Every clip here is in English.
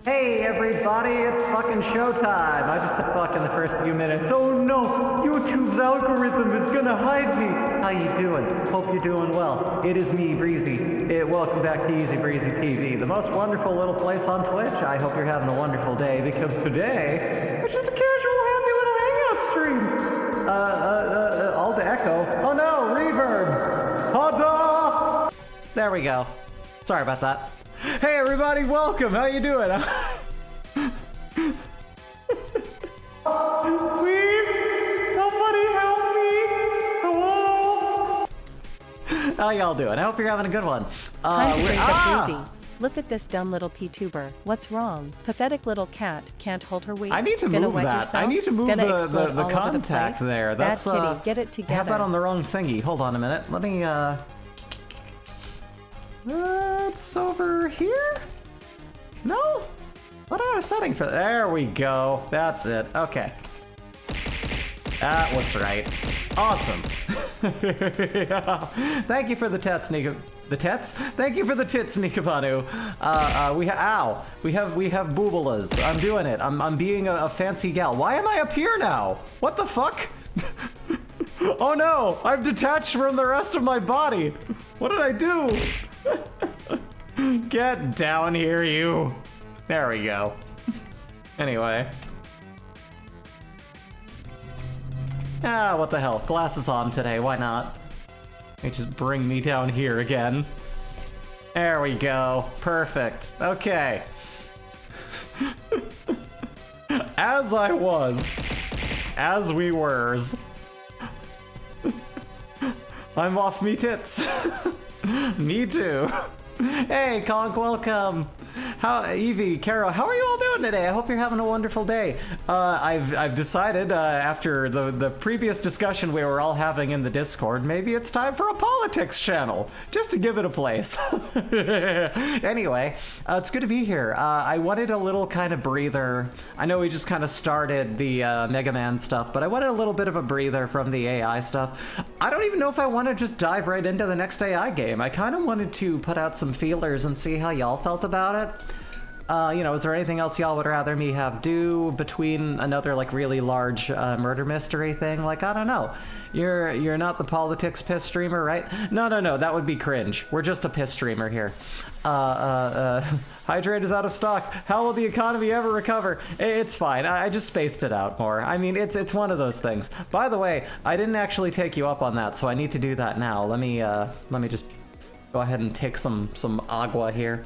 Hey everybody, it's fucking showtime. I just said fuck in the first few minutes. Oh no, YouTube's algorithm is gonna hide me. How you doing? Hope you're doing well. It is me, Breezy. Welcome back to Easy Breezy TV, the most wonderful little place on Twitch. I hope you're having a wonderful day, because today, it's just a casual, happy little hangout stream. All the echo. Oh no, reverb. Ta-da! There we go. Sorry about that. Hey everybody, welcome! How you doing? Please, somebody help me! Hello? How y'all doing? I hope you're having a good one. Time to drink up Breezy. Look at this dumb little P-tuber. What's wrong? Pathetic little cat can't hold her weight. I need to move that. Yourself? I need to move the contact there. That's Bad kitty. Get it together. I have that on the wrong thingy. Hold on a minute. Let me it's over here? No? What am I setting for? There we go. That's it. Okay. That looks right. Awesome. Yeah. Thank you for the tets, Nika. The tets? Thank you for the tits, Nikabanu. We have boobalas. I'm doing it. I'm being a fancy gal. Why am I up here now? What the fuck? Oh no! I'm detached from the rest of my body. What did I do? Get down here, you. There we go. Anyway. What the hell? Glasses on today, why not? They just bring me down here again. There we go. Perfect. Okay. As I was. As we were's. I'm off me tits. Me too. Hey, Conk, welcome. Evie, Carol, how are you all doing today? I hope you're having a wonderful day. I've decided after the previous discussion we were all having in the Discord, maybe it's time for a politics channel, just to give it a place. Anyway, it's good to be here. I wanted a little kind of breather. I know we just kind of started the Mega Man stuff, but I wanted a little bit of a breather from the AI stuff. I don't even know if I want to just dive right into the next AI game. I kind of wanted to put out some feelers and see how y'all felt about it. You know, is there anything else y'all would rather me have do between another like really large murder mystery thing? Like, I don't know. You're not the politics piss streamer, right? No, that would be cringe. We're just a piss streamer here. Hydrate is out of stock. How will the economy ever recover? It's fine. I just spaced it out more. I mean, it's one of those things. By the way, I didn't actually take you up on that, so I need to do that now. Let me just go ahead and take some agua here.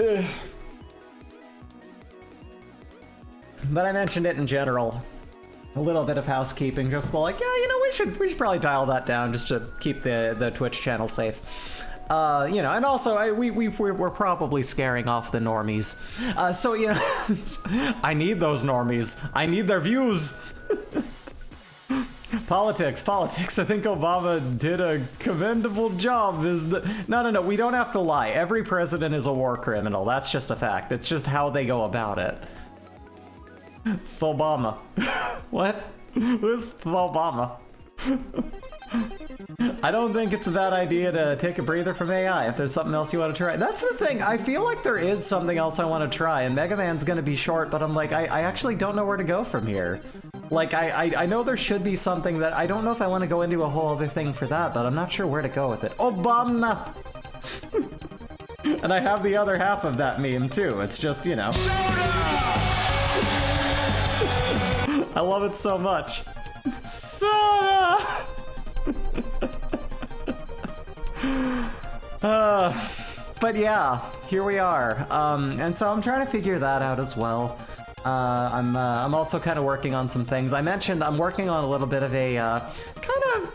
Ugh. But I mentioned it in general. A little bit of housekeeping, just like, yeah, you know, we should probably dial that down just to keep the Twitch channel safe. You know, and also we're probably scaring off the normies. So you know, I need those normies. I need their views. Politics. I think Obama did a commendable job. No, we don't have to lie. Every president is a war criminal. That's just a fact. It's just how they go about it. Obama. What? Who's Obama? I don't think it's a bad idea to take a breather from AI if there's something else you want to try. That's the thing. I feel like there is something else I want to try, and Mega Man's gonna be short, but I'm like, I actually don't know where to go from here. Like, I know there should be something that I don't know if I want to go into a whole other thing for that, but I'm not sure where to go with it. Obama! And I have the other half of that meme too. It's just, you know. I love it so much. Soda! But yeah, here we are. And so I'm trying to figure that out as well. I'm also kind of working on some things. I mentioned I'm working on a little bit of a kind of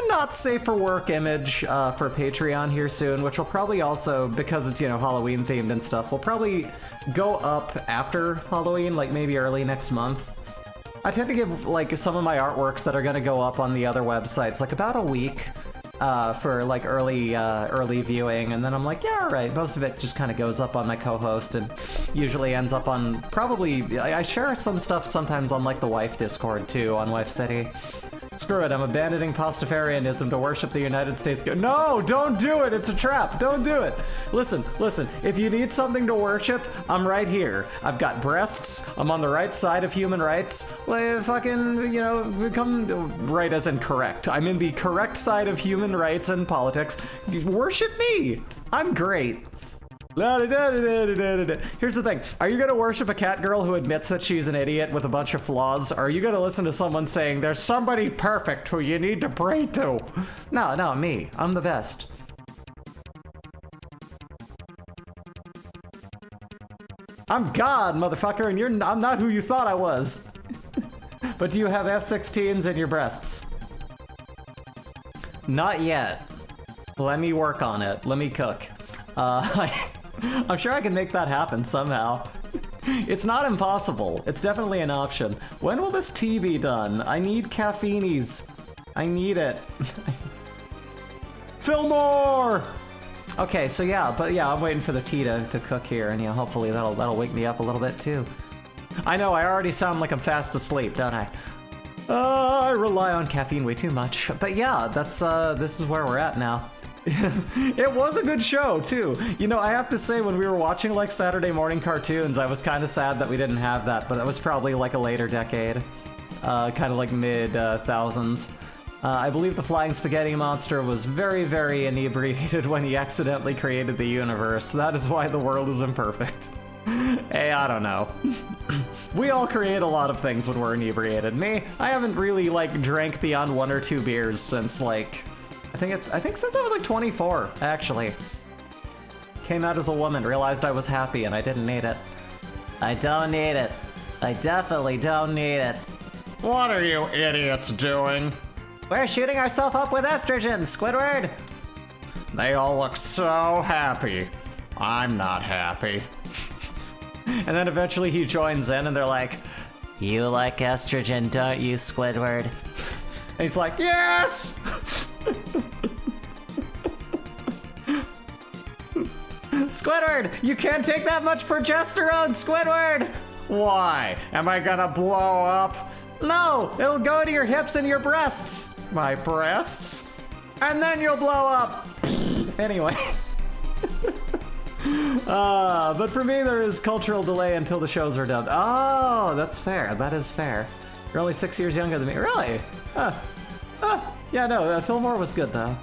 not safe for work image for Patreon here soon, which will probably also, because it's, you know, Halloween themed and stuff, will probably go up after Halloween, like maybe early next month. I tend to give like some of my artworks that are gonna go up on the other websites like about a week for like early viewing, and then I'm like, yeah, all right. Most of it just kind of goes up on my co-host and usually ends up on probably, I share some stuff sometimes on like the Wife Discord too, on Wife City. Screw it, I'm abandoning Pastafarianism to worship the United States. No, don't do it, it's a trap, don't do it. Listen, if you need something to worship, I'm right here. I've got breasts, I'm on the right side of human rights. Like, fucking, you know, become right as in correct. I'm in the correct side of human rights and politics. Worship me, I'm great. Here's the thing. Are you gonna worship a cat girl who admits that she's an idiot with a bunch of flaws? Or are you gonna listen to someone saying, there's somebody perfect who you need to pray to? No, me. I'm the best. I'm God, motherfucker, and I'm not who you thought I was. But do you have F-16s in your breasts? Not yet. Let me work on it. Let me cook. I'm sure I can make that happen somehow. It's not impossible. It's definitely an option. When will this tea be done? I need caffeinies. I need it. Fillmore! Okay, so yeah, I'm waiting for the tea to cook here, and hopefully that'll wake me up a little bit too. I know, I already sound like I'm fast asleep, don't I? I rely on caffeine way too much. But yeah, this is where we're at now. It was a good show too. I have to say, when we were watching like Saturday morning cartoons, I was kind of sad that we didn't have that, but it was probably like a later decade, kind of like mid-thousands. I believe the Flying Spaghetti Monster was very, very inebriated when he accidentally created the universe. That is why the world is imperfect. Hey, I don't know. We all create a lot of things when we're inebriated. Me, I haven't really like drank beyond 1 or 2 beers since like I think since I was like 24, actually. Came out as a woman, realized I was happy, and I didn't need it. I don't need it. I definitely don't need it. What are you idiots doing? We're shooting ourselves up with estrogen, Squidward! They all look so happy. I'm not happy. And then eventually he joins in, and they're like, "You like estrogen, don't you, Squidward?" And he's like, "Yes!" Squidward, you can't take that much progesterone, Squidward! Why? Am I gonna blow up? No, it'll go to your hips and your breasts. My breasts? And then you'll blow up. Anyway. But for me, there is cultural delay until the shows are dubbed. Oh, that's fair. That is fair. You're only 6 years younger than me. Really? Yeah, no, Fillmore was good, though.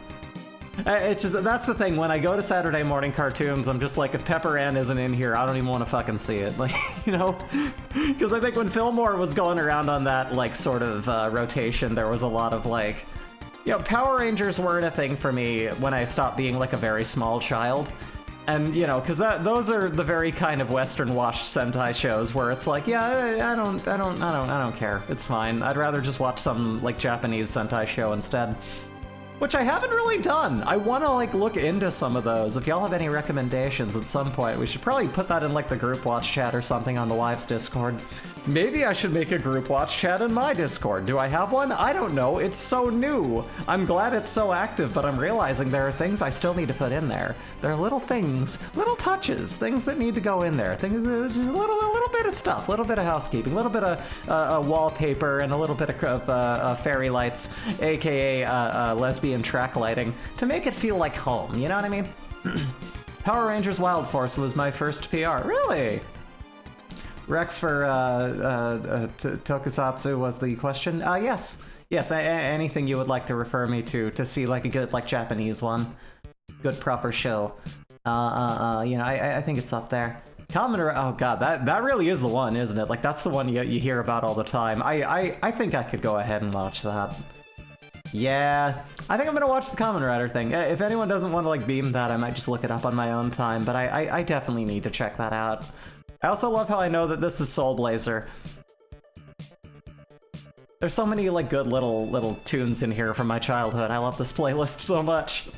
It's just, that's the thing, when I go to Saturday morning cartoons, I'm just like, if Pepper Ann isn't in here, I don't even want to fucking see it. Like, because I think when Fillmore was going around on that, like, sort of rotation, there was a lot of, like, Power Rangers weren't a thing for me when I stopped being, like, a very small child. And, because those are the very kind of Western washed Sentai shows where it's like, yeah, I don't care. It's fine. I'd rather just watch some, like, Japanese Sentai show instead. Which I haven't really done. I want to, like, look into some of those. If y'all have any recommendations at some point, we should probably put that in, like, the group watch chat or something on the Wives Discord. Maybe I should make a group watch chat in my Discord. Do I have one? I don't know. It's so new. I'm glad it's so active, but I'm realizing there are things I still need to put in there. There are little things, little touches, things that need to go in there. Things, just a little bit of stuff, a little bit of housekeeping, a little bit of wallpaper, and a little bit of fairy lights, aka lesbian track lighting, to make it feel like home. You know what I mean? Power Rangers Wild Force was my first PR. Really? Rex for Tokusatsu was the question. Yes. Anything you would like to refer me to see like a good like Japanese one, good proper show. I think it's up there. Oh god, that really is the one, isn't it? Like that's the one you hear about all the time. I think I could go ahead and watch that. Yeah, I think I'm gonna watch the Kamen Rider thing. If anyone doesn't want to like beam that, I might just look it up on my own time. But I definitely need to check that out. I also love how I know that this is Soul Blazer. There's so many like good little tunes in here from my childhood. I love this playlist so much.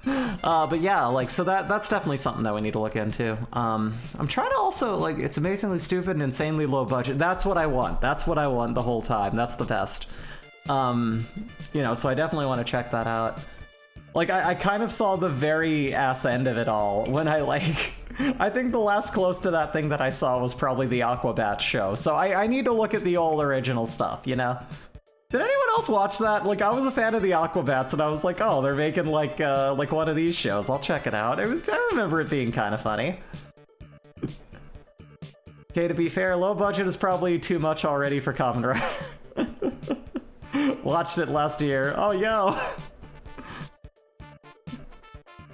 But yeah, like so that's definitely something that we need to look into. I'm trying to also like it's amazingly stupid and insanely low budget. That's what I want. That's what I want the whole time. That's the best. So I definitely want to check that out. Like, I kind of saw the very ass end of it all when I think the last close to that thing that I saw was probably the Aquabats show. So I need to look at the old original stuff, Did anyone else watch that? Like, I was a fan of the Aquabats, and I was like, oh, they're making like one of these shows. I'll check it out. I remember it being kind of funny. Okay, to be fair, low budget is probably too much already for Kamen Rider. Watched it last year. Oh, yo!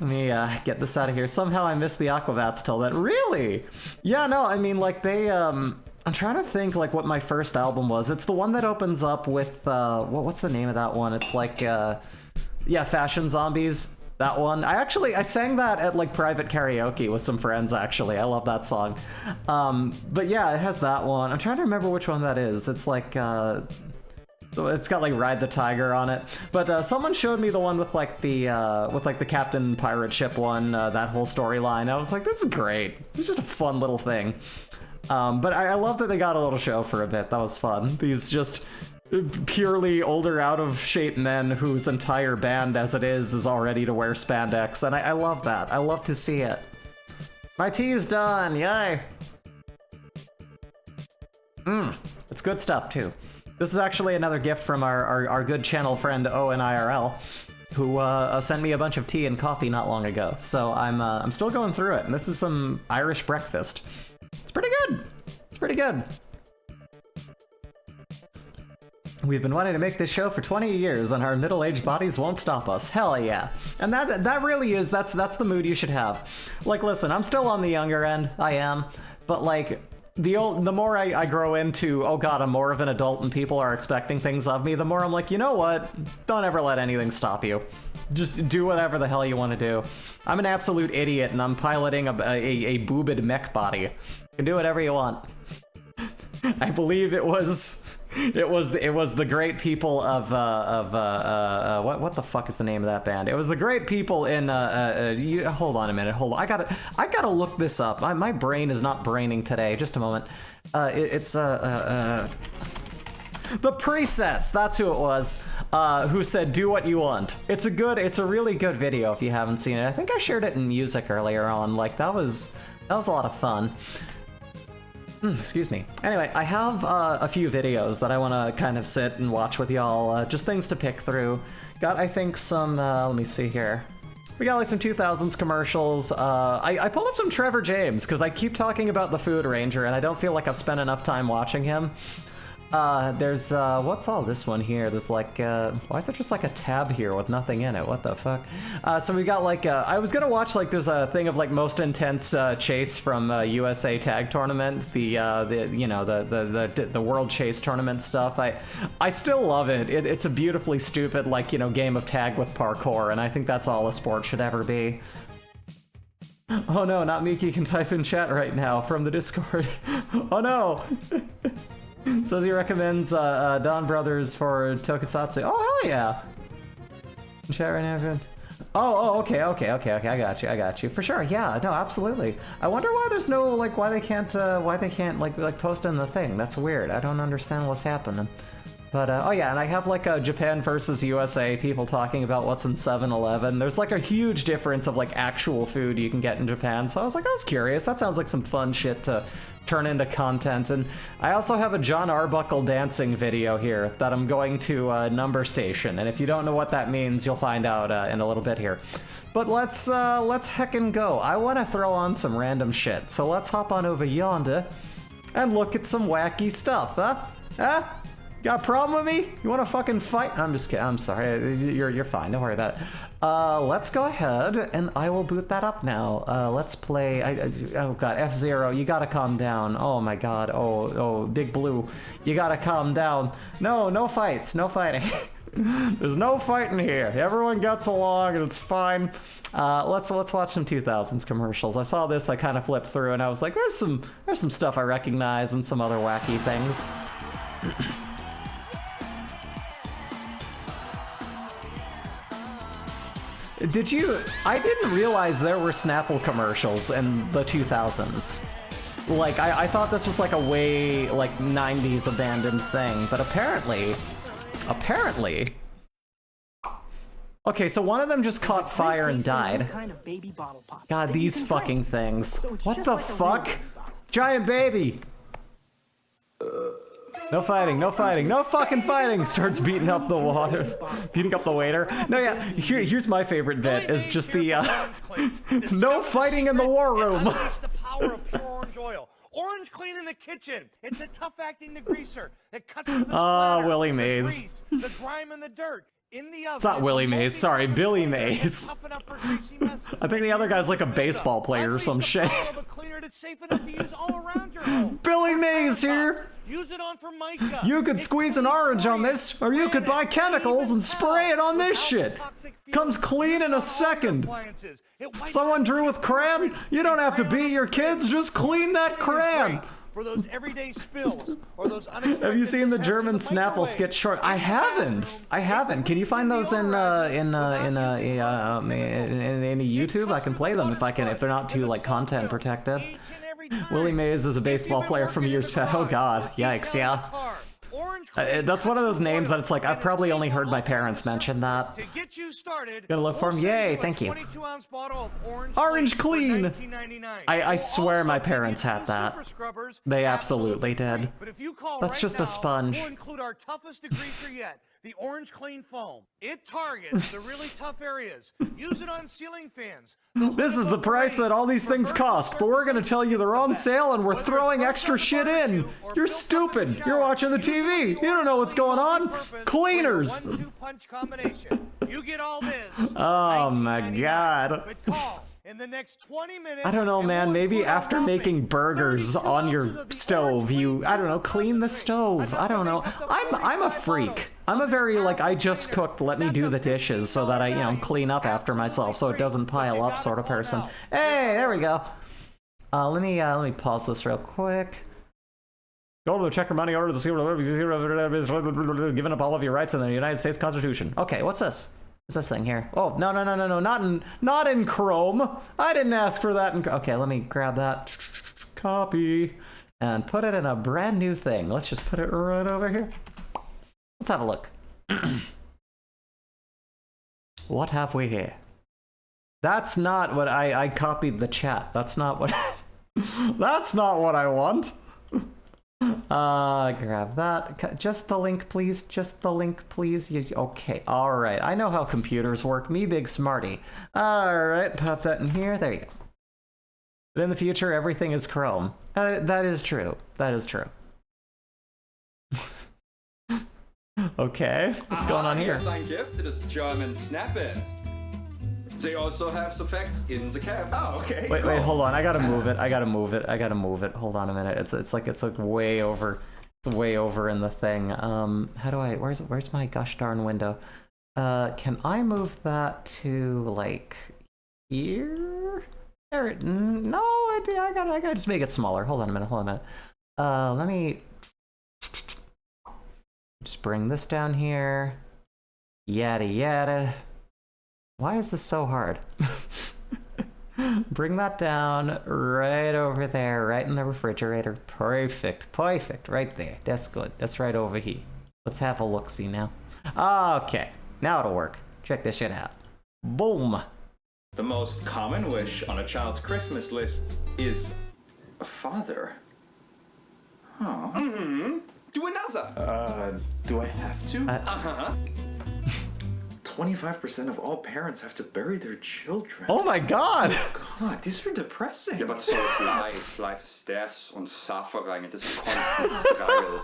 Let me get this out of here. Somehow I missed the Aquabats till then. Really? Yeah, no, I mean, like, they, I'm trying to think, like, what my first album was. It's the one that opens up with, what's the name of that one? It's like, yeah, Fashion Zombies. That one. I sang that at like private karaoke with some friends, actually. I love that song. But yeah, it has that one. I'm trying to remember which one that is. It's like, it's got like Ride the Tiger on it. But someone showed me the one with like the Captain Pirate Ship one, that whole storyline. I was like, this is great. It's just a fun little thing. But I love that they got a little show for a bit. That was fun. These just purely older, out-of-shape men whose entire band, as it is all ready to wear spandex, and I love that. I love to see it. My tea is done, yay! It's good stuff, too. This is actually another gift from our good channel friend ONIRL, who sent me a bunch of tea and coffee not long ago, so I'm still going through it, and this is some Irish breakfast. It's pretty good! It's pretty good. We've been wanting to make this show for 20 years, and our middle-aged bodies won't stop us. Hell yeah. And that really is, that's the mood you should have. Like, listen, I'm still on the younger end, I am, but like, the more I grow into, oh god, I'm more of an adult and people are expecting things of me, the more I'm like, you know what? Don't ever let anything stop you. Just do whatever the hell you want to do. I'm an absolute idiot, and I'm piloting a boobed mech body. You can do whatever you want. I believe it was the great people of what the fuck is the name of that band? It was the great people in hold on a minute, hold on. I gotta look this up. My brain is not braining today. Just a moment. It's the Presets. That's who it was. Who said do what you want. It's a really good video if you haven't seen it. I think I shared it in music earlier on. Like that was a lot of fun. Excuse me. Anyway, I have a few videos that I want to kind of sit and watch with y'all, just things to pick through. Got, I think, some, let me see here. We got like some 2000s commercials. I pulled up some Trevor James, because I keep talking about the Food Ranger, and I don't feel like I've spent enough time watching him. There's, what's all this one here? There's like, why is there just like a tab here with nothing in it? What the fuck? So we got like, I was gonna watch like, there's a thing of like most intense, chase from, USA Tag Tournament, the World Chase Tournament stuff. I still love it. It's a beautifully stupid, like, game of tag with parkour, and I think that's all a sport should ever be. Oh no, not Miki can type in chat right now from the Discord. Oh no! Says he recommends Don Brothers for Tokusatsu. Oh, hell yeah! Chat right now. Oh, okay. I got you. For sure, yeah, no, absolutely. I wonder why there's no, like, why they can't like post in the thing. That's weird. I don't understand what's happening. But, oh yeah, and I have like a Japan versus USA, people talking about what's in 7-Eleven. There's like a huge difference of like actual food you can get in Japan, so I was curious. That sounds like some fun shit to turn into content. And I also have a John Arbuckle dancing video here that I'm going to number station, and if you don't know what that means, you'll find out in a little bit here. But let's heckin' go. I want to throw on some random shit, so let's hop on over yonder and look at some wacky stuff, huh? Huh? Got a problem with me? You want to fucking fight? I'm just kidding. I'm sorry. You're fine. Don't worry about it. Let's go ahead and I will boot that up now. Let's play. Oh god, F-Zero. You gotta calm down. Oh my god. Oh, Big Blue. You gotta calm down. No fights. No fighting. There's no fighting here. Everyone gets along and it's fine. Let's watch some 2000s commercials. I saw this. I kind of flipped through and I was like, there's some stuff I recognize and some other wacky things. I didn't realize there were Snapple commercials in the 2000s. Like, I thought this was like a way, like, 90s abandoned thing, but apparently... Okay, so one of them just caught fire and died. God, these fucking things. What the fuck? Giant baby! No fighting, no fighting, no fucking fighting! Starts beating up the water, beating up the waiter. No, yeah, here's my favorite bit, is just the, no fighting in the war room. The power of pure orange oil. Orange Clean in the kitchen. It's a tough-acting degreaser that cuts through the splatter, Willie the Mays. grease, the grime and the dirt. In the oven, It's not Willie Mays, sorry, Billy Mays. I think the other guy's like a baseball player or some shit. Billy Mays here! Use it on Formica. You could squeeze an orange on this, or you could buy chemicals and spray it on this shit. Comes clean in a second. Someone drew with crayon? You don't have to beat your kids, just clean that crayon. For those everyday spills or those unexpected. Have you seen the mishaps German in the Snapple microwave? skit short? I haven't. Can you find those in YouTube? I can play them if they're not too like content protected. Willie Mays is a baseball player from years past. Oh god, yikes, yeah. That's one of those names that it's like I've probably only heard my parents mention that. To get you started, Gonna look for him. Yay, thank you. 22-ounce bottle of Orange Clean. I You'll swear also my get parents two had that. super scrubbers They absolutely did. free. But if you call That's right just a now, sponge. We'll include our toughest degreaser yet, the Orange Clean foam. It targets the really tough areas. Use it on ceiling fans. This is the price that all these things cost, but we're gonna tell you they're on sale and we're throwing extra shit in. You're stupid. You're watching the TV. You don't know what's going on. Cleaners. One-two-punch combination. You get all this. Oh my god. But call in the next 20 minutes. I don't know, and man. we'll Maybe include our after topping. making burgers 32 on ounces your of the stove, Orange Clean you, I don't know, super clean the concentrate. stove. I don't know. I'm a freak. I'm a very, like, I just cooked, let me do the dishes so that I, you know, clean up after myself so it doesn't pile up sort of person. Hey, there we go. Let me pause this real quick. Go to the check your money order, giving up all of your rights in the United States Constitution. Okay, what's this? What's this thing here? Oh, no, not in Chrome. I didn't ask for that. Okay, let me grab that. Copy. And put it in a brand new thing. Let's just put it right over here. Let's have a look. What have we here? That's not what I copied the chat. That's not what that's not what I want. Grab that. Just the link, please. Just the link, please. Okay, all right. I know how computers work. Me big smarty. All right, pop that in here. There you go. But in the future, everything is Chrome. That is true. That is true. Okay, what's going on here? Here's ein gift. It is German Snap-In. They also have the facts in the cap. Oh, okay. Wait, cool. wait, hold on. I gotta move it. Hold on a minute. It's like way over. It's way over in the thing. How do I? Where's my gosh darn window? Can I move that to like here? There. No, I gotta just make it smaller. Hold on a minute. Let me just bring this down here. Yada yada. Why is this so hard? Bring that down right over there, right in the refrigerator. Perfect, right there. That's good. That's right over here. Let's have a look-see now. Okay, now it'll work. Check this shit out. Boom. The most common wish on a child's Christmas list is a father. Oh. Do another. Do I have to? 25% of all parents have to bury their children. Oh my god! God, these are depressing. Yeah, but so is life. Life is death and suffering. It is a constant struggle.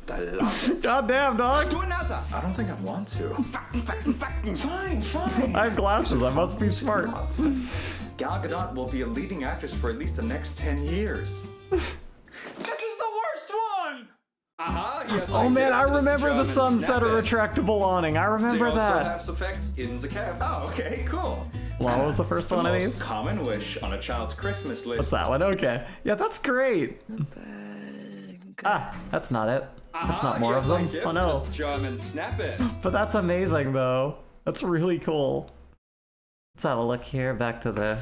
I love it. God damn, dog! Do another. I don't think I want to. Fine. I have glasses, I must be smart. Gal Gadot will be a leading actress for at least the next 10 years. This is the worst one! Oh man, I remember the sunset or retractable awning. I remember they also that. have the facts in the cap. Oh, okay, cool. What was the first The one of most these? common wish on a child's Christmas list. What's that one? Okay. Yeah, that's great. That's not it. That's not more of them. Oh no. German Snap-In. But that's amazing though. That's really cool. Let's have a look here. Back to the...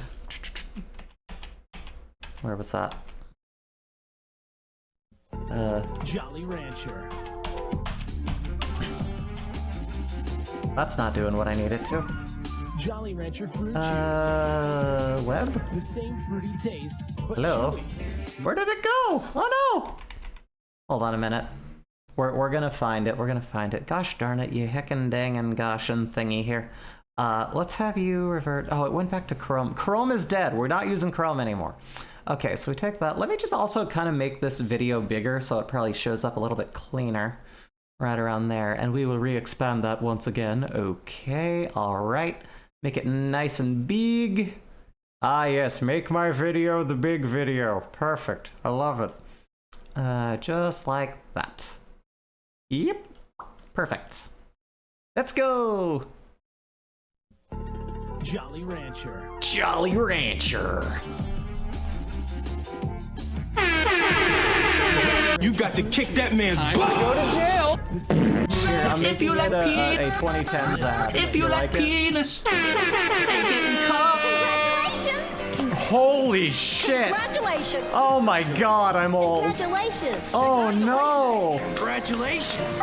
Where was that? Jolly Rancher. That's not doing what I need it to. Jolly Rancher fruit Web? chews. The same fruity taste. But Hello? chewy. Where did it go? Oh no! Hold on a minute. We're gonna find it. We're gonna find it. Gosh darn it, you heckin' dangin' goshin' thingy here. Let's have you revert. Oh, it went back to Chrome. Chrome is dead. We're not using Chrome anymore. Okay, so we take that. Let me just also kind of make this video bigger so it probably shows up a little bit cleaner. Right around there. And we will re-expand that once again. Okay, all right. Make it nice and big. Ah, yes, make my video the big video. Perfect. I love it. Just like that. Yep. Perfect. Let's go. Jolly Rancher. Jolly Rancher. You got to kick that man's butt. Go to jail. Here, I'm making it a 2010s ad. If you like penis and getting caught. Holy shit! Congratulations! Oh my god, I'm old. Congratulations! Oh no! Congratulations.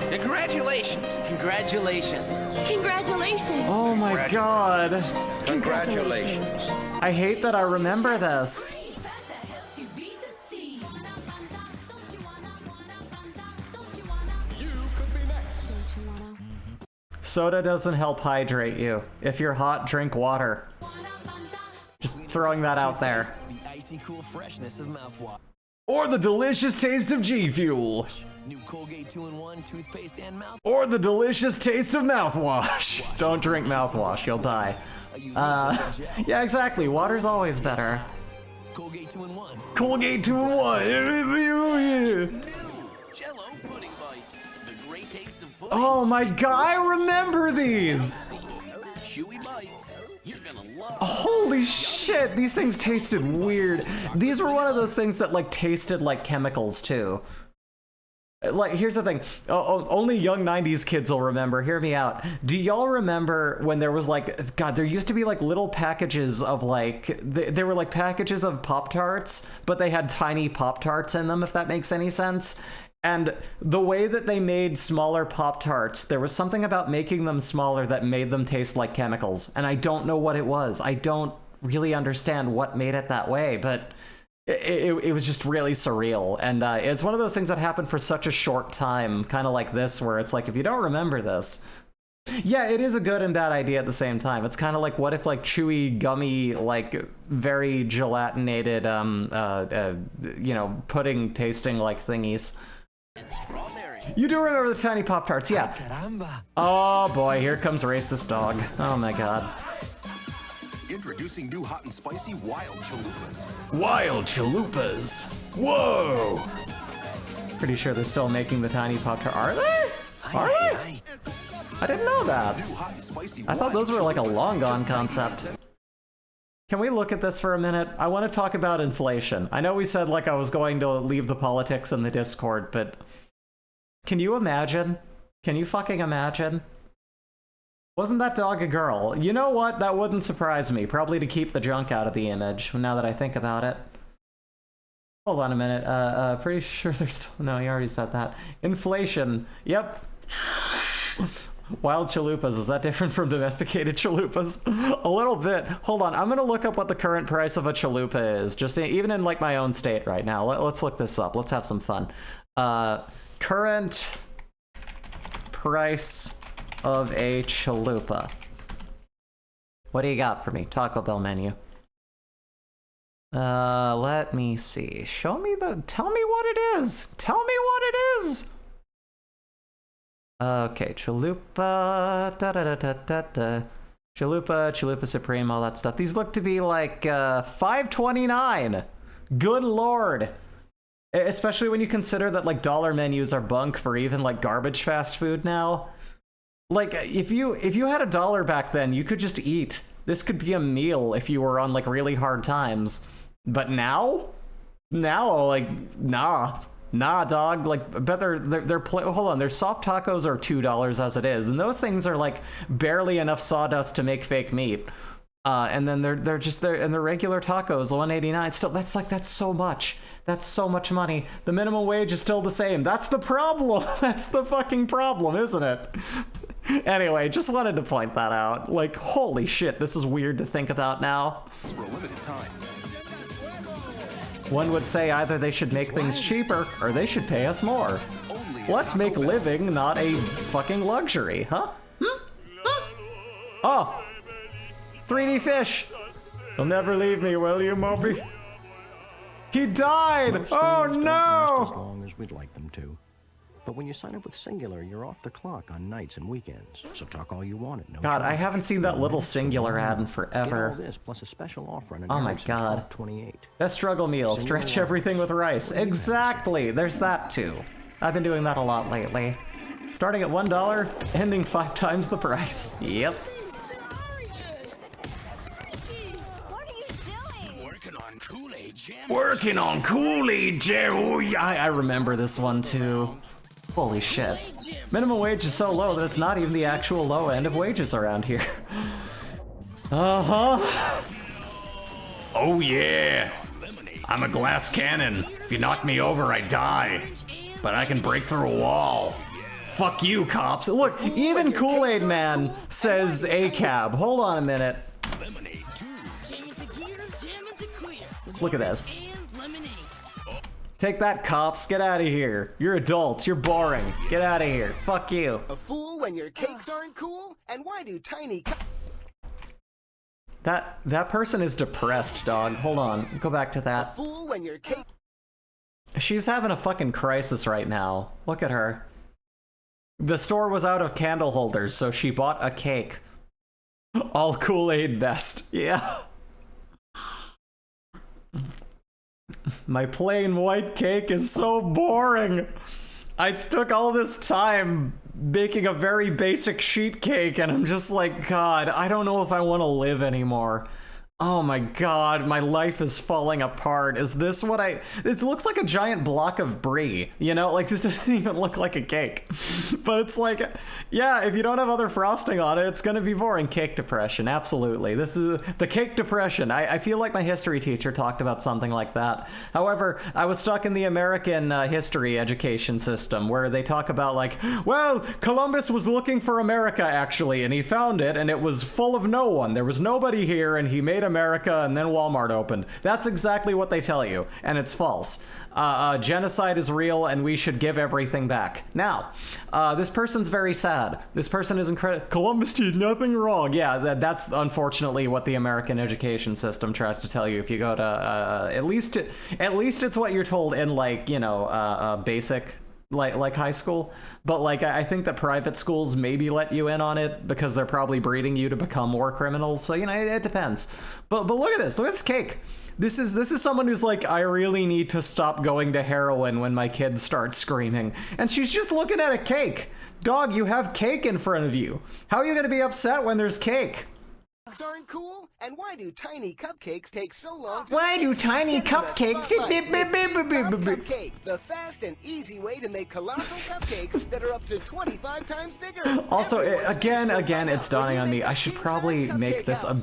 Congratulations. Congratulations. Congratulations! Oh my god. Congratulations! I hate that I remember this. Soda doesn't help hydrate you. If you're hot, drink water. Just throwing that out there. The icy cool freshness of mouthwash. Or the delicious taste of G Fuel. New Colgate 2-in-1 toothpaste and mouth. Or the delicious taste of mouthwash. Don't drink mouthwash, you'll die. Yeah, exactly. Water's always better. Colgate 2-in-1. Colgate 2-in-1. Jello pudding bites. The great taste of pudding. Oh my god, I remember these. Chewy bites. You're gonna love. Holy shit, these things tasted weird. These were one of those things that like tasted like chemicals too. Like, here's the thing. Only young 90s kids will remember. Hear me out. Do y'all remember when there was like, God, there used to be like little packages of like, they were like packages of Pop-Tarts, but they had tiny Pop-Tarts in them, if that makes any sense. And the way that they made smaller Pop-Tarts, there was something about making them smaller that made them taste like chemicals. And I don't know what it was. I don't really understand what made it that way, but it was just really surreal. And it's one of those things that happened for such a short time, kind of like this, where it's like, if you don't remember this, yeah, it is a good and bad idea at the same time. It's kind of like, what if like chewy, gummy, like very gelatinated, you know, pudding tasting like thingies. You do remember the tiny Pop-Tarts, yeah. Oh boy, here comes racist dog. Oh my god. Introducing new hot and spicy wild chalupas. Wild chalupas. Whoa. Pretty sure they're still making the tiny Pop-Tart. Are they? Are they? I didn't know that. I thought those were like a long gone concept. Can we look at this for a minute? I want to talk about inflation. I know we said like I was going to leave the politics in the Discord, but can you imagine? Can you fucking imagine? Wasn't that dog a girl? You know what? That wouldn't surprise me. Probably to keep the junk out of the image, now that I think about it. Hold on a minute. Pretty sure there's still... No, you already said that. Inflation. Yep. Wild chalupas. Is that different from domesticated chalupas? A little bit. Hold on. I'm going to look up what the current price of a chalupa is. Just even in like my own state right now. Let's look this up. Let's have some fun. Current price of a chalupa. What do you got for me? Taco Bell menu. Let me see. Show me the... Tell me what it is. Tell me what it is. Okay, chalupa. Da-da-da-da-da-da. Chalupa Supreme, all that stuff. These look to be like $5.29. Good lord. Especially when you consider that like dollar menus are bunk for even like garbage fast food now. Like, if you had $1 back then, you could just eat. This could be a meal if you were on, like, really hard times. But now? Now, like, nah. Nah, dog. Like, I bet hold on, their soft tacos are $2 as it is. And those things are, like, barely enough sawdust to make fake meat. And then they're just there, and the regular tacos, $1.89. Still, that's so much. That's so much money. The minimum wage is still the same. That's the problem. That's the fucking problem, isn't it? Anyway, just wanted to point that out. Like, holy shit, this is weird to think about now. For a limited time. One would say either they should make things cheaper or they should pay us more. Let's make living not a fucking luxury, huh? Oh! 3D fish! You'll never leave me, will you, Moby? He died! Oh As no! long as we'd like them to. But when you sign up with Singular, you're off the clock on nights and weekends. So talk all you want at no God, I charge. haven't seen that little Singular ad in Get all forever. this plus a special offer on an Oh my Ericsson God. 1228. Best struggle meal, stretch everything with rice. Exactly, there's that too. I've been doing that a lot lately. Starting at $1, ending 5 times the price. Yep. Working on Kool-Aid Jam. Oh, yeah, I remember this one too. Holy shit. Minimum wage is so low that it's not even the actual low end of wages around here. Uh-huh. Oh yeah. I'm a glass cannon. If you knock me over, I die. But I can break through a wall. Fuck you, cops. Look, even Kool-Aid Man says ACAB. Hold on a minute. Look at this. Take that, cops. Get out of here. You're adults. You're boring. Get out of here. Fuck you. A fool when your cakes aren't cool? And why do tiny... That person is depressed, dog. Hold on. Go back to A that. fool when your cake... She's having a fucking crisis right now. Look at her. The store was out of candle holders, so she bought a cake. All Kool-Aid best. Yeah. My plain white cake is so boring. I took all this time baking a very basic sheet cake, and I'm just like, God, I don't know if I want to live anymore. Oh my God, my life is falling apart. Is this what it looks like a giant block of brie, you know? Like, this doesn't even look like a cake. But it's like, yeah, if you don't have other frosting on it, it's gonna be boring. Cake depression, absolutely. This is the cake depression. I feel like my history teacher talked about something like that. However, I was stuck in the American history education system where they talk about like, well, Columbus was looking for America actually, and he found it, and it was full of no one. There was nobody here, and he made America, and then Walmart opened. That's exactly what they tell you, and it's false. Genocide is real, and we should give everything back. Now, this person's very sad. This person is incredible. Columbus did nothing wrong. Yeah, that's unfortunately what the American education system tries to tell you. If you go to at least it's what you're told in, like, you know, basic. Like high school, but like I think that private schools maybe let you in on it because they're probably breeding you to become more criminals. So, you know, it depends. But look at this. Look at this cake. This is someone who's like, I really need to stop going to heroin when my kids start screaming, and she's just looking at a cake. Dog, you have cake in front of you. How are you gonna be upset when there's cake? aren't cool? And why do tiny cupcakes take so long to Why do tiny cupcakes? Cupcake, the fast and easy way to make colossal cupcakes that are up to 25 times bigger. Also, again, it's dawning on me. I should probably make this a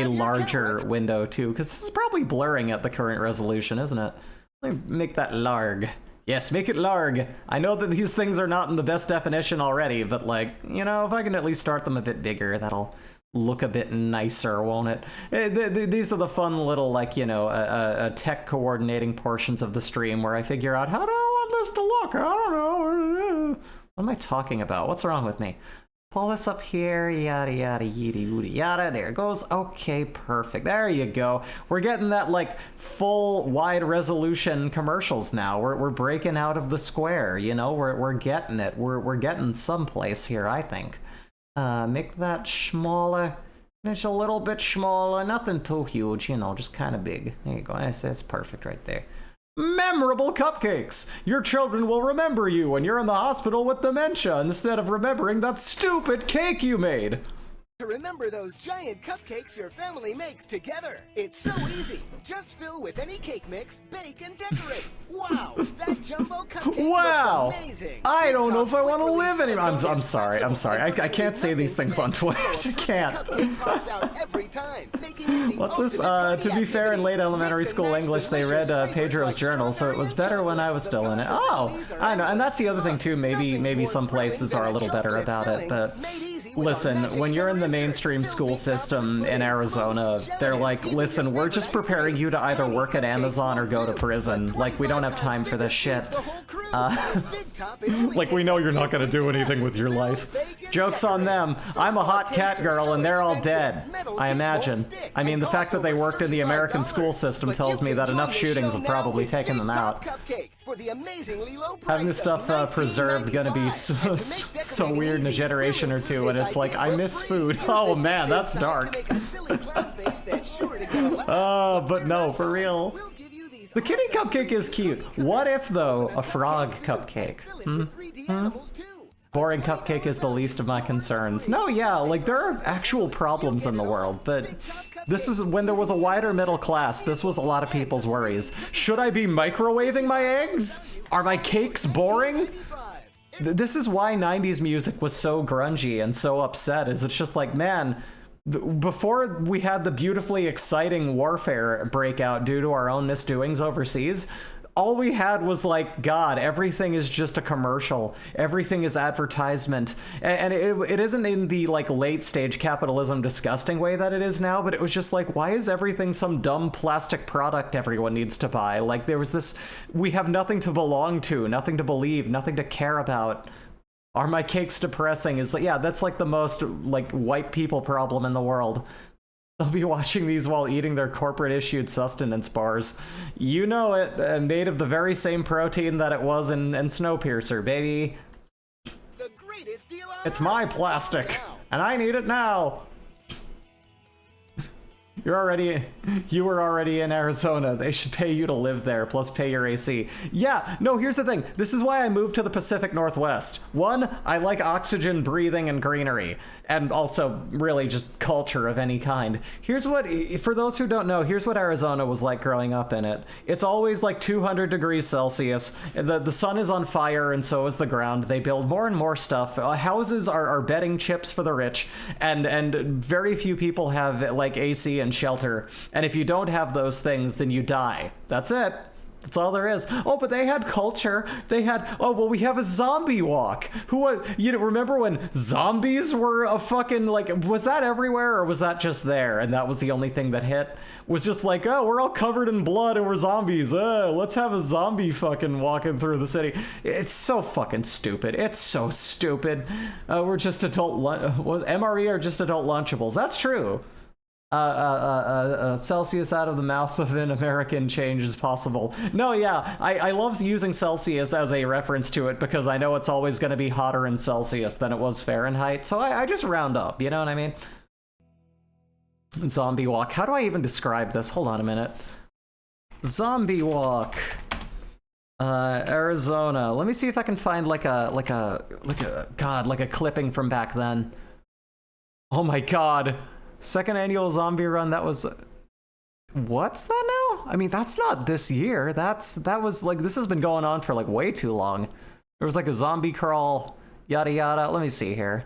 larger window too, because this is probably blurring at the current resolution, isn't it? Let me make that larg. Yes, make it larg. I know that these things are not in the best definition already, but like, you know, if I can at least start them a bit bigger, that'll look a bit nicer, won't it? These are the fun little, like, you know, tech coordinating portions of the stream where I figure out, how do I want this to look? I don't know. What am I talking about? What's wrong with me? Pull this up here, yada yada yada yada yada. There it goes. Okay, perfect. There you go. We're getting that like full wide resolution commercials now. We're breaking out of the square. You know, we're getting it. We're getting someplace here, I think. Make that smaller. Just a little bit smaller. Nothing too huge. You know, just kind of big. There you go. That's perfect right there. Memorable cupcakes! Your children will remember you when you're in the hospital with dementia instead of remembering that stupid cake you made. To remember those giant cupcakes your family makes together. It's so easy. Just fill with any cake mix, bake, and decorate. Wow, that jumbo cupcake looks amazing. I don't know if I want to live anymore. I'm sorry. I can't say these things on Twitch. I can't. What's this? To be fair, in late elementary school English, they read Pedro's journal, so it was better when I was still in it. Oh, I know. And that's the other thing too. Maybe some places are a little better about it, but Listen, when you're in the mainstream school system in Arizona, they're like, listen, we're just preparing you to either work at Amazon or go to prison. Like, we don't have time for this shit. Like, we know you're not gonna do anything with your life. Joke's on them. I'm a hot cat girl and they're all dead. I imagine. I mean, the fact that they worked in the American school system tells me that enough shootings have probably taken them out. Having this stuff preserved gonna be so weird in a generation or two, and it's like, I miss food. Oh man, that's dark. But no, for real. The kitty cupcake is cute. What if, though, a frog cupcake? Boring cupcake is the least of my concerns. No, yeah, like, there are actual problems in the world, but this is when there was a wider middle class, this was a lot of people's worries. Should I be microwaving my eggs? Are my cakes boring? This is why 90s music was so grungy and so upset, is it's just like, man, before we had the beautifully exciting warfare breakout due to our own misdoings overseas, all we had was like, God, everything is just a commercial. Everything is advertisement. And it isn't in the like late stage capitalism disgusting way that it is now, but it was just like, why is everything some dumb plastic product everyone needs to buy? Like there was this, we have nothing to belong to, nothing to believe, nothing to care about. Are my cakes depressing? Is like, yeah, that's like the most like white people problem in the world. They'll be watching these while eating their corporate-issued sustenance bars. You know it, made of the very same protein that it was in Snowpiercer, baby. It's my plastic, and I need it now. You were already in Arizona. They should pay you to live there, plus pay your AC. Yeah, no, here's the thing. This is why I moved to the Pacific Northwest. One, I like oxygen, breathing, and greenery. And also, really, just culture of any kind. Here's what, for those who don't know, here's what Arizona was like growing up in it. It's always like 200 degrees Celsius. The sun is on fire, and so is the ground. They build more and more stuff. Houses are betting chips for the rich, and very few people have, like, AC and shelter. And if you don't have those things, then you die. That's it. That's all there is. Oh, but they had culture. They had, oh, well, we have a zombie walk. Who, you know, remember when zombies were a fucking, like, was that everywhere or was that just there? And that was the only thing that hit? Was just like, oh, we're all covered in blood and we're zombies. Let's have a zombie fucking walking through the city. It's so fucking stupid. It's so stupid. We're just adult, MRE are just adult Lunchables. That's true. Celsius out of the mouth of an American change is possible. No, yeah, I love using Celsius as a reference to it because I know it's always going to be hotter in Celsius than it was Fahrenheit, so I just round up, you know what I mean? Zombie walk. How do I even describe this? Hold on a minute. Zombie walk. Arizona. Let me see if I can find like a clipping from back then. Oh my god. Second annual zombie run, that was... What's that now? I mean, that's not this year. That was like, this has been going on for like way too long. There was like a zombie crawl, yada yada. Let me see here.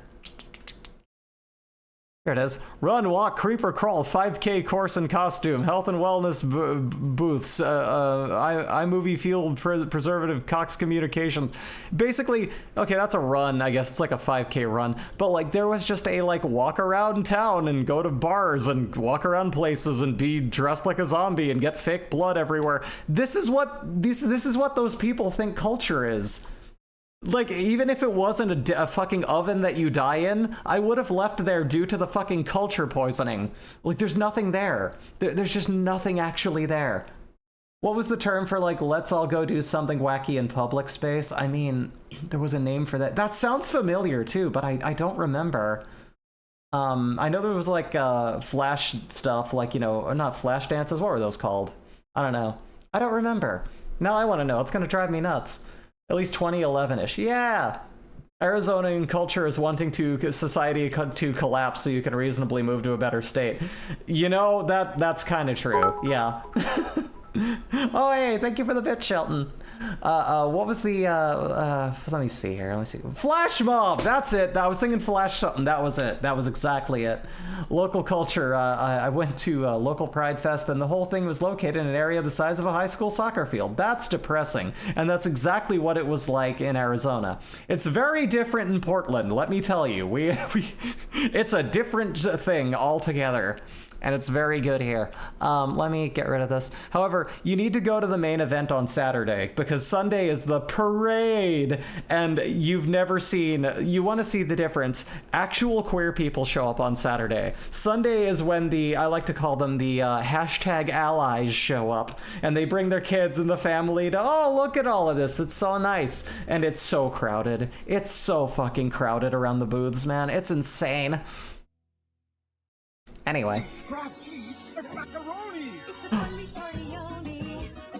Here it is. Run, walk, creeper, crawl, 5K course and costume, health and wellness booths, iMovie field preservative, Cox Communications. Basically, okay, that's a run, I guess. It's like a 5K run. But like, there was just a like walk around town and go to bars and walk around places and be dressed like a zombie and get fake blood everywhere. This is what those people think culture is. Like, even if it wasn't a fucking oven that you die in, I would have left there due to the fucking culture poisoning. Like, there's nothing there. There's just nothing actually there. What was the term for, like, let's all go do something wacky in public space? I mean, there was a name for that. That sounds familiar, too, but I don't remember. I know there was, like, flash stuff, like, you know, not flash dances. What were those called? I don't know. I don't remember. Now I want to know. It's going to drive me nuts. At least 2011-ish. Yeah! Arizonian culture is wanting society to collapse so you can reasonably move to a better state. You know, that's kind of true. Yeah. Oh, hey, thank you for the bit, Shelton. What was the, let me see here, let me see. Flash mob, that's it. I was thinking flash something, that was it. That was exactly it. Local culture, I went to local Pride Fest and the whole thing was located in an area the size of a high school soccer field. That's depressing. And that's exactly what it was like in Arizona. It's very different in Portland, let me tell you. It's a different thing altogether. And it's very good here. Let me get rid of this. However, you need to go to the main event on Saturday because Sunday is the parade and you've never seen, you want to see the difference. Actual queer people show up on Saturday. Sunday is when I like to call them the hashtag allies show up and they bring their kids and the family to, oh, look at all of this. It's so nice. And it's so crowded. It's so fucking crowded around the booths, man. It's insane. Anyway. Kraft cheese and macaroni.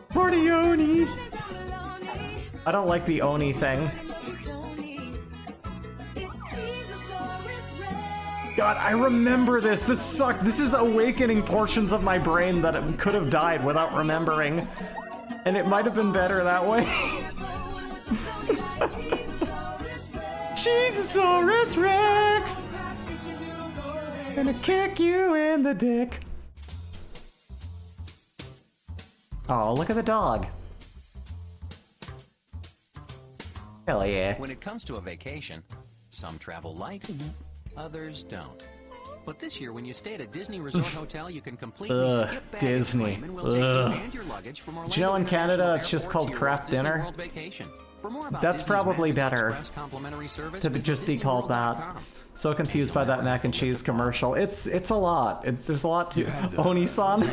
Portioni. I don't like the oni thing. God, I remember this. This sucked. This is awakening portions of my brain that could have died without remembering. And it might have been better that way. Cheezosaurus Rex! Gonna kick you in the dick. Oh, look at the dog. Hell yeah. When it comes to a vacation, some travel light, others don't. But this year, when you stay at a Disney Resort hotel, you can completely skip baggage Disney. claim and we'll take you and your luggage from Orlando Do you know in Canada International it's just Airport called to your craft Disney dinner? World vacation. For more about That's Disney's probably Magic better Express complimentary service, to visit just be called that. DisneyWorld.com. So confused by that mac and cheese commercial. It's a lot. There's a lot to Oni-san.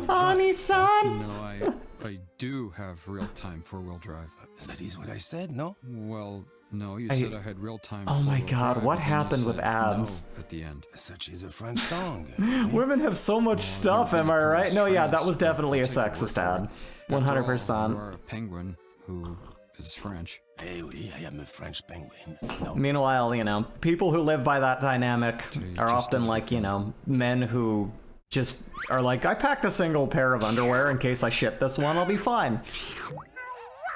Oni-san. No, I do have real-time four-wheel drive. That is what I said, no? Well, no, you said I had real-time. Oh my four-wheel God, drive, what but then you happened with said ads? no at the end. Such is a French tongue. Women have so much stuff, am I right? No, yeah, that was definitely a sexist ad. 100%. You are a penguin who is French. Hey, oui, I am a French penguin. No. Meanwhile, you know, people who live by that dynamic are often like, you know, men who just are like, I packed a single pair of underwear in case I ship this one, I'll be fine.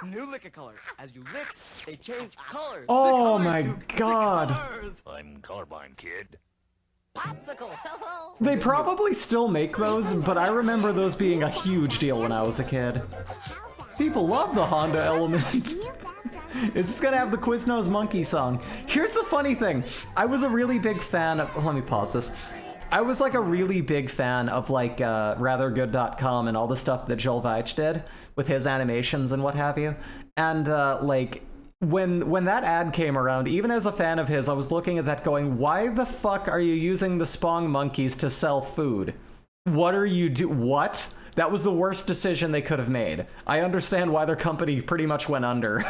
New liquor color. As you lick, they change colors. Oh my God. I'm colorblind, kid. Popsicle. They probably still make those, but I remember those being a huge deal when I was a kid. People love the Honda Element. Is this gonna have the Quiznos Monkey song? Here's the funny thing. I was a really big fan of, let me pause this. I was like a really big fan of like rathergood.com and all the stuff that Joel Veitch did with his animations and what have you. And like when that ad came around, even as a fan of his, I was looking at that going, why the fuck are you using the Spong monkeys to sell food? What are you what? That was the worst decision they could have made. I understand why their company pretty much went under.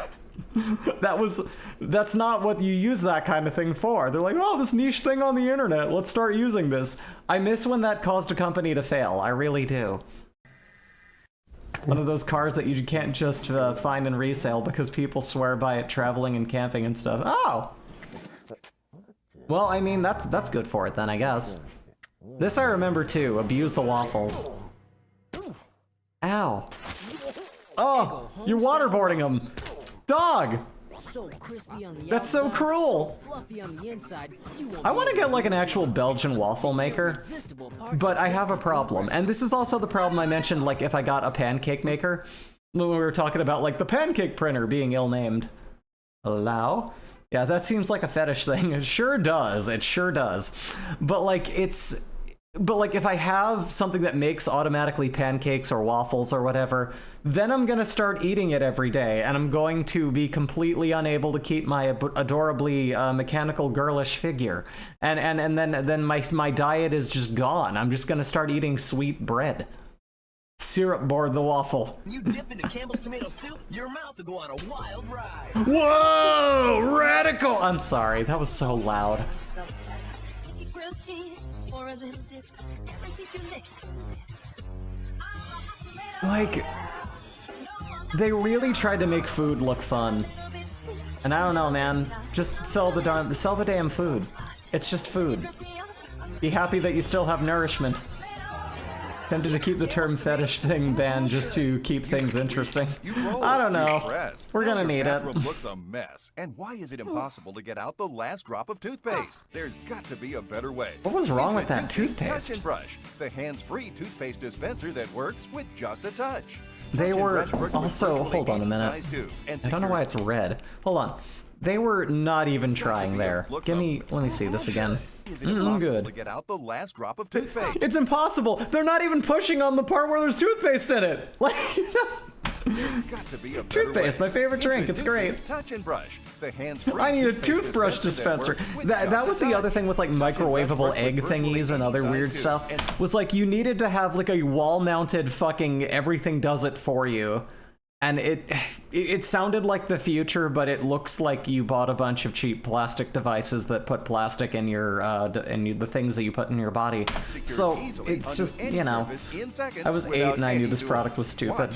That's not what you use that kind of thing for. They're like, oh, this niche thing on the internet, let's start using this. I miss when that caused a company to fail. I really do. One of those cars that you can't just find in resale because people swear by it traveling and camping and stuff. Oh! Well, I mean, that's good for it then, I guess. This I remember too, abuse the waffles. Ow. Oh, you're waterboarding them. Dog! So crispy on the That's so outside, cruel. so fluffy on the inside, you won't I want to be get able like an actual Belgian waffle maker, but I have a problem. And this is also the problem I mentioned, like if I got a pancake maker, when we were talking about like the pancake printer being ill-named. Allow? Yeah, that seems like a fetish thing. It sure does. It sure does. But like if I have something that makes automatically pancakes or waffles or whatever, then I'm gonna start eating it every day, and I'm going to be completely unable to keep my adorably mechanical girlish figure, and then my diet is just gone. I'm just gonna start eating sweet bread. Syrup board the waffle. You dip into Campbell's tomato soup, your mouth will go on a wild ride. Whoa, radical! I'm sorry, that was so loud. Like, they really tried to make food look fun. And I don't know, man. Just sell the damn food. It's just food. Be happy that you still have nourishment. Tempted to keep the term fetish thing banned just to keep things interesting. I don't know. We're gonna need it. Bathroom looks a mess. And why is it impossible to get out the last drop of toothpaste? There's got to be a better way. What was wrong with that Introducing toothpaste? Touch and Brush, the hands-free toothpaste dispenser that works with just a touch. They Touch and were Brush works with also, virtually hold on a any minute. size tube and I don't know why it's red. Hold on. They were not even trying there. Let me see this again. Is it impossible Good. to get out the last drop of toothpaste? It's impossible. They're not even pushing on the part where there's toothpaste in it. Like, There's got to be a better toothpaste, way. my favorite drink. It's great. Introducing Touch and Brush, the hands-free I need a toothpaste toothbrush dispenser. works with That just was a the touch. other thing with like microwavable egg thingies and other weird stuff. Was like you needed to have like a wall-mounted fucking everything does it for you. And it sounded like the future, but it looks like you bought a bunch of cheap plastic devices that put plastic in your the things that you put in your body. So it's just, you know, I was 8 and I knew this product was stupid.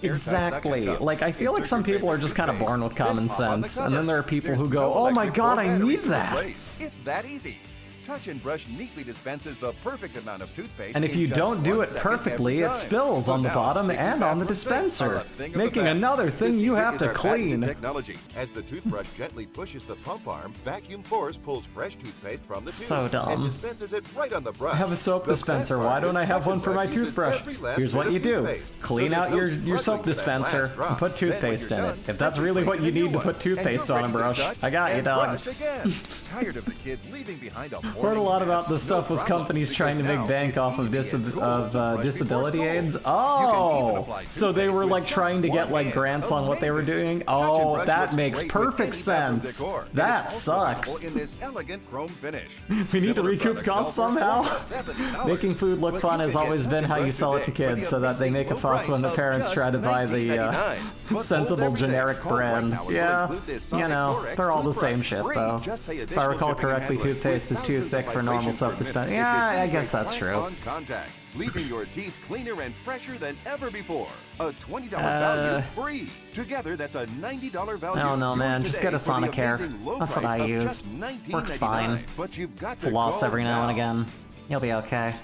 Exactly. Like I feel like some people are just kind of born with common sense, and then there are people who go, "Oh my god, I need that." It's that easy. Touch and Brush neatly dispenses the perfect amount of toothpaste. And if in you just don't do 1 it second perfectly, every it time. spills So on the now, bottom sticky and on the bathroom sinks are dispenser, a thing of the making past. another thing The you secret have is to our patented clean. Technology. As the toothbrush gently pushes the pump arm, vacuum force pulls fresh toothpaste from the tube So dumb. and dispenses it right on the brush. I have a soap The best dispenser. part Why is don't I have Touch one and for my Brush uses toothbrush? every last Here's bit what of you do. toothpaste. Clean So out there's no your soap struggling for that dispenser last drop. and put Then when toothpaste you're in it. done, If that's simply really place what a you new need to one, put and toothpaste you're on a ready to brush, touch I got you, and dog. brush again. Tired of the kids leaving behind a Heard a lot about this stuff was companies trying to make bank off of disability aids. Oh, so they were like trying to get like grants on what they were doing. Oh, that makes perfect sense. That sucks. In this elegant chrome finish. We need to Similar recoup products costs sell for somehow. over $70. Making food look But fun you has can get always been Touch how and you Brush sell it to today for the kids so that they make a amazing fuss low when the price parents of try to buy the $19.99. But sensible hold everything. generic Call right brand. now and we'll Yeah, include this you Sonic know, Borax they're all the toothbrush same shit free. though. Just pay If I recall additional shipping and correctly, handling toothpaste is with too thousands thick of for normal vibrations soap per minute dispenser. if Yeah, I disintegrate guess that's right true. on contact, leaving your teeth cleaner and fresher than ever before. A $20 value free. Together, that's a $90 value. I don't know, man. Just get a Sonicare. That's what I use. Works fine. But you've got to Floss go every now and now. again. You'll be okay.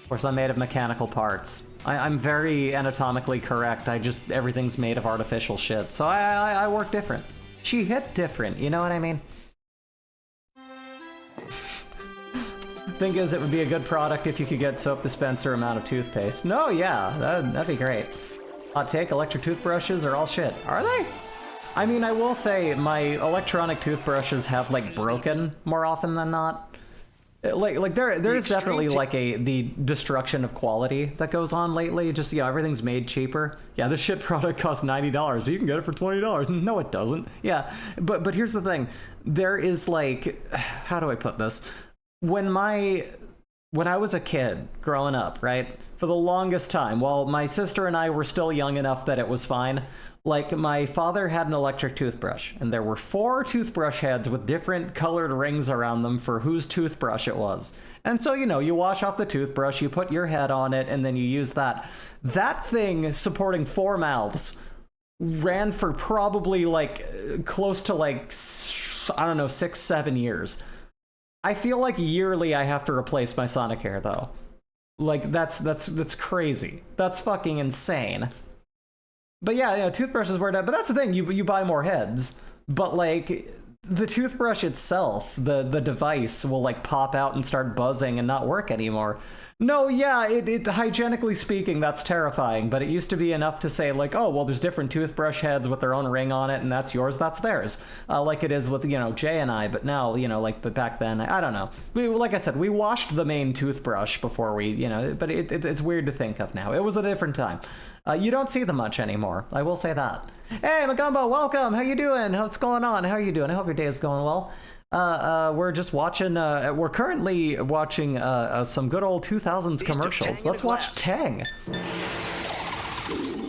Of course, I'm made of mechanical parts. I'm very anatomically correct. Everything's made of artificial shit. So I work different. She hit different, you know what I mean? Thing is, it would be a good product if you could get soap dispenser amount of toothpaste. No, yeah, that'd be great. Hot take, electric toothbrushes are all shit. Are they? I mean, I will say my electronic toothbrushes have like broken more often than not. Like there's definitely like the destruction of quality that goes on lately. Just, you know, everything's made cheaper. Yeah, this shit product costs $90, but you can get it for $20. No, it doesn't. Yeah, but here's the thing. There is like, how do I put this? When I was a kid growing up, right? For the longest time, while my sister and I were still young enough that it was fine, like my father had an electric toothbrush, and there were 4 toothbrush heads with different colored rings around them for whose toothbrush it was. And so, you know, you wash off the toothbrush, you put your head on it, and then you use that. That thing supporting 4 mouths ran for probably like close to like, I don't know, 6-7 years. I feel like yearly I have to replace my Sonicare though. Like that's crazy. That's fucking insane. But yeah, you know, toothbrushes were dead. But that's the thing, you buy more heads. But like the toothbrush itself, the device will like pop out and start buzzing and not work anymore. No, yeah, it hygienically speaking, that's terrifying, but it used to be enough to say like, oh, well, there's different toothbrush heads with their own ring on it, and that's yours, that's theirs. Like it is with, you know, Jay and I, but now, you know, like, but back then, I don't know. Like I said, we washed the main toothbrush before we, you know, but it's weird to think of now. It was a different time. You don't see them much anymore, I will say that. Hey, Magumbo, welcome, how you doing? What's going on? How are you doing? I hope your day is going well. We're just watching, we're currently watching some good old 2000s commercials. Let's watch Tang.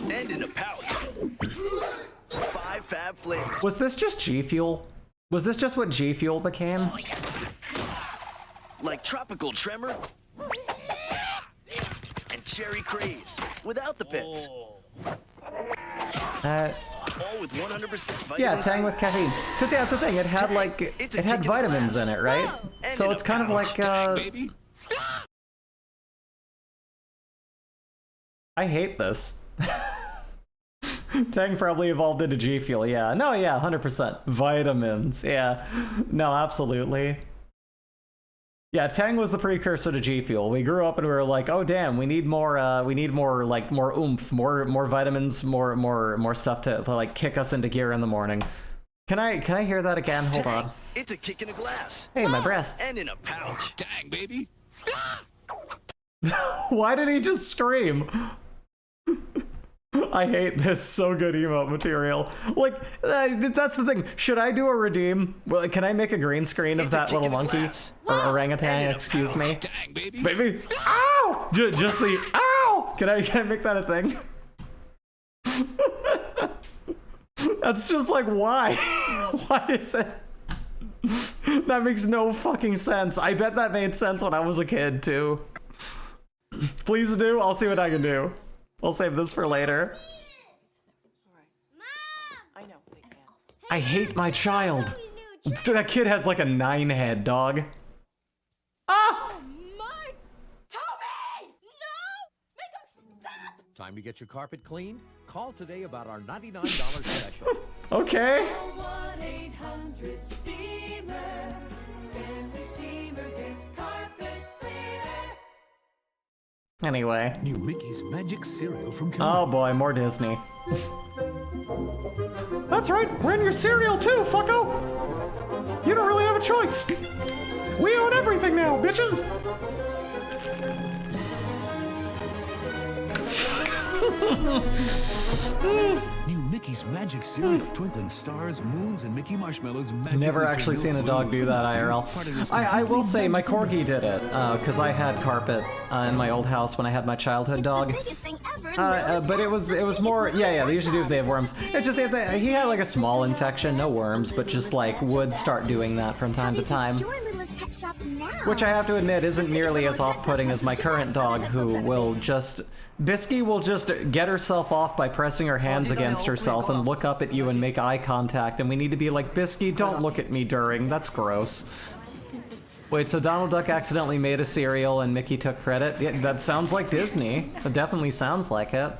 And in a pouch. 5 fab flavors. Was this just G Fuel? Was this just what G Fuel became? Like tropical tremor and cherry craze without the pits. All with 100% vitamin yeah, C. Tang with caffeine. Because yeah, it's the thing. It had like it had vitamins in it, right? So it's kind of like I hate this. Tang probably evolved into G Fuel. Yeah. No, yeah, 100%. Vitamins. Yeah. No, absolutely. Yeah, Tang was the precursor to G Fuel. We grew up and we were like, oh damn, we need more like more oomph, more vitamins, more stuff to like kick us into gear in the morning. Can I hear that again? Hold on. It's a kick in a glass. Hey, my breasts. And in a pouch. Dang, baby. Why did he just scream? I hate this. So good emote material. Like, that's the thing. Should I do a redeem? Well, can I make a green screen of that little monkey? Or orangutan, excuse me. Dang, baby. Baby. Ow! Just the ow! Can I make that a thing? That's just like, why? Why is it? That makes no fucking sense. I bet that made sense when I was a kid, too. Please do. I'll see what I can do. I'll save this for later. I hate my child. That kid has like a 9 head, dog. Ah! Oh my! Toby! No! Make him stop! Time to get your carpet cleaned? Call today about our $99 special. Okay. 1-800-STEAMER. Stanley Steamer gets carpet cleaner. Anyway. New Mickey's Magic Cereal from Oh boy, more Disney. That's right, we're in your cereal too, fucko! You don't really have a choice! We own everything now, bitches! New Mickey's Magic Cereal, twinkling stars, moons, and Mickey Marshmallows. Never actually seen a dog do that IRL. I will say my corgi did it, because I had carpet in my old house when I had my childhood dog. But it was more, yeah, they usually do if they have worms. It's just, he had like a small infection, no worms, but just like would start doing that from time to time. Which I have to admit isn't nearly as off-putting as my current dog, who will just... Bisky will just get herself off by pressing her hands against herself and look up at you and make eye contact, and we need to be like, Bisky, don't look at me during, that's gross. Wait, so Donald Duck accidentally made a cereal and Mickey took credit? Yeah, that sounds like Disney. It definitely sounds like it.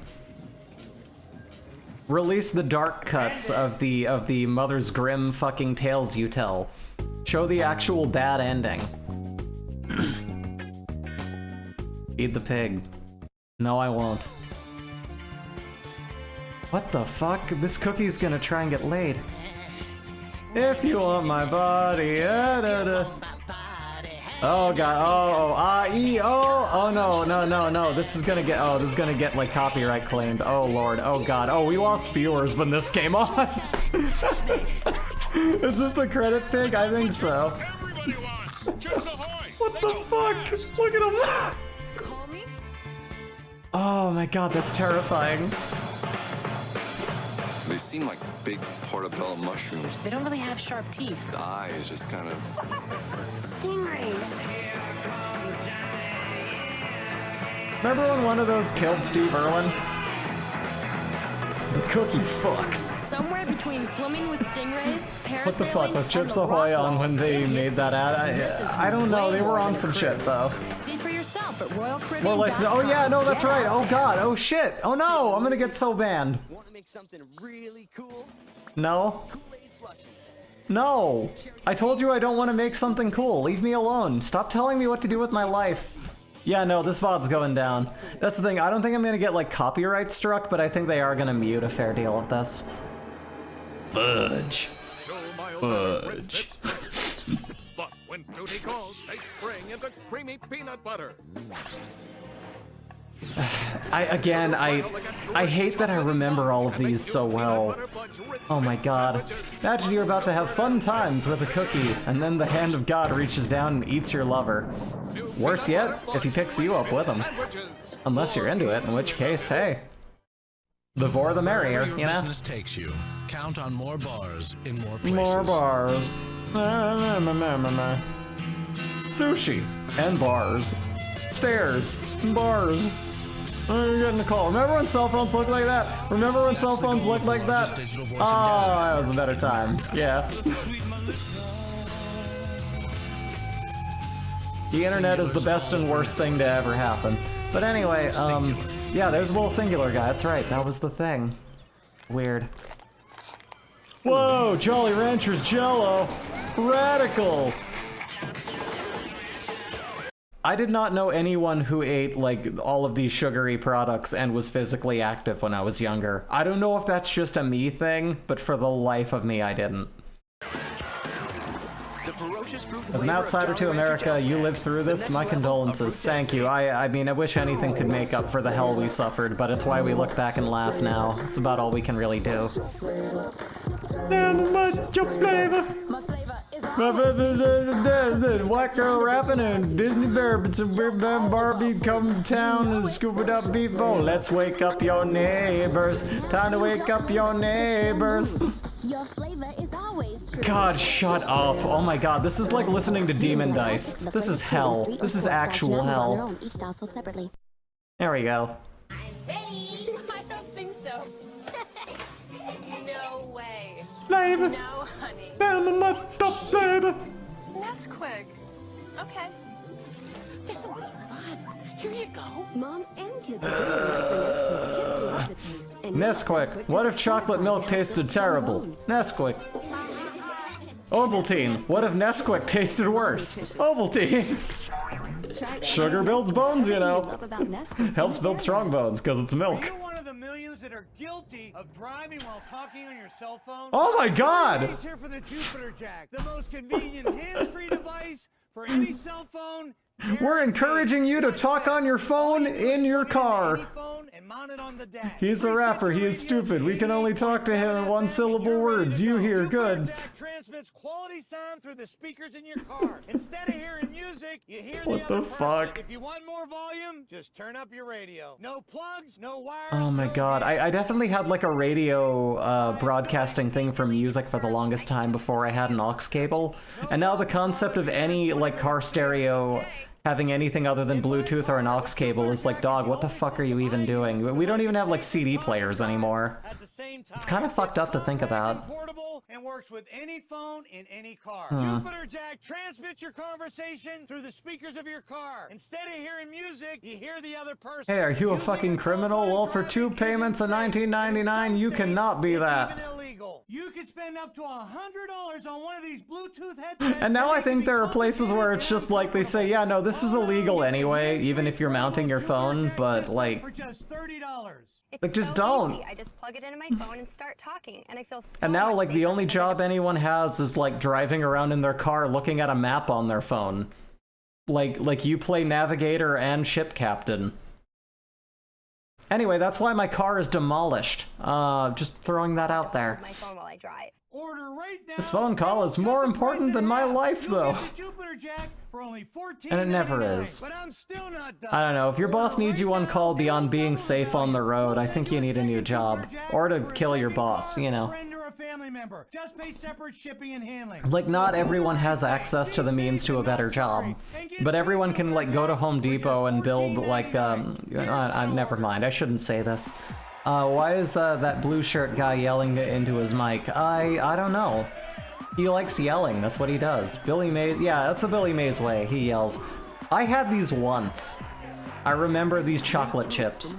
Release the dark cuts of the Mother's Grim fucking tales you tell. Show the actual bad ending. Feed the pig. No, I won't. What the fuck? This cookie's gonna try and get laid. If you want my body, oh god, oh no, this is gonna get like copyright claimed. Oh lord, oh god, oh we lost viewers when this came on. Is this the credit pig? I think so. What the fuck? Look at him. Oh my god, that's terrifying. They seem like big portobello mushrooms. They don't really have sharp teeth. The eye is just kind of... Stingrays. Remember when one of those killed Steve Irwin? The cookie fucks. Somewhere between swimming with stingrays, What the fuck was Chips Ahoy on when they made that ad? I don't know, they were on some shit though. See for yourself at Royal Caribbean. More like, oh yeah, no, that's right. Oh god, oh shit. Oh no, I'm gonna get so banned. Want to make something really cool? No. Kool-Aid slushies. No. I told you I don't want to make something cool. Leave me alone. Stop telling me what to do with my life. Yeah, no, this VOD's going down. That's the thing, I don't think I'm gonna get like copyright struck, but I think they are gonna mute a fair deal of this. Fudge. Fudge. But when duty calls, they spring into creamy peanut butter. I hate that I remember all of these so well. Oh my god. Imagine you're about to have fun times with a cookie, and then the hand of God reaches down and eats your lover. Worse yet, if he picks you up with him. Unless you're into it, in which case, hey. The more the merrier, you know? Business takes you. Count on more bars in more places. More bars. Sushi and bars. Stairs and bars. Oh, you're getting a call. Remember when cell phones looked like that? Remember when cell phones looked like that? Oh, that was a better time. Yeah. The internet is the best and worst thing to ever happen. But anyway, yeah, there's a little singular guy. That's right, that was the thing. Weird. Whoa, Jolly Ranchers Jello! Radical! I did not know anyone who ate, like, all of these sugary products and was physically active when I was younger. I don't know if that's just a me thing, but for the life of me, I didn't. As an outsider to America, you lived through this. My condolences. Thank you. I mean, I wish anything could make up for the hell we suffered, but it's why we look back and laugh now. It's about all we can really do. Damn much your flavor. White girl rapping and Disney bourbon, some Barbie come to town and scoop it up beat bone. Let's wake up your neighbors. Time to wake up your neighbors. Your flavor is always true. God, shut up. Oh my god, this is like listening to Demon Dice. This is hell. This is actual hell. There we go. Ready? I don't think so. No way. Flavor. No, honey. Damn the mother flavor. That's quick. Okay. Just a little fun. Here you go. Moms and kids really like the taste. Nesquik. What if chocolate milk tasted terrible? Nesquik. Ovaltine. What if Nesquik tasted worse? Ovaltine. Sugar builds bones, you know. Helps build strong bones, because it's milk. You're one of the millions that are guilty of driving while talking on your cell phone. Oh my god! He's here for the Jupiter Jack, the most convenient hands-free device for any cell phone. We're encouraging you to talk on your phone in your car. He's a rapper. He is stupid. We can only talk to him in one-syllable words. You hear good. Transmits quality sound through the speakers in your car. Instead of hearing music, you hear what the fuck? If you want more volume, just turn up your radio. No plugs, no wires. Oh my god. I definitely had like a radio broadcasting thing for music for the longest time before I had an aux cable. And now the concept of any like car stereo having anything other than Bluetooth or an aux cable is like, dog, what the fuck are you even doing? We don't even have like CD players anymore. It's kind of fucked up to think about. And works with any phone in any car. Jupiter Jack transmits your conversation through the speakers of your car. Instead of hearing music, you hear the other person. Hey, are you a fucking criminal? Well, for 2 payments of $19.99, you cannot be that. You could spend up to $100 on one of these Bluetooth headsets. And now I think there are places where it's just like they say, yeah, no, this is illegal anyway, even if you're mounting your phone, but like, for just $30. Like, just don't. I just plug it into my phone and start talking, and I feel so And now, much like, the safer only than job anyone has is, like, driving around in their car looking at a map on their phone. Like you play navigator and ship captain. Anyway, that's why my car is demolished. Just throwing that out there. my phone while I drive. Order right now. This phone call is more important than my life, though. Jupiter Jack for only $14.99. And it never is. But I'm still not done. I don't know, if your boss needs you on call beyond being safe on the road, I think you need a new job. Or to kill your boss, you know. Friend or a family member. Just pay separate shipping and handling. Like, not everyone has access to the means to a better job. But everyone can, like, go to Home Depot and build, like, never mind, I shouldn't say this. Why is that blue shirt guy yelling into his mic? I don't know. He likes yelling, that's what he does. Billy Mays, yeah, that's the Billy Mays way, he yells. I had these once. I remember these chocolate chips.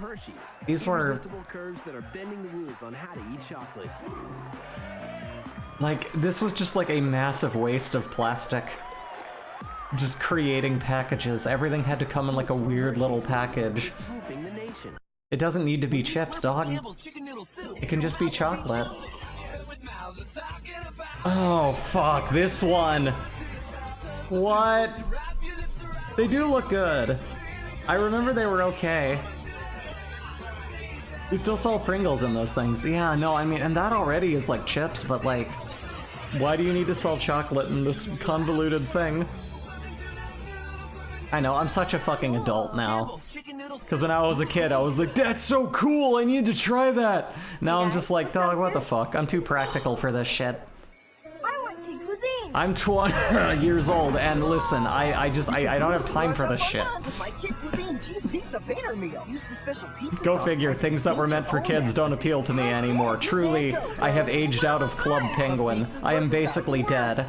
These were... Like, this was just like a massive waste of plastic. Just creating packages. Everything had to come in like a weird little package. It doesn't need to be chips, dog. It can just be chocolate. Oh, fuck, this one. What? They do look good. I remember they were okay. We still sell Pringles in those things. Yeah, no, I mean, and that already is like chips, but like, why do you need to sell chocolate in this convoluted thing? I know, I'm such a fucking adult now. Because when I was a kid, I was like, that's so cool, I need to try that! Now I'm just like, dog, what the fuck? I'm too practical for this shit. I'm 20 years old, and listen, I don't have time for this shit. Go figure, things that were meant for kids don't appeal to me anymore. Truly, I have aged out of Club Penguin. I am basically dead.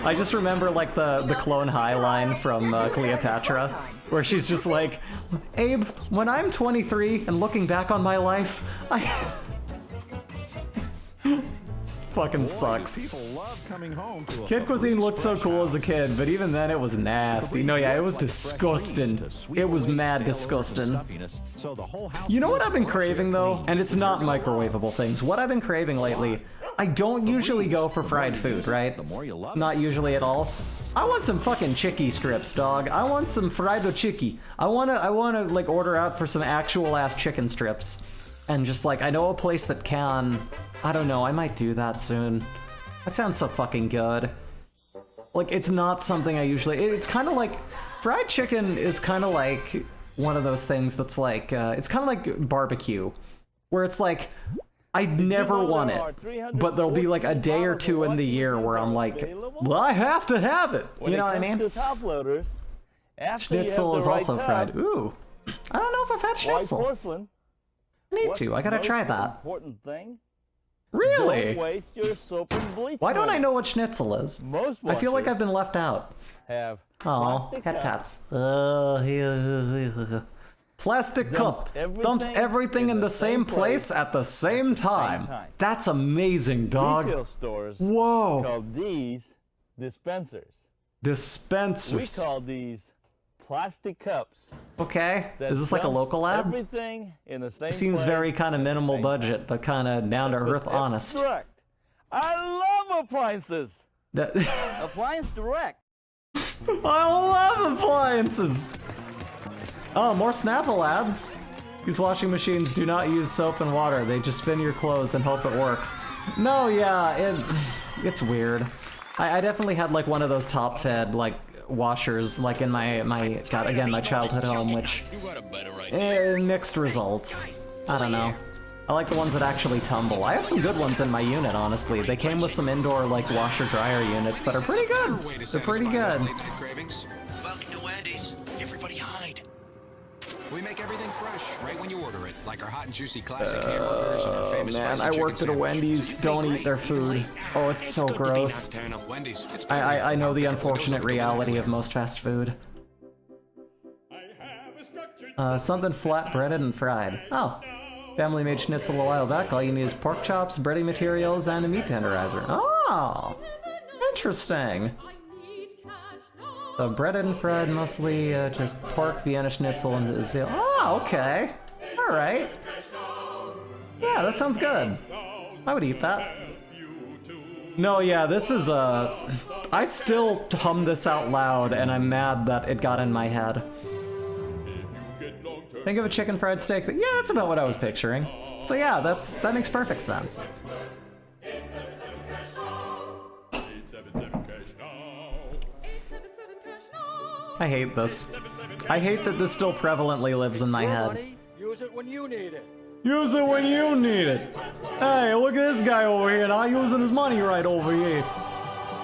I just remember like the Clone High line from Cleopatra, where she's just like, Abe, when I'm 23 and looking back on my life, it fucking sucks. Kid cuisine looked so cool as a kid, but even then it was nasty. No, yeah, it was disgusting. It was mad disgusting. You know what I've been craving though? And it's not microwavable things. What I've been craving lately, I don't usually go for fried food, right? Not usually at all. I want some fucking chicky strips, dog. I want some fried chicky. I wanna like order out for some actual ass chicken strips. And just like, I know a place that can. I don't know, I might do that soon. That sounds so fucking good. Like, it's not something I usually... It's kind of like... Fried chicken is kind of like one of those things that's like... it's kind of like barbecue. Where it's like, I never want it. But there'll be like a day or two in the year where I'm like, well, I have to have it. You know what I mean? Schnitzel is also fried. Ooh. I don't know if I've had schnitzel. I need to. I gotta try that. Really? Don't waste your soap and bleach. Why don't I know what schnitzel is? I feel like I've been left out. Oh, head tats. Plastic cup dumps everything in the same place at the same time. That's amazing, dog. Retail stores Whoa. call these dispensers. Dispensers. We call these plastic cups. Okay. Is this like a local lab? Everything in the same Seems place, very kind of minimal budget, but kind of down to earth honest. Direct. I love appliances. Appliance Direct. I love appliances. Oh, more Snapple ads. These washing machines do not use soap and water. They just spin your clothes and hope it works. No, yeah, it's weird. I definitely had like one of those top-fed like washers like in my childhood home, which mixed results. I don't know. I like the ones that actually tumble. I have some good ones in my unit, honestly. They came with some indoor like washer dryer units that are pretty good. They're pretty good. Welcome to Wendy's. Everybody hide. We make everything fresh right when you order it, like our hot and juicy classic hamburgers and our famous man, I worked at a Wendy's. Don't eat their food. Oh, it's so gross. I know the unfortunate reality of most fast food. Something flat breaded and fried. Oh. Family made schnitzel a while back. All you need is pork chops, breading materials, and a meat tenderizer. Oh! Interesting. So breaded and fried, mostly just pork, Vienna schnitzel, and Israel. Oh, okay. Alright. Yeah, that sounds good. I would eat that. No, yeah, this is I still hum this out loud, and I'm mad that it got in my head. Think of a chicken fried steak. Yeah, that's about what I was picturing. So yeah, that makes perfect sense. I hate this. I hate that this still prevalently lives in my head. Use it when you need it. Use it when you need it. Hey, look at this guy over here, not using his money right over here.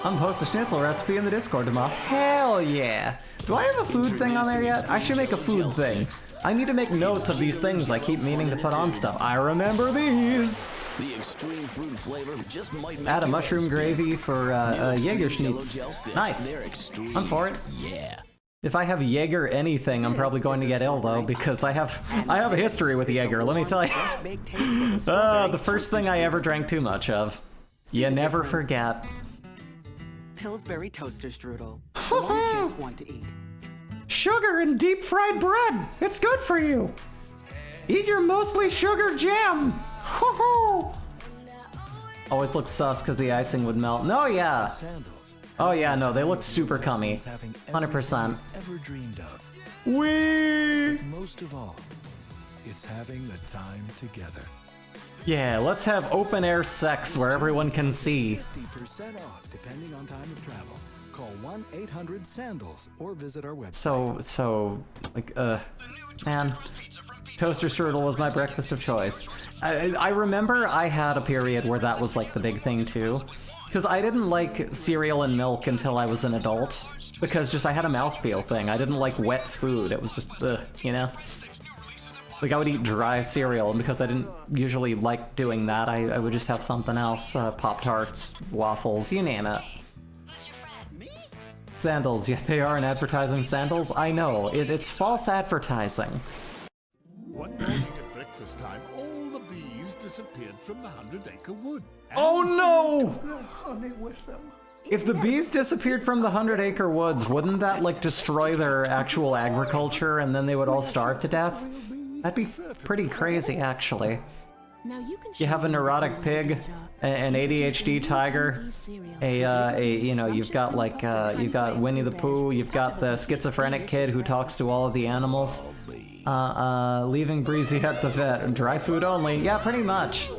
I'm gonna post a schnitzel recipe in the Discord tomorrow. Hell yeah. Do I have a food thing on there yet? I should make a food thing. I need to make notes of these things I keep meaning to put on stuff. I remember these. The extreme fruit flavor just might add a mushroom gravy for Jaeger schnitz. Nice. I'm for it. Yeah. If I have Jaeger anything, I'm probably going to get ill though, because I have a history with Jaeger, let me tell you. The first thing I ever drank too much of. You never forget. Pillsbury toaster strudel. The one kids want to eat. Sugar and deep fried bread. It's good for you. Eat your mostly sugar jam. Always look sus because the icing would melt. No, yeah. Oh yeah, no, they look super cummy. 100%. Ever dreamed of. Wee. Most of all, it's having the time together. Yeah, let's have open air sex where everyone can see. 50% off depending on time of travel. Call 1-800-SANDALS or visit our website. So, like, man. Toaster strudel was my breakfast of choice. I remember I had a period where that was like the big thing too. Because I didn't like cereal and milk until I was an adult. Because just I had a mouthfeel thing. I didn't like wet food. It was just, you know? Like, I would eat dry cereal, and because I didn't usually like doing that, I would just have something else. Pop-Tarts, waffles, you name it. Sandals, yeah, they are in advertising sandals. I know, it's false advertising. One morning at breakfast time, all the bees disappeared from the 100-acre wood. Oh no! No honey with them. If the bees disappeared from the 100-acre woods, wouldn't that, like, destroy their actual agriculture and then they would all starve to death? That'd be pretty crazy, actually. You have a neurotic pig, an ADHD tiger, you know, you've got, like, you've got Winnie the Pooh, you've got the schizophrenic kid who talks to all of the animals, leaving Breezy at the vet, dry food only, yeah, pretty much.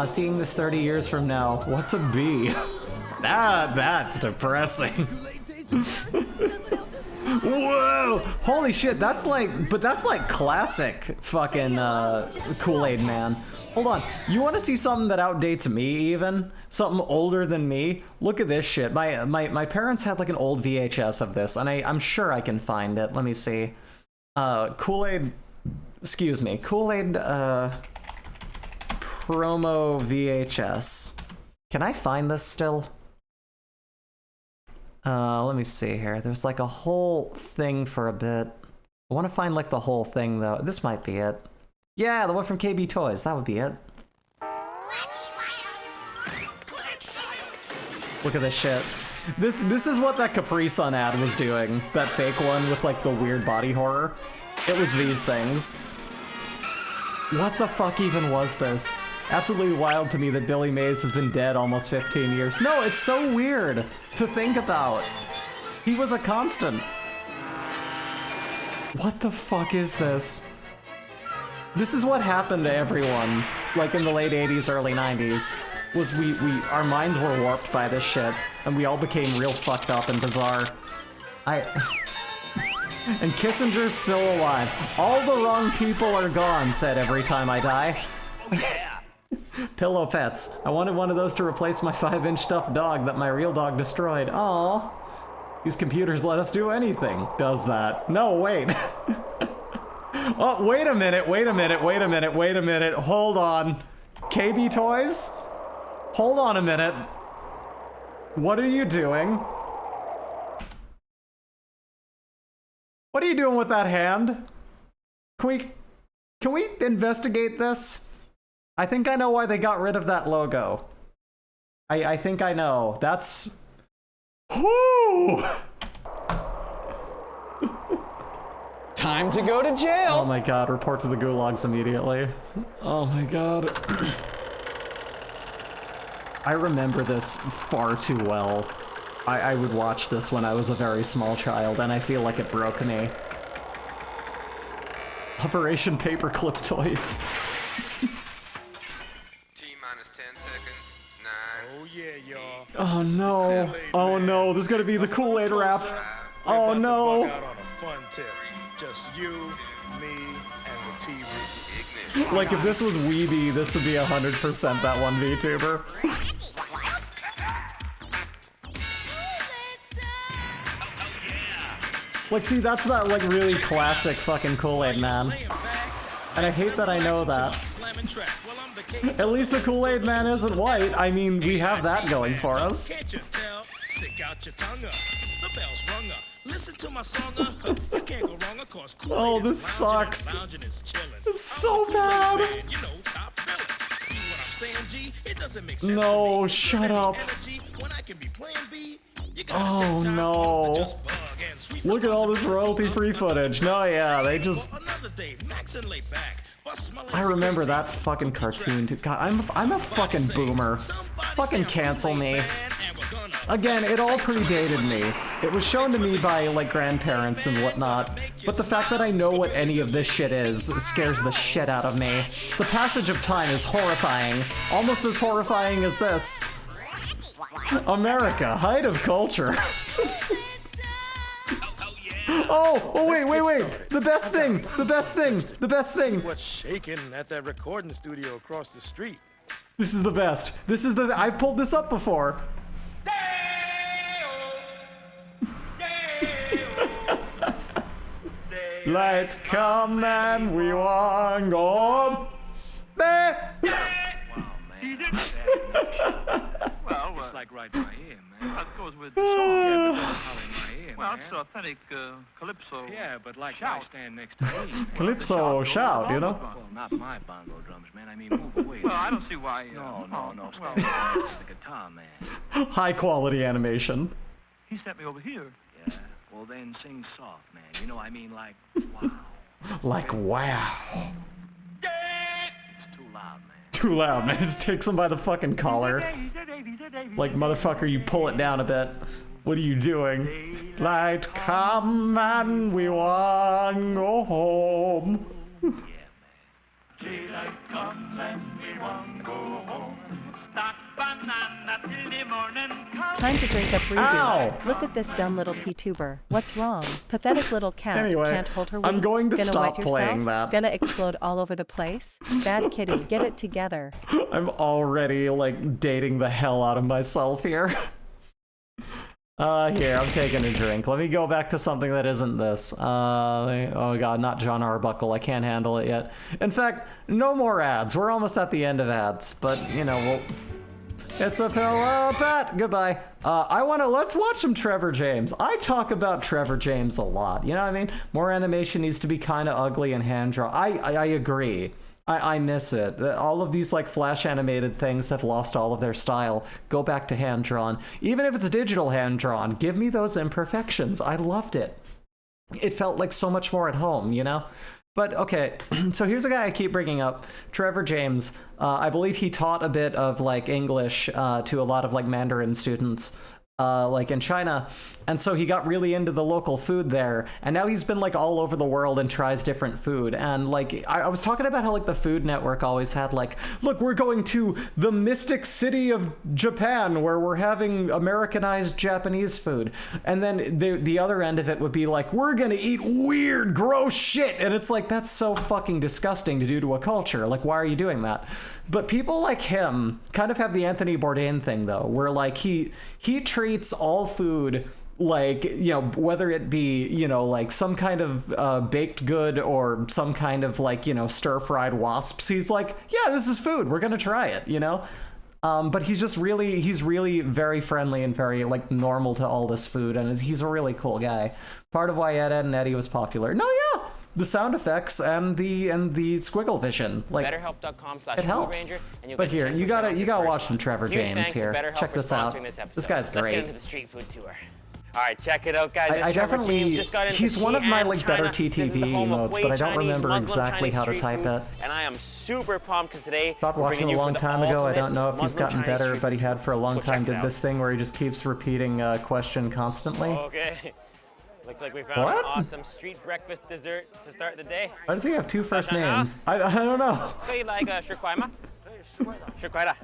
Seeing this 30 years from now, what's a bee? That's depressing. Whoa! Holy shit, that's like classic fucking Kool-Aid Man. Hold on, you want to see something that outdates me even? Something older than me? Look at this shit. My parents had like an old VHS of this, and I'm sure I can find it. Let me see. Kool-Aid, excuse me, Kool-Aid promo VHS. Can I find this still? Let me see here. There's like a whole thing for a bit. I want to find like the whole thing though. This might be it. Yeah, the one from KB Toys. That would be it. Look at this shit. This is what that Capri Sun ad was doing. That fake one with like the weird body horror. It was these things. What the fuck even was this? Absolutely wild to me that Billy Mays has been dead almost 15 years. No, it's so weird to think about. He was a constant. What the fuck is this? This is what happened to everyone, like in the late 80s, early 90s, was our minds were warped by this shit, and we all became real fucked up and bizarre. And Kissinger's still alive. All the wrong people are gone, said Every Time I Die. Pillow pets. I wanted one of those to replace my 5-inch stuffed dog that my real dog destroyed. Aww. These computers let us do anything. Does that? No, wait. Oh, wait a minute. Hold on. KB Toys? Hold on a minute. What are you doing? What are you doing with that hand? Can we investigate this? I think I know why they got rid of that logo. I think I know. That's... Whoo! Time to go to jail! Oh my god, report to the gulags immediately. Oh my god. I remember this far too well. I would watch this when I was a very small child, and I feel like it broke me. Operation Paperclip Toys. Oh no! Oh no! There's gonna be the Kool-Aid rap. Oh no! Out on a fun tip. Just you, me, and the TV. Like if this was Weeby, this would be 100% that one VTuber. Like, see, that's that like really classic fucking Kool-Aid Man. And I hate that I know that. At least the Kool-Aid Man isn't white. I mean, we have that going for us. Can't you tell? Stick out your tongue up. The bell's rung up. Listen to my song You can't go wrong, of course. Oh, this sucks. It's so bad. You know, top billing. See what I'm saying, G? It doesn't make sense. No, shut up. When I can be plan B. Oh no. Look at all this royalty-free footage. No, yeah, they just... I remember that fucking cartoon. God, I'm a fucking boomer. Fucking cancel me. Again, it all predated me. It was shown to me by, like, grandparents and whatnot. But the fact that I know what any of this shit is scares the shit out of me. The passage of time is horrifying. Almost as horrifying as this. America, height of culture. Oh, wait. The best thing. What's shaking at that recording studio across the street? This is the best. I pulled this up before. Light come and we want go. Well, like right by here, man. Well, it goes with the song. Yeah, but that's how in my ear, well, it's authentic calypso. Yeah, but like shout. I stand next to me. Calypso shout, you know? Well, not my bongo drums, man. I mean, move away. Well, I don't see why. No, well, stand next to the guitar, man. High quality animation. He sent me over here. Yeah, well then sing soft, man. You know, I mean, like, wow. Like, wow. It's too loud, man. Too loud, man. Just takes him by the fucking collar. Like, motherfucker, you pull it down a bit. What are you doing? Light come and we want go home. Daylight come and we want go home. Stack banana till the morning come. Time to drink up breezy. Ow! Look at this dumb little P-tuber. What's wrong? Pathetic little cat. Anyway, can't hold her weight. I'm going to Gonna stop wet playing yourself? that. Gonna explode all over the place? Bad kitty, get it together. I'm already, like, dating the hell out of myself here. Here, I'm taking a drink. Let me go back to something that isn't this. Oh god, not John Arbuckle. I can't handle it yet. In fact, no more ads. We're almost at the end of ads, but, you know, we'll... It's a pillow pet. Goodbye. Let's watch some Trevor James. I talk about Trevor James a lot. You know what I mean? More animation needs to be kind of ugly and hand-drawn. I agree. I miss it. All of these like flash animated things have lost all of their style. Go back to hand-drawn. Even if it's digital hand-drawn, give me those imperfections. I loved it. It felt like so much more at home, you know? But okay, so here's a guy I keep bringing up, Trevor James. I believe he taught a bit of like English to a lot of like Mandarin students like in China. And so he got really into the local food there, and now he's been like all over the world and tries different food. And like I was talking about how like the Food Network always had like, look, we're going to the mystic city of Japan where we're having Americanized Japanese food, and then the other end of it would be like, we're gonna eat weird gross shit, and it's like, that's so fucking disgusting to do to a culture. Like, why are you doing that? But people like him kind of have the Anthony Bourdain thing though, where like he treats all food like, you know, whether it be, you know, like some kind of baked good or some kind of like, you know, stir-fried wasps, he's like, yeah, this is food, we're gonna try it, you know? But he's really very friendly and very like normal to all this food, and he's a really cool guy. Part of why Ed, Edd and Eddy was popular. No, yeah, the sound effects and the squiggle vision, like it helps. But here, you gotta watch some Trevor James here. Check this out. This guy's great. Let's get into the street food tour. All right, check it out, guys. I definitely, he's one of my like better TTV emotes, but I don't remember exactly how to type it. And I am super pumped because today stopped watching a long time ago. I don't know if he's gotten better, but he had for a long time did this thing where he just keeps repeating a question constantly. Okay. Looks like we found an awesome street breakfast dessert to start the day. Why does he have two first names? I don't know. So you like shirkwaima? Shirkwaida.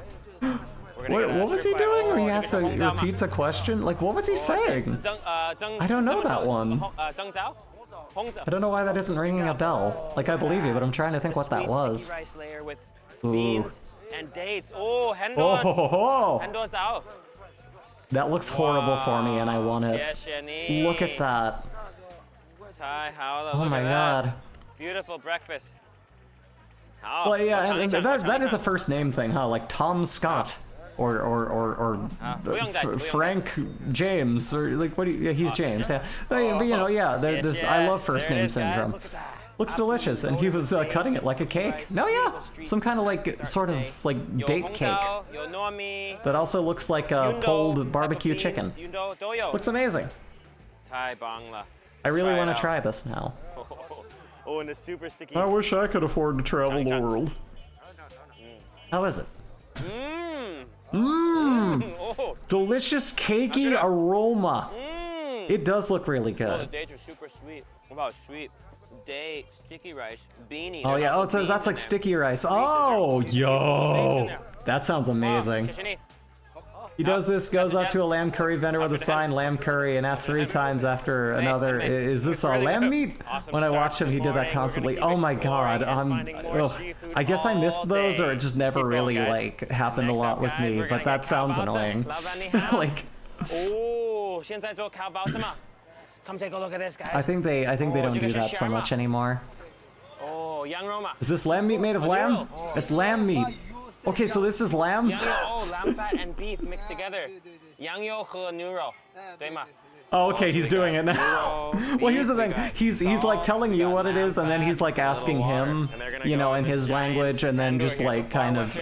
Wait, what was he doing? Or he has to repeat a question? Like, what was he saying? I don't know that one. I don't know why that isn't ringing a bell. Like, I believe you, but I'm trying to think what that was. Ooh. And dates. Oh, Hendo. That looks horrible for me, and I want it. Look at that. Oh my god. Beautiful breakfast. Well, yeah, and that is a first name thing, huh? Like Tom Scott. Or Frank James, or like what do you, yeah, he's James, yeah. But you know, yeah, I love first name syndrome. Looks delicious, and he was cutting it like a cake. No, yeah, some kind of like sort of like date cake that also looks like a pulled barbecue chicken. Looks amazing. I really want to try this now. Oh, and a super sticky. I wish I could afford to travel the world. How is it? Mmm. Delicious cakey aroma. It does look really good. Oh, the dates are super sweet. What about sweet date sticky rice beanie? Oh yeah, oh so that's like sticky rice. Oh, yo, that sounds amazing. He does this, goes up to a lamb curry vendor with a sign, lamb curry, and asks 3 times after another, is this a lamb meat? When I watched him, he did that constantly. Oh my god, I guess I missed those, or it just never really, like, happened a lot with me, but that sounds annoying. Like... Come take a look at this, guys. I think they don't do that so much anymore. Oh, Is this lamb meat made of lamb? It's lamb meat. Okay, so this is lamb? Oh, lamb fat and beef mixed together. 羊肉和牛肉，对吗？ Oh, okay, he's doing it now. Well, here's the thing. He's like telling you what it is, and then he's like asking him, you know, in his language, and then just like kind of...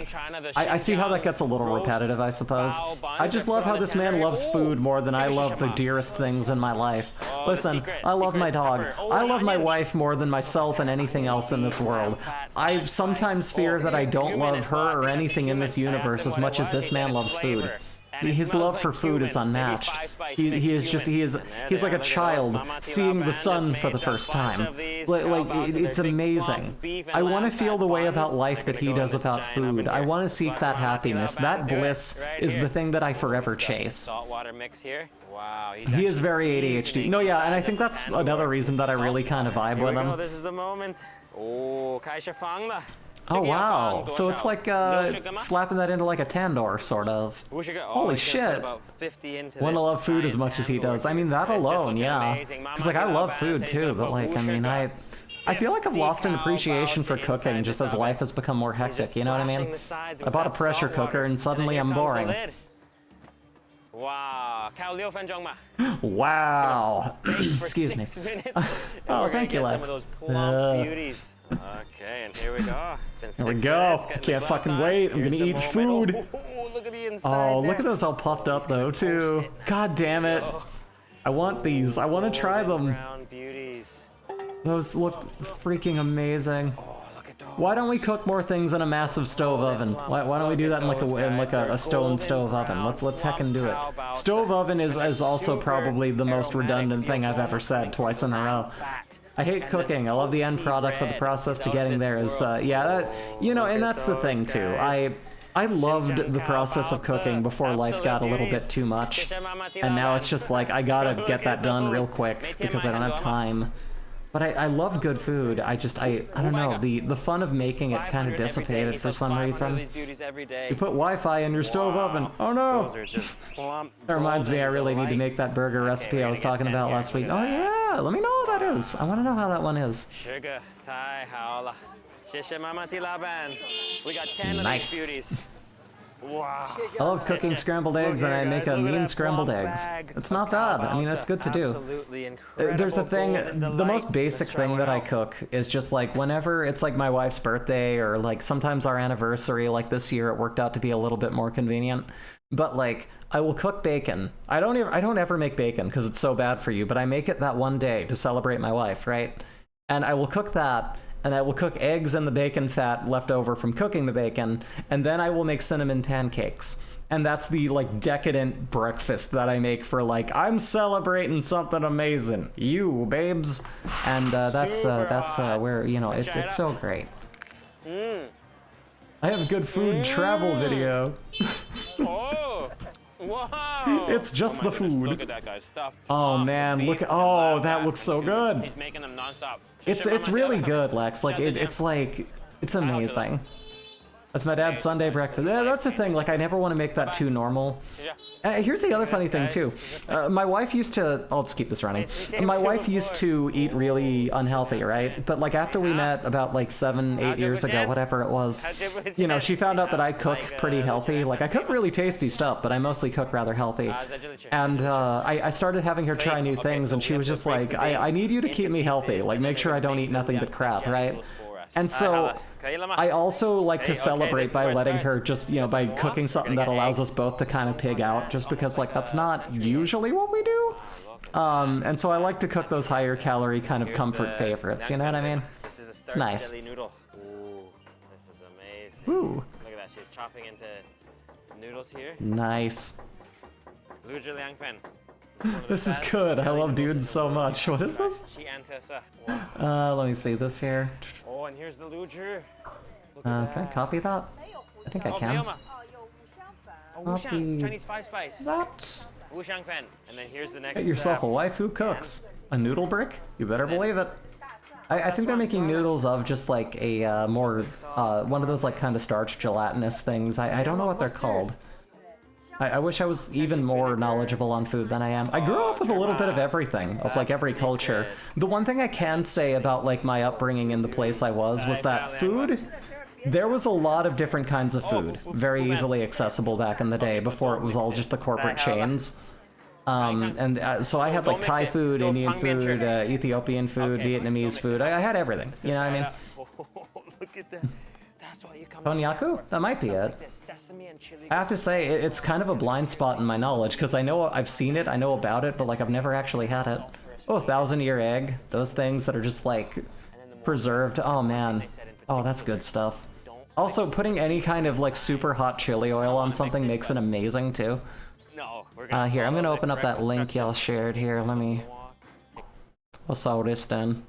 I see how that gets a little repetitive, I suppose. I just love how this man loves food more than I love the dearest things in my life. Listen, I love my dog. I love my wife more than myself and anything else in this world. I sometimes fear that I don't love her or anything in this universe as much as this man loves food. His love for food is unmatched. He's like a child seeing the sun for the first time. It's amazing. I want to feel the way about life that he does about food. I want to seek that happiness. That bliss is the thing that I forever chase. Saltwater mix here. Wow. He is very ADHD. No, yeah, and I think that's another reason that I really kind of vibe with him. This is the moment. Oh, 开始放了。 Oh wow, so it's like slapping that into like a tandoor, sort of. Holy shit. Wanna love food as much as he does. I mean, that alone, yeah. Because like I love food too, but like, I mean, I feel like I've lost an appreciation for cooking just as life has become more hectic, you know what I mean? I bought a pressure cooker and suddenly I'm boring. Wow. 靠6分钟嘛. Wow. Excuse me. Oh, thank you, Lex. Okay, and here we go. Here we go. Can't fucking wait. I'm gonna eat food. Look at the inside. Oh, look at those all puffed up though, too. God damn it. I want these. I want to try them. Those look freaking amazing. Why don't we cook more things in a massive stove oven? Why don't we do that in like a stone stove oven? Let's heckin' do it. Stove oven is also probably the most redundant thing I've ever said twice in a row. I hate cooking. I love the end product, but the process to getting there is, yeah, that, you know, and that's the thing too. I loved the process of cooking before life got a little bit too much, and now it's just like I gotta get that done real quick because I don't have time. But I love good food. I don't know, the fun of making it kind of dissipated for some reason. You put Wi-Fi in your stove oven. Oh no! That reminds me, I really need to make that burger recipe I was talking about last week. Oh yeah, let me know what that is. I want to know how that one is. We got 10 of these beauties. Wow. I love cooking scrambled eggs, and I make a mean scrambled eggs. It's not bad. I mean, it's good to do. There's a thing, the most basic thing that I cook is just like whenever it's like my wife's birthday or like sometimes our anniversary, like this year it worked out to be a little bit more convenient. But like, I will cook bacon. I don't ever make bacon because it's so bad for you, but I make it that one day to celebrate my wife, right? And I will cook that. And I will cook eggs and the bacon fat left over from cooking the bacon, and then I will make cinnamon pancakes. And that's the like decadent breakfast that I make for like, I'm celebrating something amazing, you babes. And that's where, you know, it's so great. I have good food travel video. Oh, wow. It's just the food. Look at that guy's stuff. Oh man, look at, oh, that looks so good. He's making them nonstop. It's really good, Lex. Like it's amazing. That's my dad's Sunday breakfast. That's the thing. Like I never want to make that too normal. Here's the other funny thing too. My wife used to. I'll just keep this running. My wife used to eat really unhealthy, right? But like after we met about like 7-8 years ago, whatever it was, you know, she found out that I cook pretty healthy. Like I cook really tasty stuff, but I mostly cook rather healthy. And I started having her try new things, and she was just like, I need you to keep me healthy. Like make sure I don't eat nothing but crap, right? And so I also like to celebrate by letting her just, you know, by cooking something that allows us both to kind of pig out, just because like that's not usually what we do. And so I like to cook those higher calorie kind of comfort favorites, you know what I mean? It's nice. Ooh, this is amazing. Ooh. Look at that, she's chopping into noodles here. Nice. This This is good. I love dudes so much. What is this? Let me see this here. Oh, and here's the luger. Can I copy that? I think I can. Copy Chinese spice. that. Wuxiang fan. And then here's the next. Get yourself a wife who cooks. A noodle brick? You better believe it. I think they're making noodles of just like a more, one of those like kind of starch gelatinous things. I don't know what they're called. I wish I was even more knowledgeable on food than I am. I grew up with a little bit of everything, of like every culture. The one thing I can say about like my upbringing in the place I was that food There was a lot of different kinds of food, very easily accessible back in the day, before it was all just the corporate chains. So I had like Thai food, Indian food, Ethiopian food, Vietnamese food. I had everything. You know what I mean? Look at that. That's why you come. Konnyaku? That might be it. I have to say, it's kind of a blind spot in my knowledge, because I know I've seen it, I know about it, but like I've never actually had it. Oh, 1,000-year egg. Those things that are just like preserved. Oh man. Oh, that's good stuff. Also, putting any kind of like super hot chili oil on something makes it amazing too. Here, I'm gonna open up that link y'all shared here. Let me... What's all this then?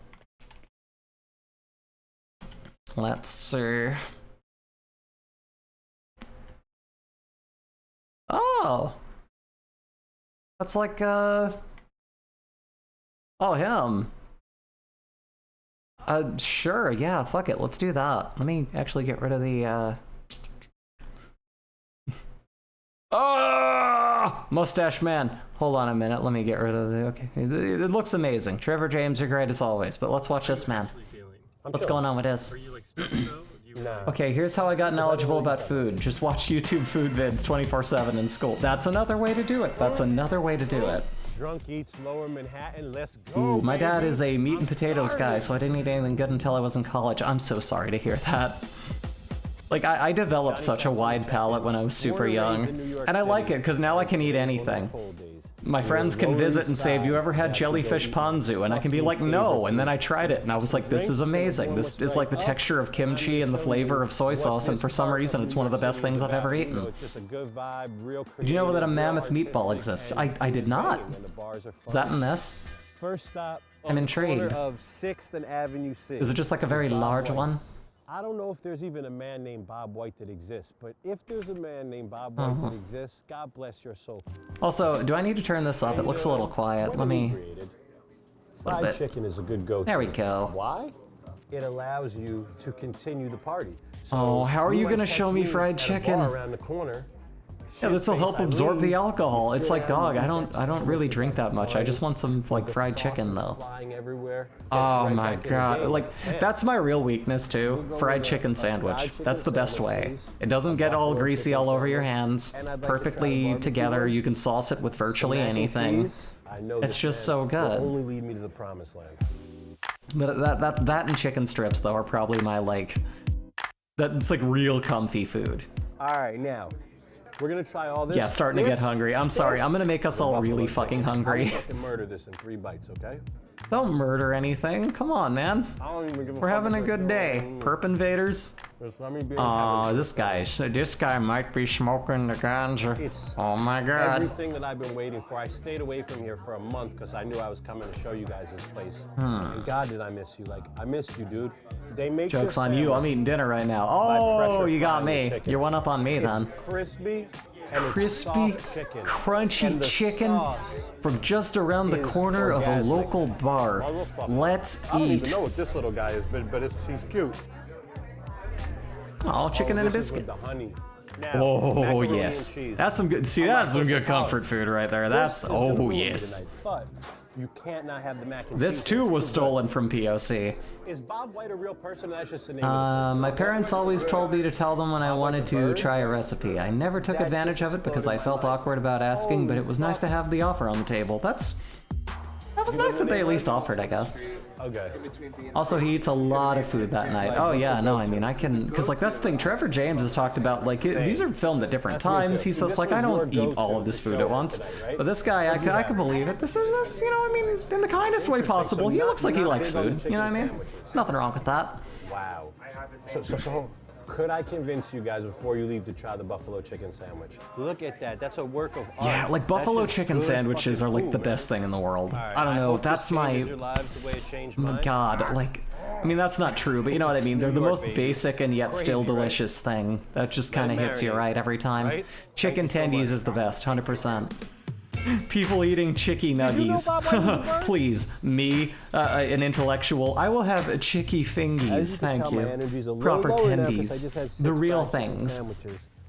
Let's see. Oh! That's like, Oh, him. Sure, yeah, fuck it, let's do that. Let me actually get rid of the, Mustache Man. Hold on a minute, let me get rid of the... Okay, it looks amazing. Trevor James, you're great as always, but let's watch this man. What's going on with this? Okay, here's how I got knowledgeable about food. Just watch YouTube food vids 24/7 in school. That's another way to do it. That's another way to do it. Drunk eats Lower Manhattan, let's go. Ooh, my dad is a meat and potatoes guy, so I didn't eat anything good until I was in college. I'm so sorry to hear that. Like, I developed such a wide palate when I was super young, and I like it, because now I can eat anything. My friends can visit and say, have you ever had jellyfish ponzu? And I can be like, no, and then I tried it, and I was like, this is amazing. This is like the texture of kimchi and the flavor of soy sauce, and for some reason, it's one of the best things I've ever eaten. Did you know that a mammoth meatball exists? I did not. Is that in this? First stop, I'm intrigued. of 6th and Avenue C. Is it just like a very large one? I don't know if there's even a man named Bob White that exists, but if there's a man named Bob White that exists, God bless your soul. Also, do I need to turn this up? It looks a little quiet. Let me... Fried chicken is a good go-to. There we go. Why? It allows you to continue the party. So oh, how are you gonna show me fried chicken? Around the corner. Yeah, this will help absorb the alcohol. It's like, dog, I don't really drink that much. I just want some like fried chicken though. Oh my god, like that's my real weakness too. Fried chicken sandwich. That's the best way. It doesn't get all greasy all over your hands. Perfectly together. You can sauce it with virtually anything. It's just so good. Only lead me to the promised land. But that and chicken strips though are probably my like. That's like real comfy food. All right, now. We're gonna try all this. Yeah, starting to get hungry. I'm sorry, I'm gonna make us all really fucking hungry. I can murder this in 3 bites, okay? Don't murder anything. Come on, man. We're having a good day. Perp invaders. Oh, this guy might be smoking the ganja. Oh my god. Everything that I've been waiting for. I stayed away from here for a month because I knew I was coming to show you guys this place. And God, did I miss you? Like, I missed you, dude. They make Joke's on you. I'm eating dinner right now. Oh, you got me. You're one up on me then. Crispy. Crispy, crunchy chicken from just around the corner of a local bar. Let's eat. I don't even know what this little guy is, but he's cute. Oh, chicken and a biscuit. Now, oh yes, that's some good. See, that's some good comfort food right there. That's yes. But you can't not have the mac and this cheese. too was stolen from POC. Is Bob White a real person? That's just the name. My parents always told me to tell them when I wanted to try a recipe. I never took advantage of it because I felt awkward about asking, but it was nice to have the offer on the table. That was nice that they at least offered, I guess. Okay. Also, he eats a lot of food that night. Oh yeah, no, I mean, I can, because like that's the thing, Trevor James has talked about, like, these are filmed at different times. He says, like, I don't eat all of this food at once. But this guy, I could believe it. This is, you know, I mean, in the kindest way possible. He looks like he likes food, you know what I mean? Nothing wrong with that. Wow. So could I convince you guys before you leave to try the buffalo chicken sandwich? Look at that. That's a work of art. Yeah, like buffalo chicken sandwiches are like the best thing in the world. I don't know. That's my God. Like, I mean, that's not true, but you know what I mean. They're the most basic and yet still delicious thing. That just kind of hits you right every time. Chicken tendies is the best, 100%. People eating chicky nuggies. Please, me, an intellectual, I will have chicky fingies, thank you. Proper tendies. The real things.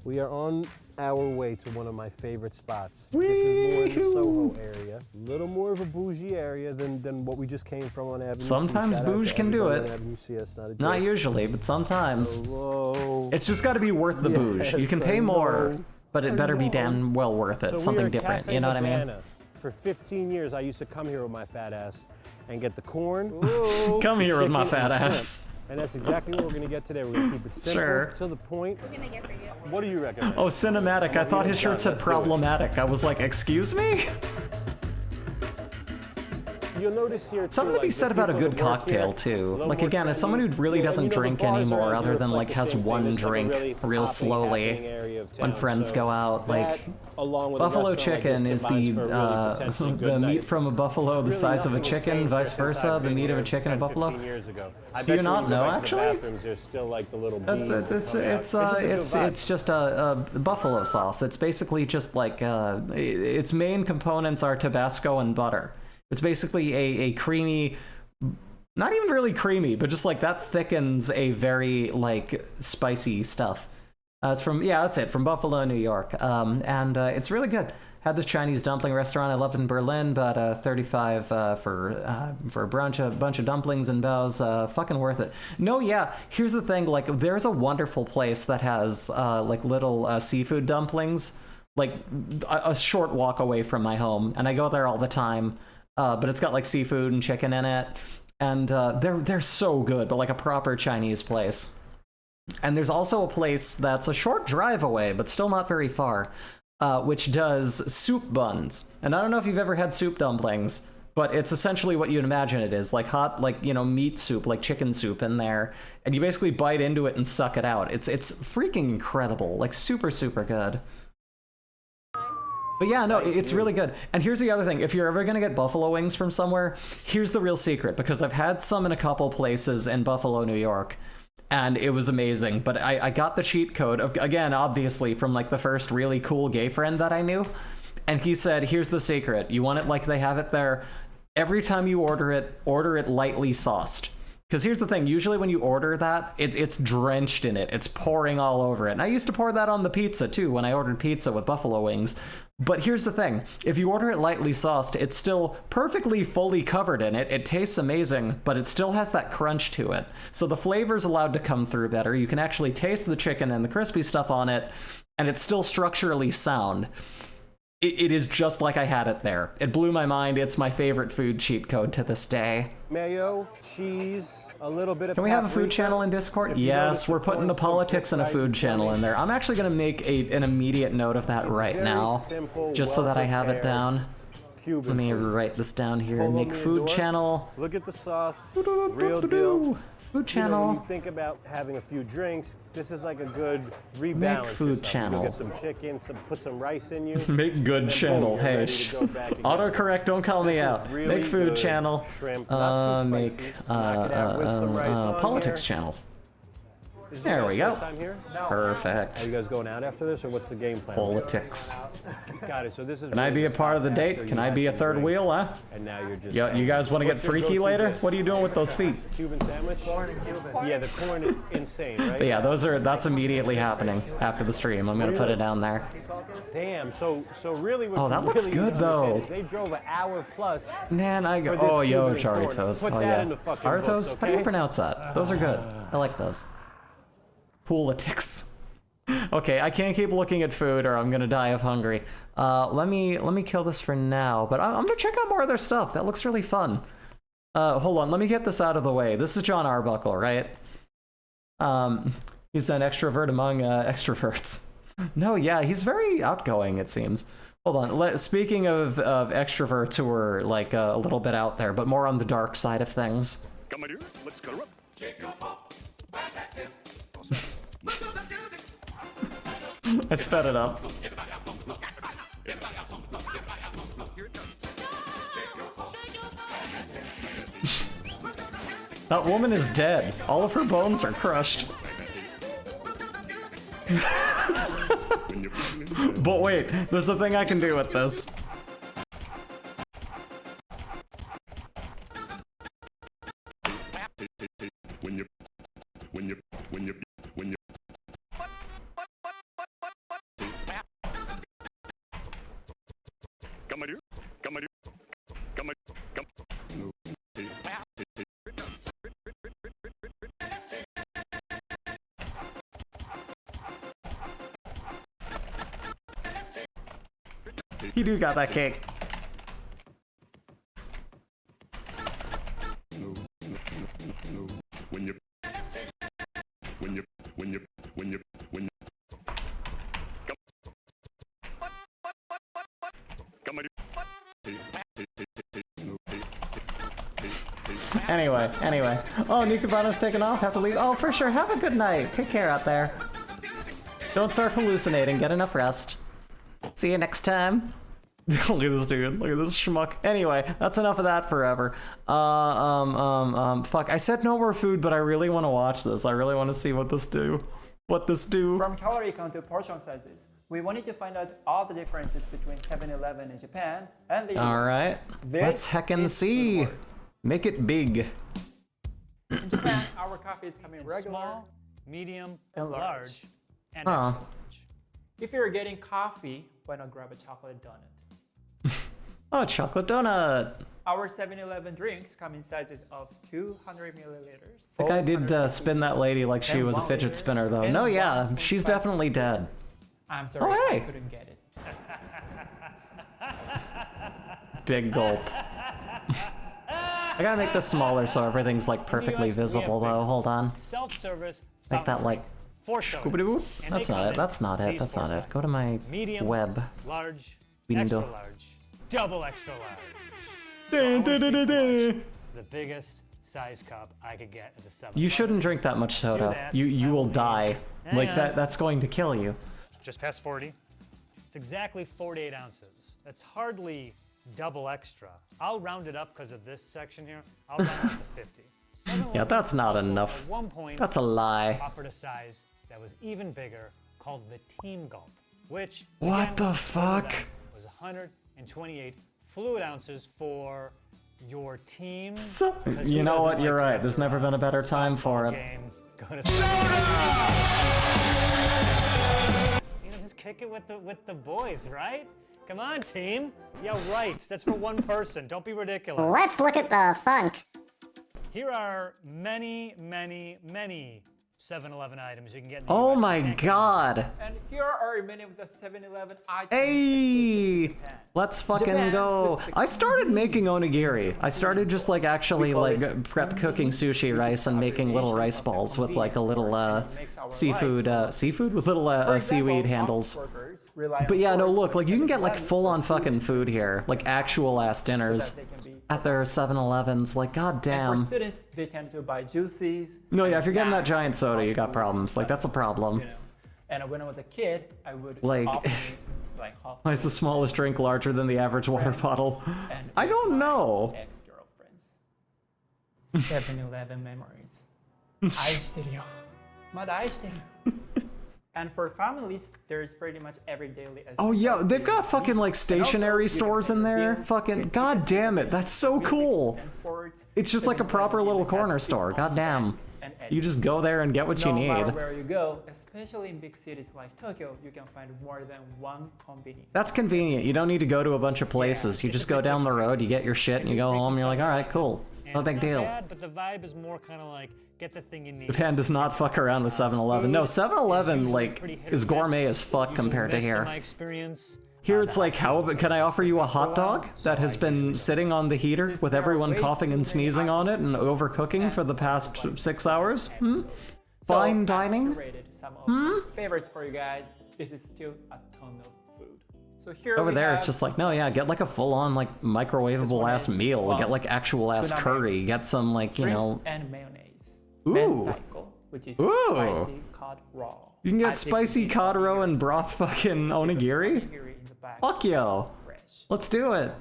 We are on hour way to one of my favorite spots. This is more in the Soho area. A little more of a bougie area than what we just came from on Avenue C. Sometimes Shout out bouge to can do everybody it. on Avenue C, that's not a Not joke. usually, but sometimes. Hello. It's just got to be worth the bouge. You can pay more, but it better be damn well worth it. So Something we are different. Cafe You know what I mean? Havana. For 15 years, I used to come here with my fat ass and get the corn. Come the here with my chicken, fat and the ass. shrimp. And that's exactly what we're gonna get today. We're gonna keep it simple, Sure. to the point. What do you recommend? Oh, cinematic. I thought his shirt said problematic. I was like, excuse me? You'll notice here Something to be said about a good cocktail too. Like again, as someone who really doesn't drink anymore, other than like has one drink real slowly when friends go out, like buffalo chicken is the meat from a buffalo the size of a chicken, vice versa, the meat of a chicken a buffalo. Do you not know actually? It's just a buffalo sauce. It's basically just like its main components are Tabasco and butter. It's basically a creamy, not even really creamy, but just like that thickens a very like spicy stuff. It's from, yeah, that's it, from Buffalo, New York. And it's really good. Had this Chinese dumpling restaurant I loved in Berlin, but 35 for a bunch of dumplings and bows, fucking worth it. No, yeah, here's the thing, like there's a wonderful place that has like little seafood dumplings, like a short walk away from my home, and I go there all the time. But it's got like seafood and chicken in it, and they're so good, but like a proper Chinese place. And there's also a place that's a short drive away, but still not very far, which does soup buns. And I don't know if you've ever had soup dumplings, but it's essentially what you'd imagine it is, like hot, like, you know, meat soup, like chicken soup in there, and you basically bite into it and suck it out. It's freaking incredible, like super, super good. But yeah, no, it's really good. And here's the other thing. If you're ever going to get buffalo wings from somewhere, here's the real secret, because I've had some in a couple places in Buffalo, New York, and it was amazing. But I got the cheat code, again, obviously, from like the first really cool gay friend that I knew. And he said, here's the secret. You want it like they have it there. Every time you order it lightly sauced. Because here's the thing, usually when you order that, it's drenched in it. It's pouring all over it. And I used to pour that on the pizza, too, when I ordered pizza with buffalo wings. But here's the thing, if you order it lightly sauced, it's still perfectly fully covered in it. It tastes amazing, but it still has that crunch to it. So the flavor's allowed to come through better. You can actually taste the chicken and the crispy stuff on it, and it's still structurally sound. It is just like I had it there. It blew my mind. It's my favorite food cheat code to this day. Mayo, cheese, a little bit of Can we have a food channel in Discord? Yes, we're putting the politics and a food channel in there. I'm actually going to make an immediate note of that right now, just so that I have it down. Let me write this down here. Make food channel. Look at the sauce. Real deal. Food channel. When you think about having a few drinks, this is like a good rebalance. Make food channel. Get some chicken, put some rice in you. Make good channel. Hey, autocorrect, don't call me out. Really make food channel. Shrimp, make politics channel. There we go. Perfect. Are you guys going out after this, or what's the game plan? Politics. Got it. So this is. Can I be a part of the date? Can I be a third wheel, huh? And now you're just. You guys want to get freaky later? What are you doing with those feet? Cuban sandwich. Yeah, the corn is insane, right? But yeah, that's immediately happening after the stream. I'm gonna put it down there. Damn. So really. Oh, that looks good though. They drove an hour plus. Man, I go. Oh, yo, Charitos. Oh yeah. Charitos. How do you pronounce that? Those are good. I like those. Politics. Okay, I can't keep looking at food or I'm gonna die of hungry. Let me kill this for now, but I'm gonna check out more of their stuff. That looks really fun. Hold on, let me get this out of the way. This is John Arbuckle, right? He's an extrovert among extroverts. No, yeah, he's very outgoing, it seems. Hold on, speaking of extroverts who are like a little bit out there, but more on the dark side of things. Come on, let's go up. I sped it up. That woman is dead. All of her bones are crushed. But wait, there's a thing I can do with this. He do got that cake. Anyway. Oh, Nikobano's taking off. Have to leave. Oh, for sure. Have a good night. Take care out there. Don't start hallucinating. Get enough rest. See you next time. Look at this dude. Look at this schmuck. Anyway, that's enough of that forever. Fuck. I said no more food, but I really want to watch this. I really want to see what this do. From calorie count to portion sizes, we wanted to find out all the differences between 7-Eleven in Japan and the US. Alright. Let's heckin' see. Make it big. In Japan, our coffee is coming regular, small, medium, and large, and Huh. extra large. If you're getting coffee, why not grab a chocolate donut? Oh, chocolate donut. Our 7-Eleven drinks come in sizes of 200 milliliters. I think I did spin that lady like she was a fidget spinner, though. No, yeah, she's definitely dead. I'm sorry, Oh, hey. I couldn't get it. Big gulp. I gotta make this smaller so everything's like perfectly visible, though. Hold on. Self-service. Make that like. Scooby-Doo. That's not it. That's not it. That's not it. Go to my Medium, web. large, Window. extra large, double extra large. The biggest size cup I could get at the 7-Eleven. You shouldn't drink that much soda. You will die. Like that's going to kill you. Just past 40. It's exactly 48 ounces. That's hardly double extra. I'll round it up because of this section here. I'll round it to 50. Yeah, that's not enough. At one point, That's a lie. offered a size that was even bigger called the Team Gulp, which What the fuck? was 128 fluid ounces for your team. So, you know what? You're right. There's never been a better time for it. Go to just kick it with the boys, right? Come on, team. Yeah, right. That's for one person. Don't be ridiculous. Let's look at the funk. Here are many, many, many 7-Eleven items you can get in the Oh US. my god. And here are many of the 7-Eleven items. Hey! Let's fucking go. I started making onigiri. I started just like actually like prep cooking sushi rice and making little rice balls with like a little seafood with little seaweed handles. But yeah, no, look, like you can get like full-on fucking food here, like actual ass dinners at their 7-Elevens. Like, goddamn. And for students, they tend to buy juices. No, yeah, if you're getting that giant soda, you got problems. Like, that's a problem. You know. And when I was a kid, I would like, often eat like half. why is the smallest drink larger than the average water bottle? I don't know. Ex-girlfriends. 7-Eleven memories. 愛してるよ。まだ愛してる。And for families, there's pretty much every daily. Oh yeah, they've got fucking like stationery stores in there. Fucking god damn it, that's so cool. It's just like a proper little corner store. God damn. You just go there and get what you need. No matter where you go, especially in big cities like Tokyo, you can find more than one convenience. That's convenient. You don't need to go to a bunch of places. You just go down the road, you get your shit, and you go home. You're like, all right, cool. No big deal. Bad, but the vibe is more kind of like get the thing you need. Japan does not fuck around with 7-Eleven. No, 7-Eleven like is gourmet as fuck compared to here. Here it's like, how can I offer you a hot dog that has been sitting on the heater with everyone coughing and sneezing on it and overcooking for the past 6 hours? Fine dining? Favorites for you guys. This is still a ton of food. So here Over we there, have it's just like, no, yeah, get like a full-on like microwavable ass meal. Get like actual ass curry. Get some like, you know. And mayonnaise. Ooh. Mentaiko, which is Ooh. spicy cod raw. You can get spicy cod roe and broth fucking onigiri? Fuck yo. Let's do it.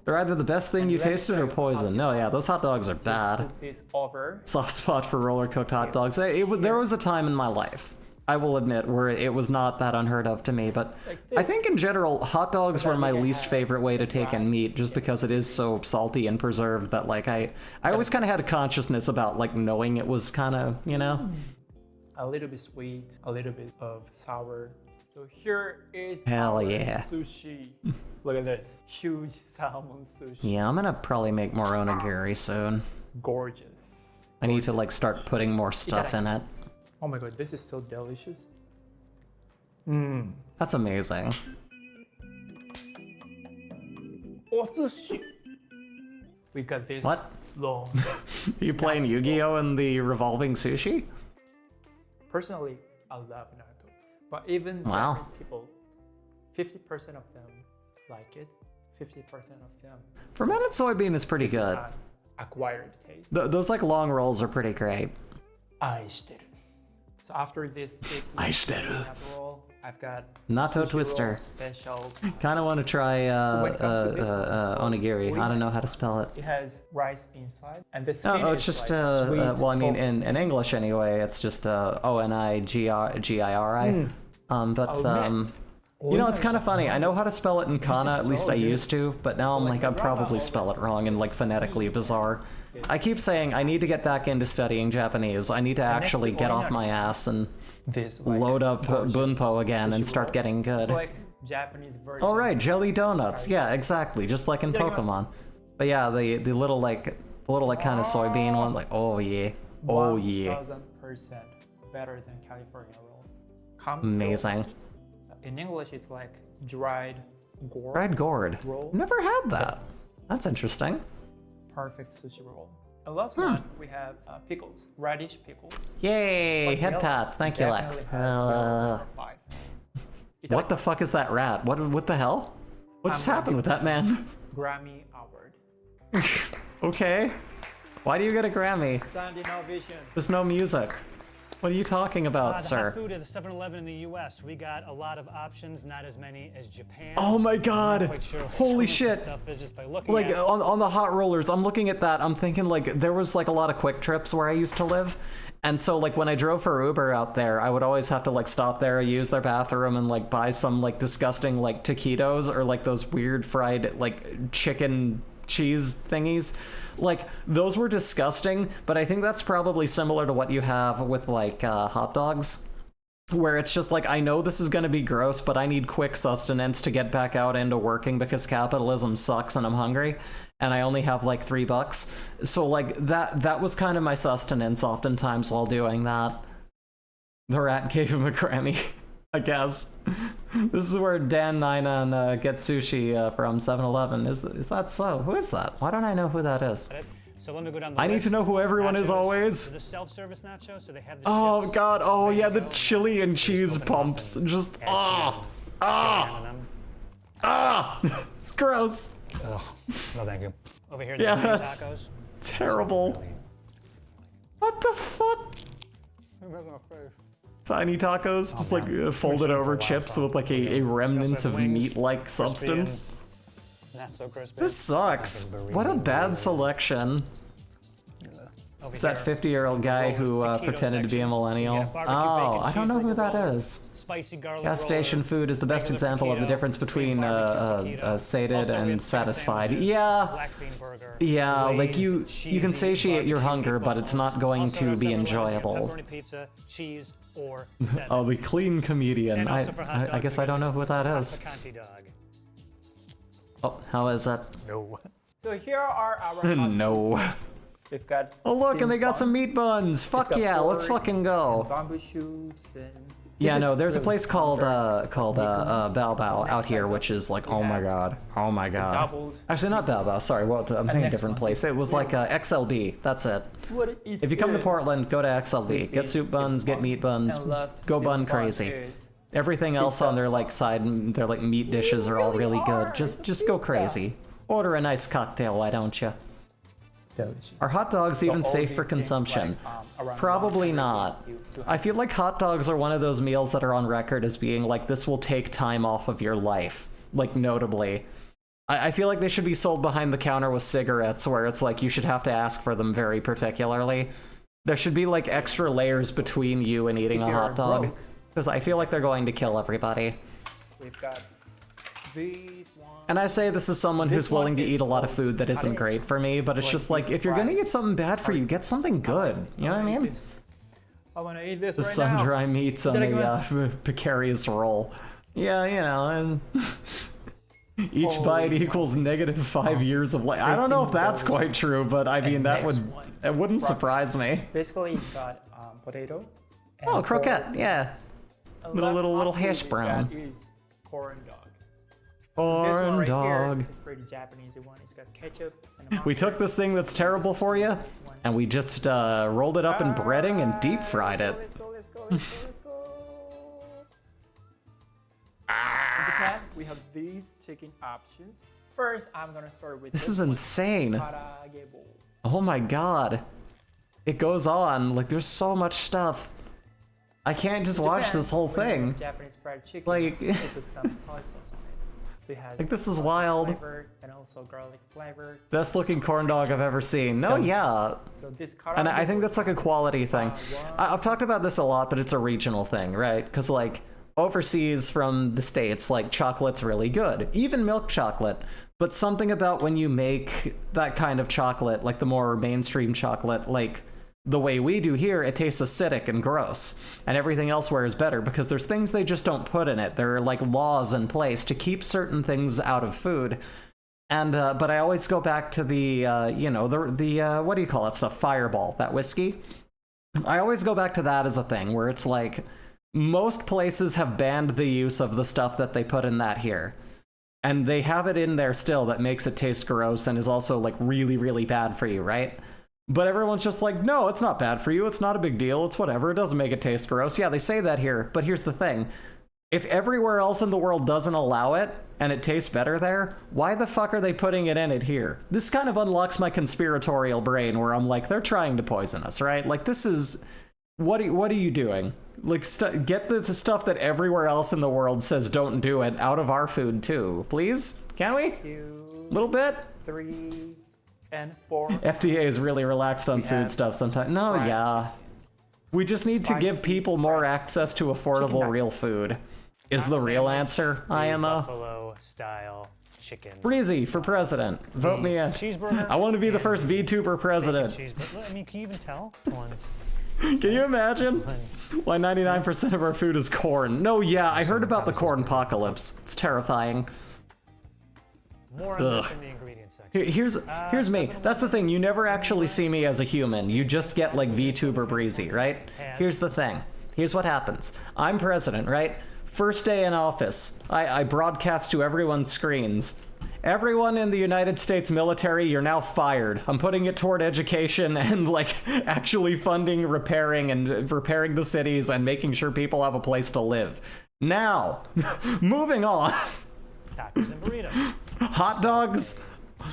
They're either the best thing you tasted or poison. No, yeah, those hot dogs are bad. Soft spot for roller cooked hot dogs. There was a time in my life, I will admit, where it was not that unheard of to me, but I think in general, hot dogs were my least favorite way to take in meat just because it is so salty and preserved that like I always kind of had a consciousness about like knowing it was kind of, you know? A little bit sweet, a little bit of sour. So here is Hell our yeah. sushi. Look at this, huge salmon sushi. Yeah, I'm gonna probably make more onigiri soon. Gorgeous. I need to like start putting more stuff in it. Oh my god, this is so delicious. That's amazing. Osushi. We got this What? long. Are you playing Yu-Gi-Oh in the revolving sushi? Personally, I love Naruto, but even Wow. Japanese people, 50% of them like it, 50% of them Fermented soybean is pretty good. acquired taste. Those like long rolls are pretty great. Aishiteru. So after this Aishiteru. roll, I've got Natto sushi Twister. roll special. Kind of want to try when it comes to this one, it's called onigiri. I don't know how to spell it. It has rice inside, and the skin Oh, it's is just like sweet, well, I mean, focused. in English anyway, it's just Onigiri. You know, it's kind of funny. I know how to spell it in kana, at least I used to, but now I'm like, I'd probably spell it wrong and like phonetically bizarre. I keep saying I need to get back into studying Japanese. I need to actually get off my ass and load up Bunpo again and start getting good. Like Japanese version. Oh right, jelly donuts. Yeah, exactly, just like in Pokemon. But yeah, the little kind of soybean one, like oh yeah, oh yeah. 1000% better than California roll. Amazing. In English, it's like dried gourd. Dried gourd. Roll. Never had that. That's interesting. Perfect sushi roll. And last one, we have pickles, radish pickles. Yay, Like head yellow. pats. Thank you, Definitely Lex. has yellow profile. What the fuck is that rat? What the hell? What just happened with that man? Grammy award. Okay. Why do you get a Grammy? Standing ovation. There's no music. What are you talking about, The sir? hot food at the 7-Eleven in the U.S. We got a lot of options, not as many as Japan. Oh my god! I'm not quite sure what Holy some of shit! the stuff is just by looking Like at it. on the hot rollers, I'm looking at that. I'm thinking like there was like a lot of quick trips where I used to live, and so like when I drove for Uber out there, I would always have to like stop there, use their bathroom, and like buy some like disgusting like taquitos or like those weird fried like chicken cheese thingies. Like those were disgusting, but I think that's probably similar to what you have with like hot dogs, where it's just like, I know this is going to be gross, but I need quick sustenance to get back out into working because capitalism sucks and I'm hungry and I only have like $3. So like that was kind of my sustenance oftentimes while doing that. The rat gave him a Grammy, I guess. This is where Dan Nainan gets sushi from 7-Eleven. Is that so? Who is that? Why don't I know who that is? So let me go down the I need list. to know who everyone is Nachos. always. The self-service nachos, so they have the Oh chips. god, oh yeah, the Mango, chili and cheese pumps. Just it's gross. Oh, no thank you. Over here, Yeah, the that's tacos. terrible. What the fuck? Tiny tacos, just like folded over chips with like a remnants of meat-like substance. Not so crispy. This sucks. What a bad selection. It's that 50-year-old guy who pretended to be a millennial. Oh, I don't know who that is. Spicy garlic Gas station food is the best example of the difference between sated and satisfied. Yeah, yeah, like you can satiate your hunger, but it's not going to be enjoyable. Pizza, cheese, or Oh, the clean comedian. I guess I don't know who that is. Oh, how is that? No. So here are our No. We've got Oh look, and steamed they got some buns. meat buns. Fuck got yeah, let's pork fucking go. and bamboo shoots and Yeah, this no, is there's a really place called standard. Bao Bao out here, which is like, oh my god, oh my god. doubled. Actually, not Bao Bao. Sorry, well, I'm thinking a next different one. place. It was like XLB. That's it. What is If you come to this? Portland, go to XLB. Get soup buns, get meat buns, And last go steamed bun bun crazy. is Everything else on their like side, their like meat dishes are all really good. Just go crazy. Order a nice cocktail, why don't you? delicious. Are hot dogs even safe for consumption? Probably not. I feel like hot dogs are one of those meals that are on record as being like, this will take time off of your life. Like, notably. I feel like they should be sold behind the counter with cigarettes, where it's like you should have to ask for them very particularly. There should be like extra layers between you and eating a hot dog. Because I feel like they're going to kill everybody. We've got these ones. And I say this is someone who's willing to eat a lot of food that isn't great for me, but it's just like, if you're gonna get something bad for you, get something good. You know what I mean? I want to eat this The right now. sun-dry meats on a precarious roll. Yeah, you know, and each bite equals -5 years of life. I don't know if that's quite true, but I mean, that wouldn't surprise me. Basically, you've got potato. Oh, and croquette, pork. yeah. And Little last little option hash we've brown. got is corn dog. So this one Corn right dog. here is pretty Japanese one. It's got ketchup and a We took this thing that's terrible for you, and we just rolled it up in breading and deep fried it. Let's go. In Japan, we have these chicken options. First, I'm gonna start with This is insane. Karage bowl. Oh my god. It goes on. Like, there's so much stuff. I can't just watch this whole thing. Japanese fried chicken. Like, With some soy sauce on it. So it has like, this is onion wild. flavor and also garlic flavor. Best looking corn dog I've ever seen. No, yeah. So this And I think that's like a quality thing. I've talked about this a lot, but it's a regional thing, right? Because like overseas from the States, like chocolate's really good, even milk chocolate. But something about when you make that kind of chocolate, like the more mainstream chocolate, like the way we do here, it tastes acidic and gross. And everything elsewhere is better because there's things they just don't put in it. There are like laws in place to keep certain things out of food. And but I always go back to the you know, the what do you call it stuff, Fireball, that whiskey. I always go back to that as a thing where it's like most places have banned the use of the stuff that they put in that here, and they have it in there still that makes it taste gross and is also like really, really bad for you, right? But everyone's just like, no, it's not bad for you, it's not a big deal, it's whatever, it doesn't make it taste gross. Yeah, they say that here, but here's the thing. If everywhere else in the world doesn't allow it, and it tastes better there, why the fuck are they putting it in it here? This kind of unlocks my conspiratorial brain where I'm like, they're trying to poison us, right? Like, this is... What are you doing? Like, get the stuff that everywhere else in the world says don't do it out of our food too, please? Can we? Little bit? 3 and 4. FDA is really relaxed on food stuff sometimes. No, yeah. We just need to give people more access to affordable real food. Is the real answer, IMO? Buffalo style chicken. Breezy for president. Vote me in. Cheeseburger. I want to be the first VTuber president. I mean, can you even tell? Ones. Can you imagine why 99% of our food is corn? No, yeah, I heard about the corn apocalypse. It's terrifying. More on this in the ingredient section. Here's me. That's the thing. You never actually see me as a human. You just get like VTuber Breezy, right? Here's the thing. Here's what happens. I'm president, right? First day in office, I broadcast to everyone's screens. Everyone in the United States military, you're now fired. I'm putting it toward education and like actually funding repairing the cities and making sure people have a place to live. Now, moving on. Tacos and burritos. Hot dogs.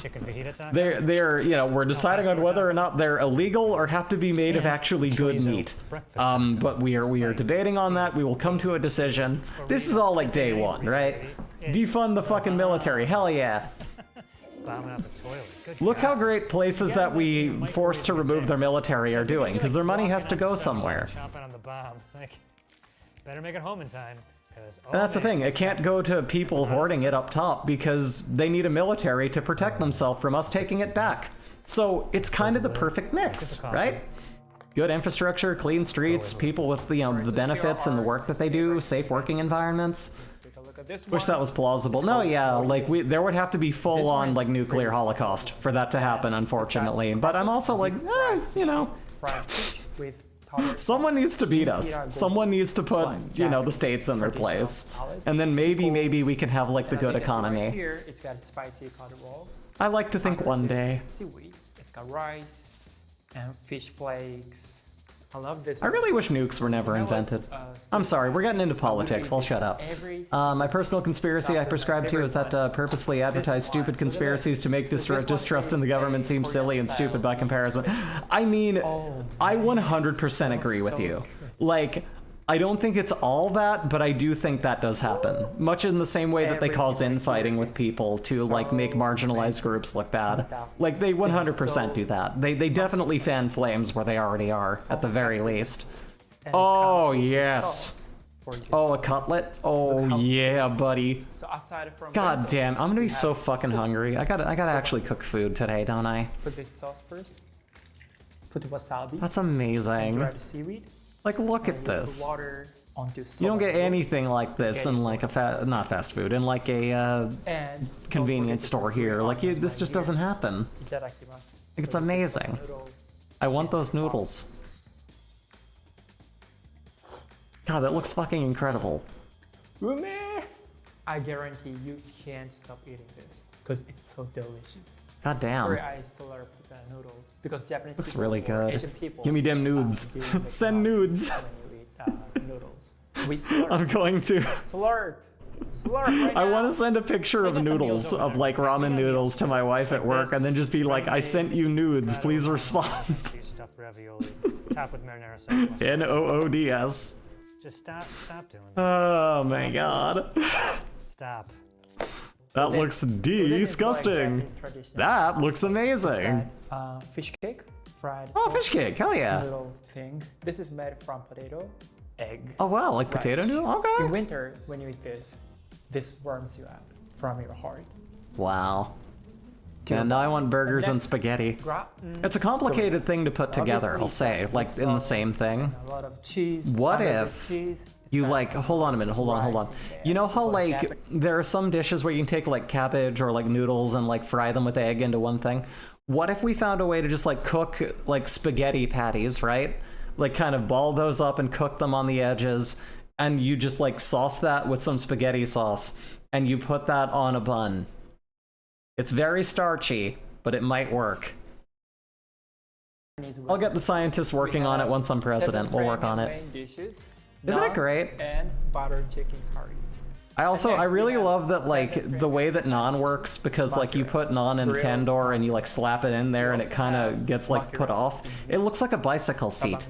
Chicken fajita tacos. They're you know, we're deciding on whether or not they're illegal or have to be made of actually good meat. But we are debating on that. We will come to a decision. This is all like day one, right? Defund the fucking military. Hell yeah. Bombing out the toilet. Good Look God. how great places that we force to remove their military are doing, because their money has to go somewhere. Chomping on the bomb. Like, better make it home in time. And that's the thing, it can't go to people hoarding it up top because they need a military to protect themselves from us taking it back. So it's kind of the perfect mix, right? Good infrastructure, clean streets, people with the benefits and the work that they do, safe working environments. Wish that was plausible. No, yeah, like there would have to be full-on like nuclear holocaust for that to happen, unfortunately. But I'm also like, you know. Someone needs to beat us. Someone needs to put, you know, the states in their place. And then maybe we can have, like, the good economy. Here, it's got spicy cod roll. I like to think one day. Seaweed. It's got rice and fish flakes. I love this. I really wish nukes were never invented. I'm sorry, we're getting into politics. I'll shut up. My personal conspiracy I prescribe to is that purposely advertise stupid conspiracies to make distrust in the government seem silly and stupid by comparison. I mean, I 100% agree with you. Like, I don't think it's all that, but I do think that does happen. Much in the same way that they cause infighting with people to, like, make marginalized groups look bad. Like, they 100% do that. They definitely fan flames where they already are, at the very least. Oh, yes. Oh, a cutlet? Oh, yeah, buddy. God damn, I'm gonna be so fucking hungry. I gotta actually cook food today, don't I? Put this sauce first. Put the wasabi. That's amazing. Dry the seaweed. Like, look at this. Water onto you don't get anything like this in like a not fast food, in like a convenience store here. Like, this just doesn't happen. Like, it's amazing. I want those noodles. God, that looks fucking incredible. I guarantee you can't stop eating this because it's so delicious. God damn. Sorry, I still love noodles because Japanese Looks people really or good. Asian people, Give me damn nudes. Send nudes. when you eat noodles. We slurp. I'm going to. Slurp. Slurp right I now. want to send a picture of noodles, of like ramen noodles to my wife at work and then just be like, I sent you nudes, please respond. Stuffed ravioli, topped with marinara sauce. Noods. Just stop doing this. Oh my god. Stop. That looks disgusting. That looks amazing. Fish cake, fried. Oh, fish cake, hell yeah. Little thing. This is made from potato, egg. Oh wow, like potato noodle? Okay. In winter, when you eat this warms you up from your heart. Wow. And now I want burgers and spaghetti. It's a complicated thing to put together, I'll say, like in the same thing. A lot of cheese. What if you like, hold on a minute, hold on. You know how like, there are some dishes where you can take like cabbage or like noodles and like fry them with egg into one thing? What if we found a way to just like cook like spaghetti patties, right? Like kind of ball those up and cook them on the edges, and you just like sauce that with some spaghetti sauce, and you put that on a bun. It's very starchy, but it might work. I'll get the scientists working on it once I'm president. We'll work on it. Isn't it great? And butter chicken curry. I really love that like the way that naan works, because like you put naan in tandoor and you like slap it in there and it kind of gets like put off. It looks like a bicycle seat.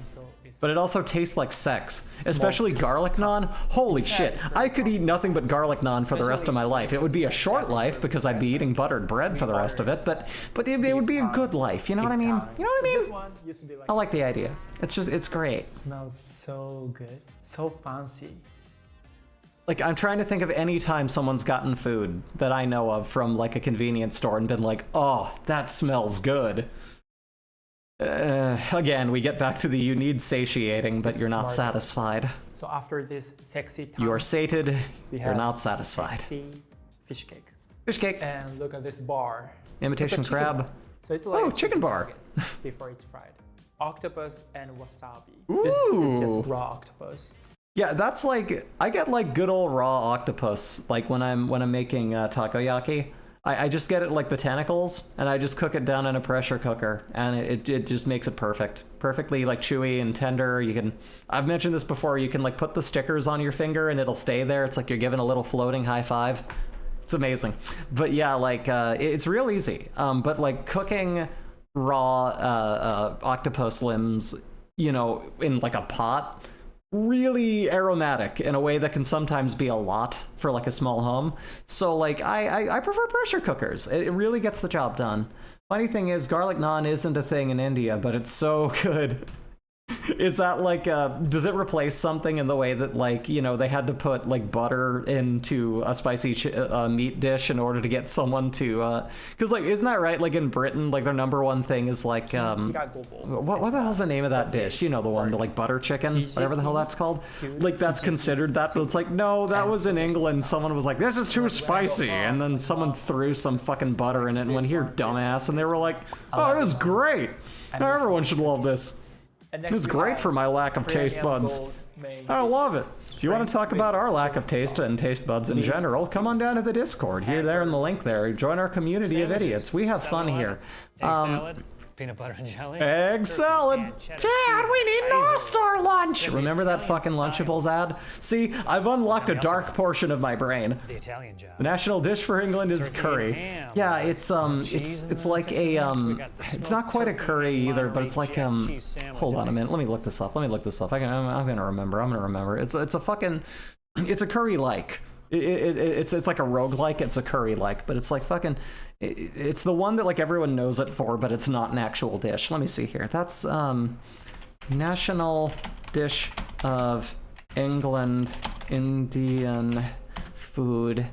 But it also tastes like sex, especially garlic naan. Holy shit, I could eat nothing but garlic naan for the rest of my life. It would be a short life because I'd be eating buttered bread for the rest of it, but it would be a good life, you know what I mean? You know what I mean? I like the idea. It's great. It smells so good, so fancy. Like, I'm trying to think of any time someone's gotten food that I know of from like a convenience store and been like, oh, that smells good. Again, we get back to the you need satiating, but you're not satisfied. So after this sexy time, you are sated, you're not satisfied. Fish cake. Fish cake. And look at this bar. Imitation crab. So it's like chicken bar. Before it's fried. Octopus and wasabi. Ooh. This is just raw octopus. Yeah, that's like, I get like good old raw octopus, like when I'm making takoyaki. I just get it like the tentacles, and I just cook it down in a pressure cooker, and it just makes it perfect. Perfectly like chewy and tender. You can, I've mentioned this before, you can like put the stickers on your finger and it'll stay there. It's like you're giving a little floating high five. It's amazing. But yeah, like it's real easy. But like cooking raw octopus limbs, you know, in like a pot, really aromatic in a way that can sometimes be a lot for like a small home. So like I prefer pressure cookers. It really gets the job done. Funny thing is, garlic naan isn't a thing in India, but it's so good. Is that like, does it replace something in the way that like, you know, they had to put like butter into a spicy meat dish in order to get someone to, cause like, isn't that right? Like in Britain, like their #1 thing is like, what the hell's the name of that dish? You know, the one, the like butter chicken, whatever the hell that's called. Like that's considered that, but it's like, no, that was in England. Someone was like, this is too spicy. And then someone threw some fucking butter in it and went, here, dumbass. And they were like, oh, this is great. Now everyone should love this. It was great for my lack of taste buds. I love it. If you want to talk about our lack of taste and taste buds in general, come on down to the Discord. Here, there, in the link there. Join our community of idiots. We have fun here. Egg salad, peanut butter and jelly. Egg salad. Dad, we need North Star lunch. Remember that fucking Lunchables ad? See, I've unlocked a dark portion of my brain. The Italian job. The national dish for England is curry. Yeah, it's like a it's not quite a curry either, but it's like hold on a minute. Let me look this up. I'm gonna remember. It's a fucking, it's a curry like. It's like a roguelike. It's a curry like, but it's like fucking. It's the one that like everyone knows it for, but it's not an actual dish. Let me see here. That's national dish of England, Indian food.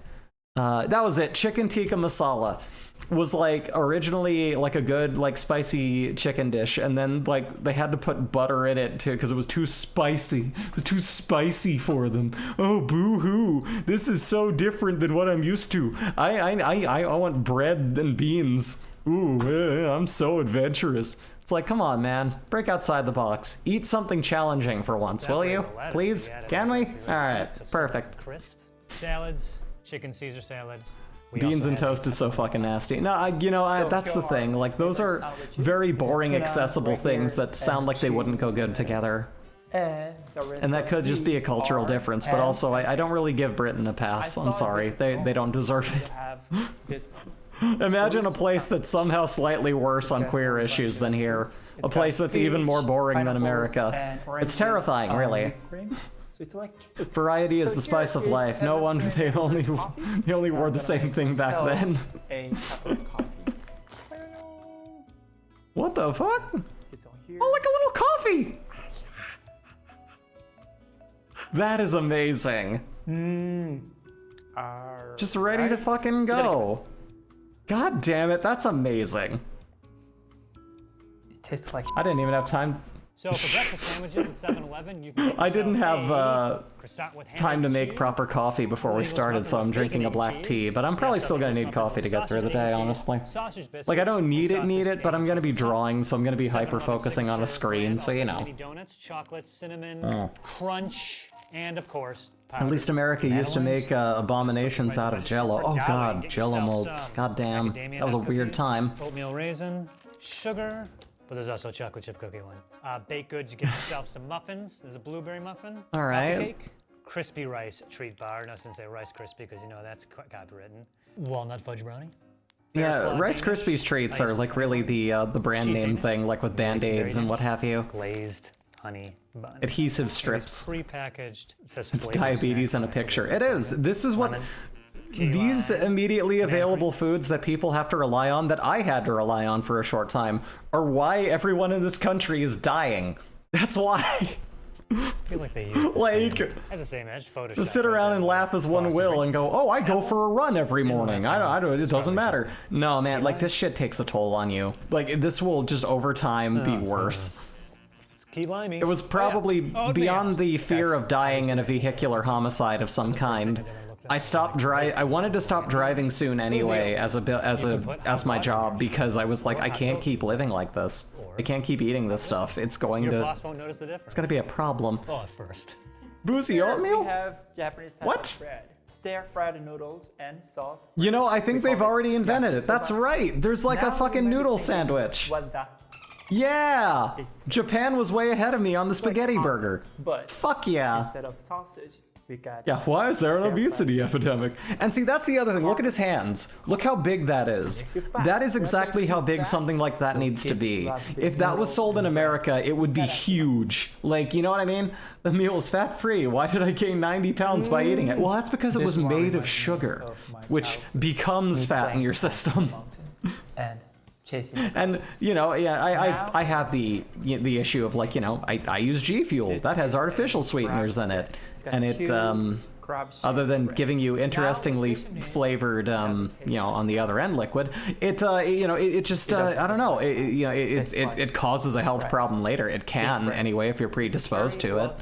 That was it. Chicken tikka masala was like originally like a good like spicy chicken dish, and then like they had to put butter in it too because it was too spicy. It was too spicy for them. Oh, boo-hoo. This is so different than what I'm used to. I want bread and beans. Ooh, I'm so adventurous. It's like, come on, man. Break outside the box. Eat something challenging for once, will you? Please? Can we? All right, perfect. Crisp salads. chicken Caesar salad. Beans and toast is so fucking nasty. No, that's the thing. Like, those are very boring, accessible things that sound like they wouldn't go good together. And that could just be a cultural difference, but also I don't really give Britain a pass. I'm sorry. They don't deserve it. Imagine a place that's somehow slightly worse on queer issues than here. A place that's even more boring than America. It's terrifying, really. So it's like variety is the spice of life. No wonder they only wore the same thing back then. What the fuck? Oh, like a little coffee! That is amazing. Just ready to fucking go. God damn it, that's amazing. It tastes like... I didn't even have time. So for breakfast sandwiches at 7-Eleven, you can get I didn't have croissant with ham time to and make cheese, proper coffee before we started, so I'm drinking a black tea, but I'm probably still gonna need coffee to get through the day, honestly. Like, I don't need it, but I'm gonna be drawing, so I'm gonna be hyper-focusing on a screen, so you know. Donuts, chocolate, cinnamon, crunch, and of course, at least America used to make abominations out of Jell-O. Oh god, Jell-O molds. God damn, that was a weird time. Oatmeal raisin, sugar, but there's also a chocolate chip cookie one. Baked goods, you get yourself some muffins. There's a blueberry muffin. All right. Coffee cake. Crispy rice treat bar. No, I didn't say Rice Krispie because you know that's copywritten. Walnut fudge brownie. Yeah, Rice Krispies treats are like really the brand name thing, like with Band-Aids and what have you. Glazed honey bun. Adhesive strips. Pre-packaged. It says it's diabetes in a picture. It is. This is what... These immediately available foods that people have to rely on, that I had to rely on for a short time, are why everyone in this country is dying. That's why. I feel like they use as the same edge Photoshop. Sit around and laugh as one will and go, oh, I go for a run every morning. I don't, it doesn't matter. No, man, like this shit takes a toll on you. Like this will just over time be worse. Key limey. It was probably beyond the fear of dying in a vehicular homicide of some kind. I wanted to stop driving soon anyway as my job because I was like, I can't keep living like this. I can't keep eating this stuff. It's going to. Boss won't notice the difference. It's gonna be a problem. Oh, at first. Boozy oatmeal? We have Japanese type of bread. Stir-fried noodles and sauce. You know, I think they've already invented it. That's right. There's like a fucking noodle sandwich. Yeah. Japan was way ahead of me on the spaghetti burger. But fuck yeah. Instead of sausage. Yeah, why is there an obesity epidemic? And see, that's the other thing. Look at his hands. Look how big that is. That is exactly how big something like that needs to be. If that was sold in America, it would be huge. Like, you know what I mean? The meal is fat-free. Why did I gain 90 pounds by eating it? Well, that's because it was made of sugar, which becomes fat in your system. And you know, yeah, I have the issue of like, you know, I use G Fuel that has artificial sweeteners in it, and it other than giving you interestingly flavored you know, on the other end liquid, it you know, it just I don't know, it causes a health problem later. It can anyway if you're predisposed to it,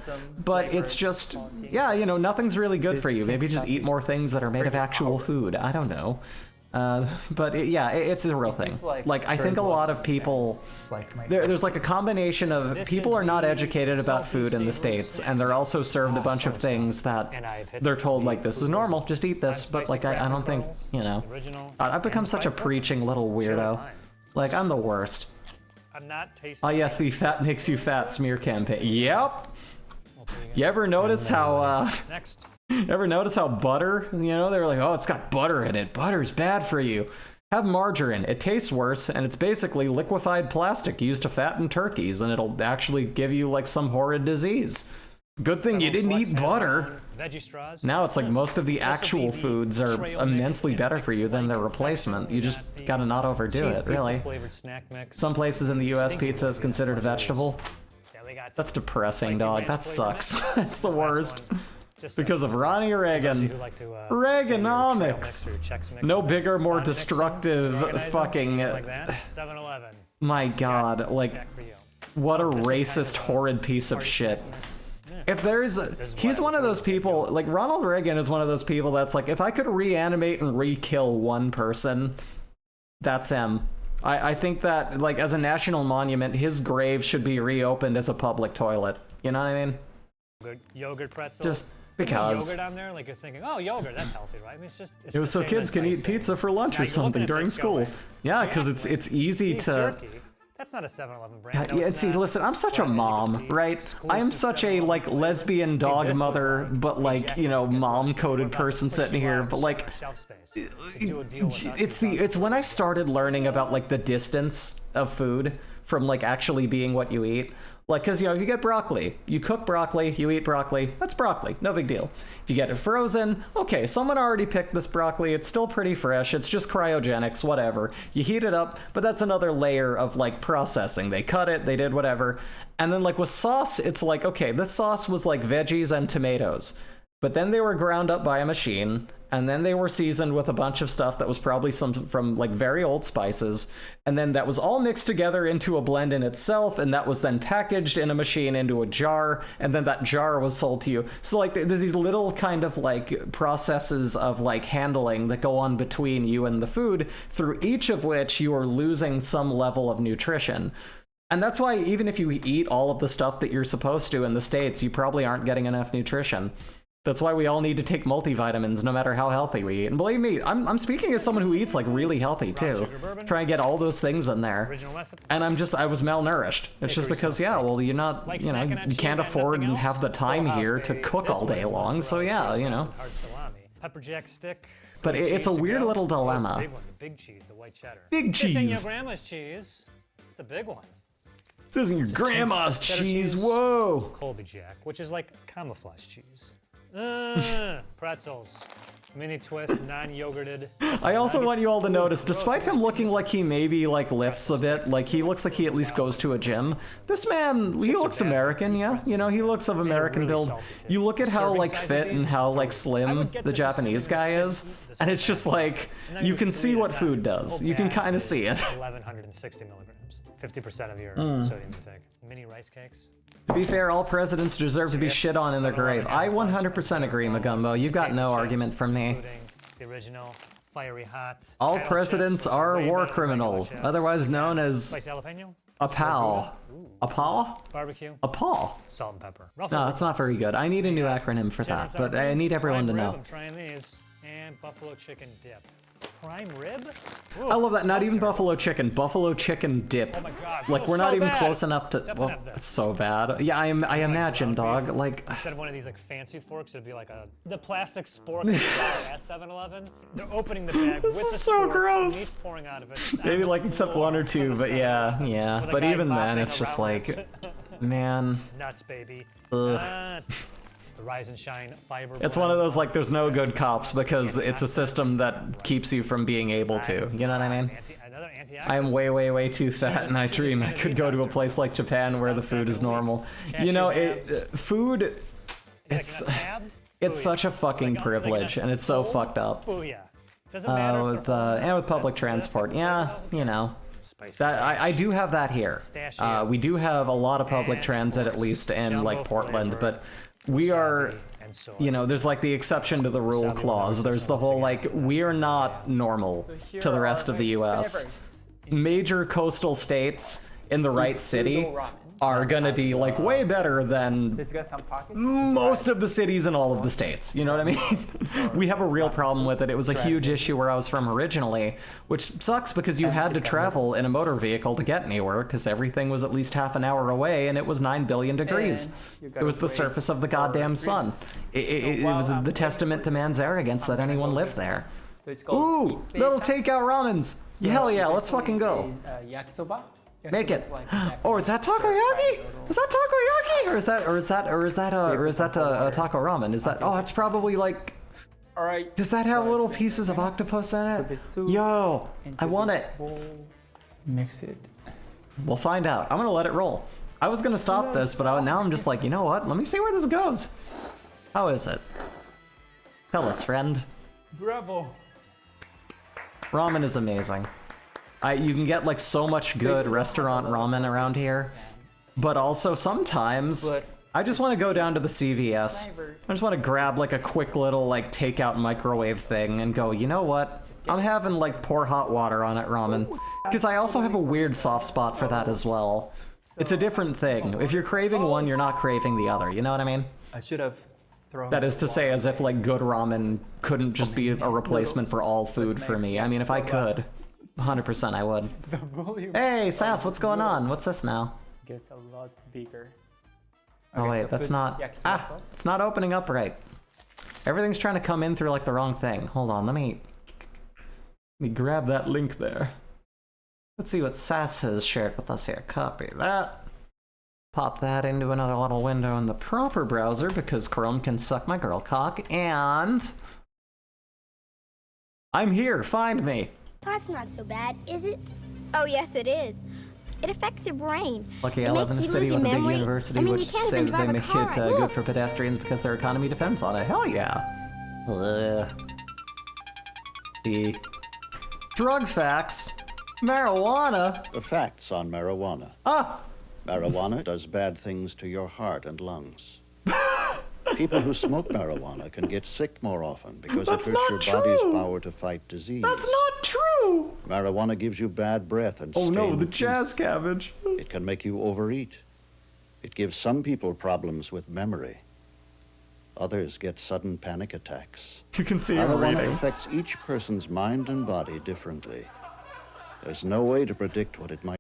but it's just, yeah, you know, nothing's really good for you. Maybe just eat more things that are made of actual food. I don't know. But it's a real thing. Like, I think a lot of people, there's like a combination of people are not educated about food in the States, and they're also served a bunch of things that they're told like, this is normal, just eat this. But like, I don't think, you know, I've become such a preaching little weirdo. Like, I'm the worst. Oh yes, the fat makes you fat smear campaign. Yep. You ever notice how ever notice how butter, you know, they were like, oh, it's got butter in it. Butter's bad for you. Have margarine. It tastes worse, and it's basically liquefied plastic used to fatten turkeys, and it'll actually give you like some horrid disease. Good thing you didn't eat butter. Now it's like most of the actual foods are immensely better for you than their replacement. You just gotta not overdo it, really. Some places in the US, pizza is considered a vegetable. That's depressing, dog. That sucks. That's the worst. Because of Ronnie Reagan. Reaganomics. No bigger, more destructive fucking... My god, like, what a racist, horrid piece of shit. If there's... He's one of those people, like, Ronald Reagan is one of those people that's like, if I could reanimate and re-kill one person, that's him. I think that, like, as a national monument, his grave should be reopened as a public toilet. You know what I mean? Yogurt pretzels. Because yogurt on there, like you're thinking, oh, yogurt, that's healthy, right? I mean, it's just. It's it was so kids can eat pizza for lunch or something during school. Yeah, because it's easy to. Jerky. That's not a 7-Eleven brand. Yeah, see, listen, I'm such a mom, right? I am such a like lesbian dog mother, but like mom-coded person sitting here. But like, it's when I started learning about like the distance of food from like actually being what you eat. Like, because, if you get broccoli, you cook broccoli, you eat broccoli, that's broccoli, no big deal. If you get it frozen, okay, someone already picked this broccoli, it's still pretty fresh, it's just cryogenics, whatever. You heat it up, but that's another layer of, like, processing. They cut it, they did whatever. And then, like, with sauce, it's like, okay, this sauce was, like, veggies and tomatoes. But then they were ground up by a machine, and then they were seasoned with a bunch of stuff that was probably some from like very old spices, and then that was all mixed together into a blend in itself, and that was then packaged in a machine into a jar, and then that jar was sold to you. So like there's these little kind of like processes of like handling that go on between you and the food, through each of which you are losing some level of nutrition. And that's why even if you eat all of the stuff that you're supposed to in the States, you probably aren't getting enough nutrition. That's why we all need to take multivitamins no matter how healthy we eat. And believe me, I'm speaking as someone who eats like really healthy too. Try and get all those things in there. And I was malnourished. It's just because, yeah, well, you're not, you can't afford and have the time here to cook all day long. So yeah, Pepper jack stick. But it's a weird little dilemma. The big one, the big cheese, the white cheddar. Big cheese. This ain't your grandma's cheese. It's the big one. This isn't your grandma's cheese. Whoa. Colby Jack, which is like camouflage cheese. Pretzels. Mini twist, non-yogurted. I also want you all to notice, despite him looking like he maybe like lifts a bit, like he looks like he at least goes to a gym, this man, he looks American, yeah? He looks of American build. You look at how like fit and how like slim the Japanese guy is, and it's just like, you can see what food does. You can kind of see it. 1,160 milligrams. 50% of your sodium intake. Mini rice cakes. To be fair, all presidents deserve to be shit on in their grave. I 100% agree, Magumbo. You've got no argument from me. The original fiery hot. All presidents are a war criminal, otherwise known as a pal. A pal? Barbecue. A pal. Salt and pepper. No, that's not very good. I need a new acronym for that, but I need everyone to know. I'm trying these. And buffalo chicken dip. Prime rib? Ooh, I love that. Not even buffalo chicken dip. Oh my God, like we're not even close enough to. Well, it's so bad. Yeah, I imagine, dog. Like instead of one of these like fancy forks, it'd be like the plastic spork at 7-Eleven. They're opening the bag with the so spork, gross. meat's pouring out of it. Maybe like except one or two, but yeah. But even then, it's just like, man. Nuts, baby. Ugh. Nuts. Rise and shine fiber. It's one of those like there's no good cops because it's a system that keeps you from being able to. You know what I mean? I'm way too fat and I dream I could go to a place like Japan where the food is normal. Food, it's such a fucking privilege and it's so fucked up. And with public transport, yeah, That I do have that here. We do have a lot of public transit, at least in like Portland, but we are, there's like the exception to the rule clause. There's the whole like, we are not normal to the rest of the US. Major coastal states in the right city are gonna be like way better than most of the cities in all of the states. You know what I mean? We have a real problem with it. It was a huge issue where I was from originally, which sucks because you had to travel in a motor vehicle to get anywhere because everything was at least half an hour away and it was 9 billion degrees. It was the surface of the goddamn sun. It was the testament to man's arrogance that anyone lived there. Ooh, little takeout ramens. Hell yeah, let's fucking go. Yakisoba? Make it. Oh, is that takoyaki? Is that takoyaki? Or is that taco ramen? Is that? Oh, it's probably like. All right. Does that have little pieces of octopus in it? Yo, I want it. Mix it. We'll find out. I'm gonna let it roll. I was gonna stop this, but now I'm just like, you know what? Let me see where this goes. How is it? Tell us, friend. Bravo. Ramen is amazing. You can get like so much good restaurant ramen around here, but also sometimes I just want to go down to the CVS. I just want to grab like a quick little like takeout microwave thing and go, you know what? I'm having like pour hot water on it ramen. Because I also have a weird soft spot for that as well. It's a different thing. If you're craving one, you're not craving the other. You know what I mean? I should have That is to say, as if like good ramen couldn't just be a replacement for all food for me. I mean, if I could, 100% I would. Hey, Sass, what's going on? What's this now? Gets a lot bigger. Oh wait, that's not. It's not opening up right. Everything's trying to come in through like the wrong thing. Hold on, let me grab that link there. Let's see what Sass has shared with us here. Copy that. Pop that into another little window in the proper browser because Chrome can suck my girl cock. And I'm here. Find me. That's not so bad, is it? Oh yes, it is. It affects your brain. Lucky I live in a city with a big university, which say that they make it good for pedestrians because their economy depends on it. Hell yeah. The drug facts. Marijuana. The facts on marijuana. Marijuana does bad things to your heart and lungs. People who smoke marijuana can get sick more often because it hurts your body's power to fight disease. That's not true! Marijuana gives you bad breath and oh no, the teeth. jazz cabbage. It can make you overeat. It gives some people problems with memory. Others get sudden panic attacks. You can see him Marijuana reading. affects each person's mind and body differently. There's no way to predict what it might.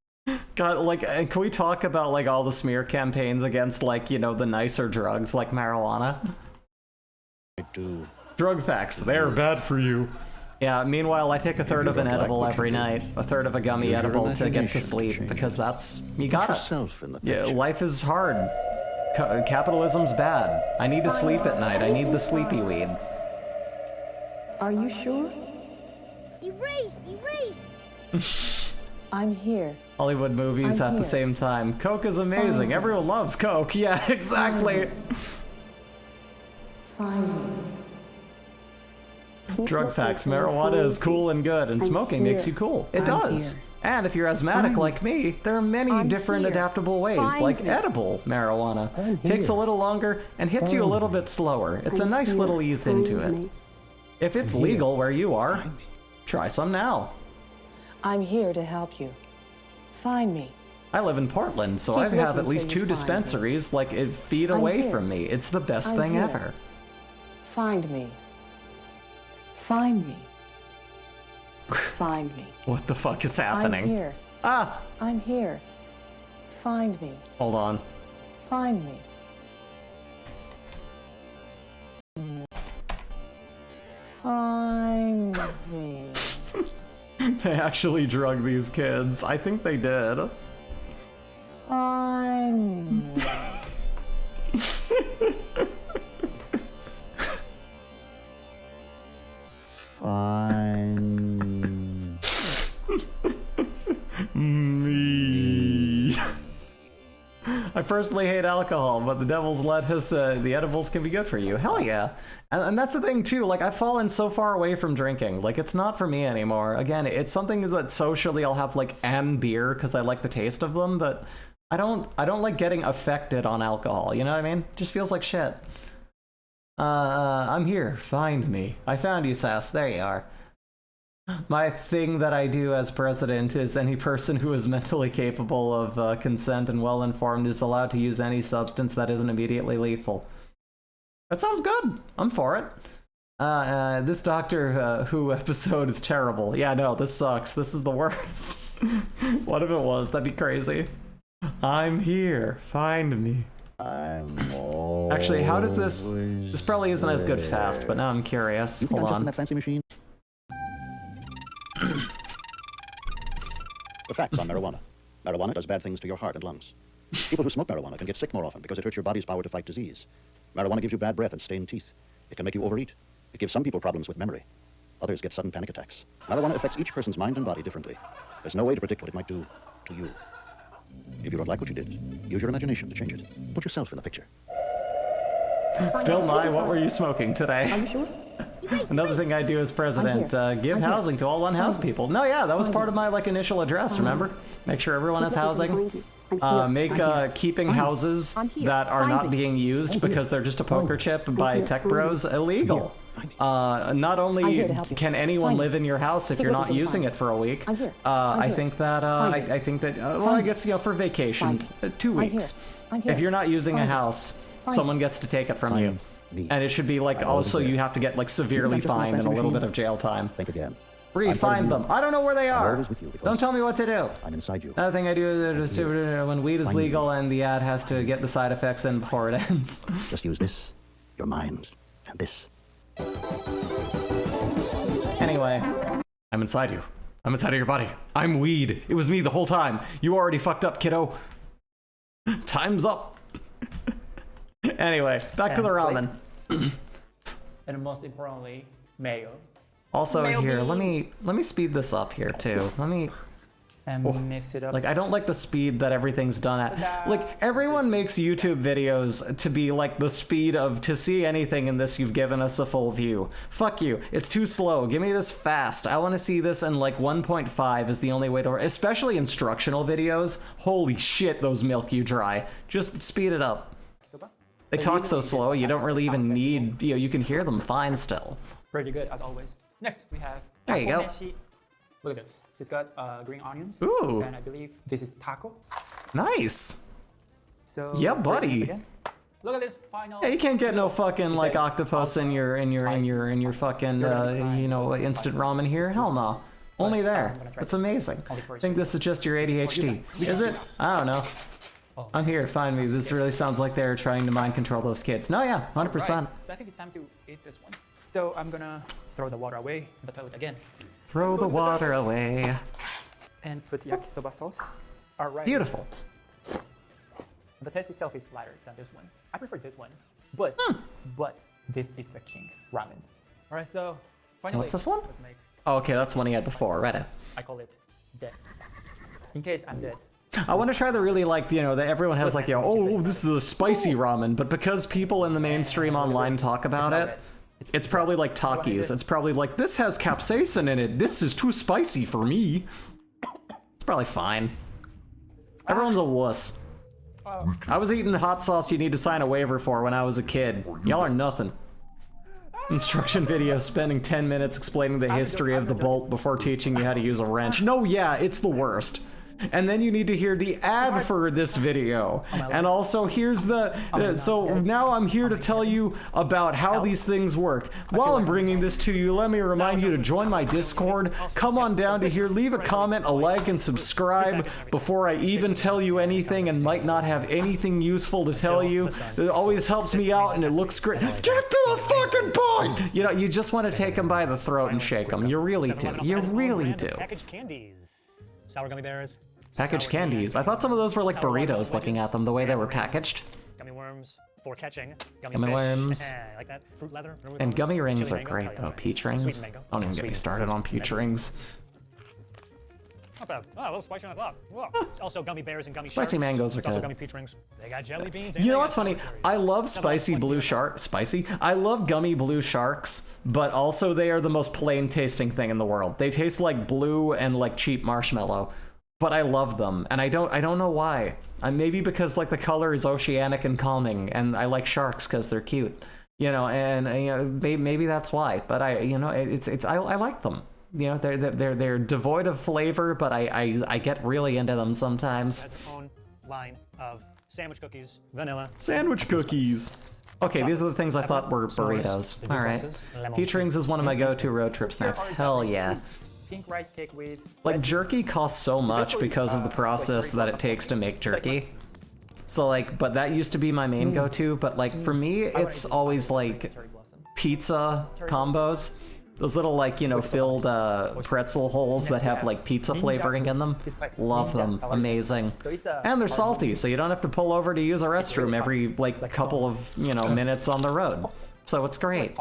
God, like, can we talk about, like, all the smear campaigns against, like, you know, the nicer drugs, like marijuana? Drug facts, they're bad for you. Yeah, meanwhile, I take a third of an edible every night, a third of a gummy edible to get to sleep, because that's, you gotta. Yeah, life is hard. Capitalism's bad. I need to sleep at night. I need the sleepy weed. Are you sure? Erase! Erase! I'm here. Hollywood movies at the same time. Coke is amazing. Everyone loves Coke. Yeah, exactly. Drug facts. Marijuana is cool and good, and smoking makes you cool. It does. And if you're asthmatic like me, there are many different adaptable ways, like edible marijuana. Takes a little longer and hits you a little bit slower. It's a nice little ease into it. If it's legal where you are, try some now. I'm here to help you. Find me. I live in Portland, so I have at least 2 dispensaries, like, feet away from me. It's the best thing ever. Find me. Find me. Find me. What the fuck is happening? I'm here. I'm here. Find me. Hold on. Find me. Find me. They actually drug these kids. I think they did. Find me. Find me. I personally hate alcohol, but the devil's lettuce, the edibles can be good for you. Hell yeah. And that's the thing too, like I've fallen so far away from drinking. Like it's not for me anymore. Again, it's something that socially I'll have like an beer because I like the taste of them, but I don't like getting affected on alcohol, you know what I mean? Just feels like shit. I'm here. Find me. I found you, Sass. There you are. My thing that I do as president is any person who is mentally capable of consent and well-informed is allowed to use any substance that isn't immediately lethal. That sounds good. I'm for it. This Doctor Who episode is terrible. Yeah, no, this sucks. This is the worst. What if it was? That'd be crazy. I'm here. Find me. Actually, how does this... This probably isn't as good fast, but now I'm curious. Hold on. That fancy machine? The facts on marijuana. Marijuana does bad things to your heart and lungs. People who smoke marijuana can get sick more often because it hurts your body's power to fight disease. Marijuana gives you bad breath and stained teeth. It can make you overeat. It gives some people problems with memory. Others get sudden panic attacks. Marijuana affects each person's mind and body differently. There's no way to predict what it might do to you. If you don't like what you did, use your imagination to change it. Put yourself in the picture. Bill Nye, what were you smoking today? Are you sure? Another thing I do as president, give housing to all unhoused people. No, yeah, that was part of my like initial address, remember? Make sure everyone has housing. Make keeping houses that are not being used because they're just a poker chip by tech bros illegal. Not only can anyone live in your house if you're not using it for a week, I think that, well, I guess, you know, for vacations, 2 weeks. If you're not using a house, someone gets to take it from you. And it should be like also you have to get like severely fined and a little bit of jail time. Think again. Find them. I don't know where they I'm are. always with you because Don't tell me what to do. I'm inside you. Another thing I do is when weed is legal and the ad has to get the side effects in before it ends. Just use this, your mind, and this. Anyway, I'm inside you. I'm inside of your body. I'm weed. It was me the whole time. You already fucked up, kiddo. Time's up. Anyway, back to the ramen. And most importantly, mayo. Also here, let me speed this up here too. Let me mix it up. Like I don't like the speed that everything's done at. Like everyone makes YouTube videos to be like the speed of to see anything in this you've given us a full view. Fuck you. It's too slow. Give me this fast. I want to see this in like 1.5 is the only way to, especially instructional videos. Holy shit, those milk you dry. Just speed it up. They talk so slow, you don't really even need, you can hear them fine still. Pretty good as always. Next, we have there you go. Meshi. Look at this. It's got green onions. Ooh. And I believe this is taco. Nice. So yeah, buddy. Look at this final. Yeah, you can't get no fucking like octopus in your fucking instant ramen here. Hell no. Only there. That's amazing. I think this is just your ADHD. Is it? I don't know. I'm here. Find me. This really sounds like they're trying to mind control those kids. No, yeah, 100%. Right. So I think it's time to eat this one. So I'm gonna throw the water away in the toilet again. Throw the water away. And put yakisoba sauce. All right. Beautiful. The taste itself is lighter than this one. I prefer this one, but this is the king ramen. All right, so finally. What's this one? Oh, okay, that's one he had before. Read it. I call it dead. In case I'm dead. I want to try the really like, that everyone has like, oh, this is a spicy ramen, but because people in the mainstream online talk about it, it's probably like Takis. It's probably like, this has capsaicin in it. This is too spicy for me. It's probably fine. Everyone's a wuss. I was eating hot sauce you need to sign a waiver for when I was a kid. Y'all are nothing. Instruction video spending 10 minutes explaining the history of the bolt before teaching you how to use a wrench. No, yeah, it's the worst. And then you need to hear the ad for this video. And also here's the, so now I'm here to tell you about how these things work. While I'm bringing this to you, let me remind you to join my Discord. Come on down to here, leave a comment, a like, and subscribe before I even tell you anything and might not have anything useful to tell you. It always helps me out and it looks great. Get to the fucking point! You just want to take them by the throat and shake them. You really do. You really do. Packaged candies. Sour gummy bears. Packaged candies. I thought some of those were like burritos looking at them, the way they were packaged. Gummy worms for catching. Gummy worms. Like that. Fruit leather. And gummy rings are great though. Peach rings. Don't even get me started on peach rings. Not bad. Oh, a little spicier than I thought. Whoa. Also gummy bears and gummy sharks. Spicy mangoes are Also good. gummy peach rings. They got jelly beans. You know what's funny? I love spicy blue shark. Spicy? I love gummy blue sharks, but also they are the most plain tasting thing in the world. They taste like blue and like cheap marshmallow. But I love them, and I don't know why. Maybe because like the color is oceanic and calming, and I like sharks because they're cute, and maybe that's why. But I like them. They're devoid of flavor, but I get really into them sometimes. Has its own line of sandwich cookies, vanilla. Sandwich cookies. Okay, these are the things I thought were burritos. All right, peach rings is one of my go-to road trip snacks. Hell yeah. Pink rice cake with like jerky costs so much because of the process that it takes to make jerky. So like, but that used to be my main go-to, but like for me, it's always like pizza combos. Those little like, filled pretzel holes that have like pizza flavoring in them. Love them. Amazing. And they're salty, so you don't have to pull over to use a restroom every like couple of, minutes on the road. So it's great.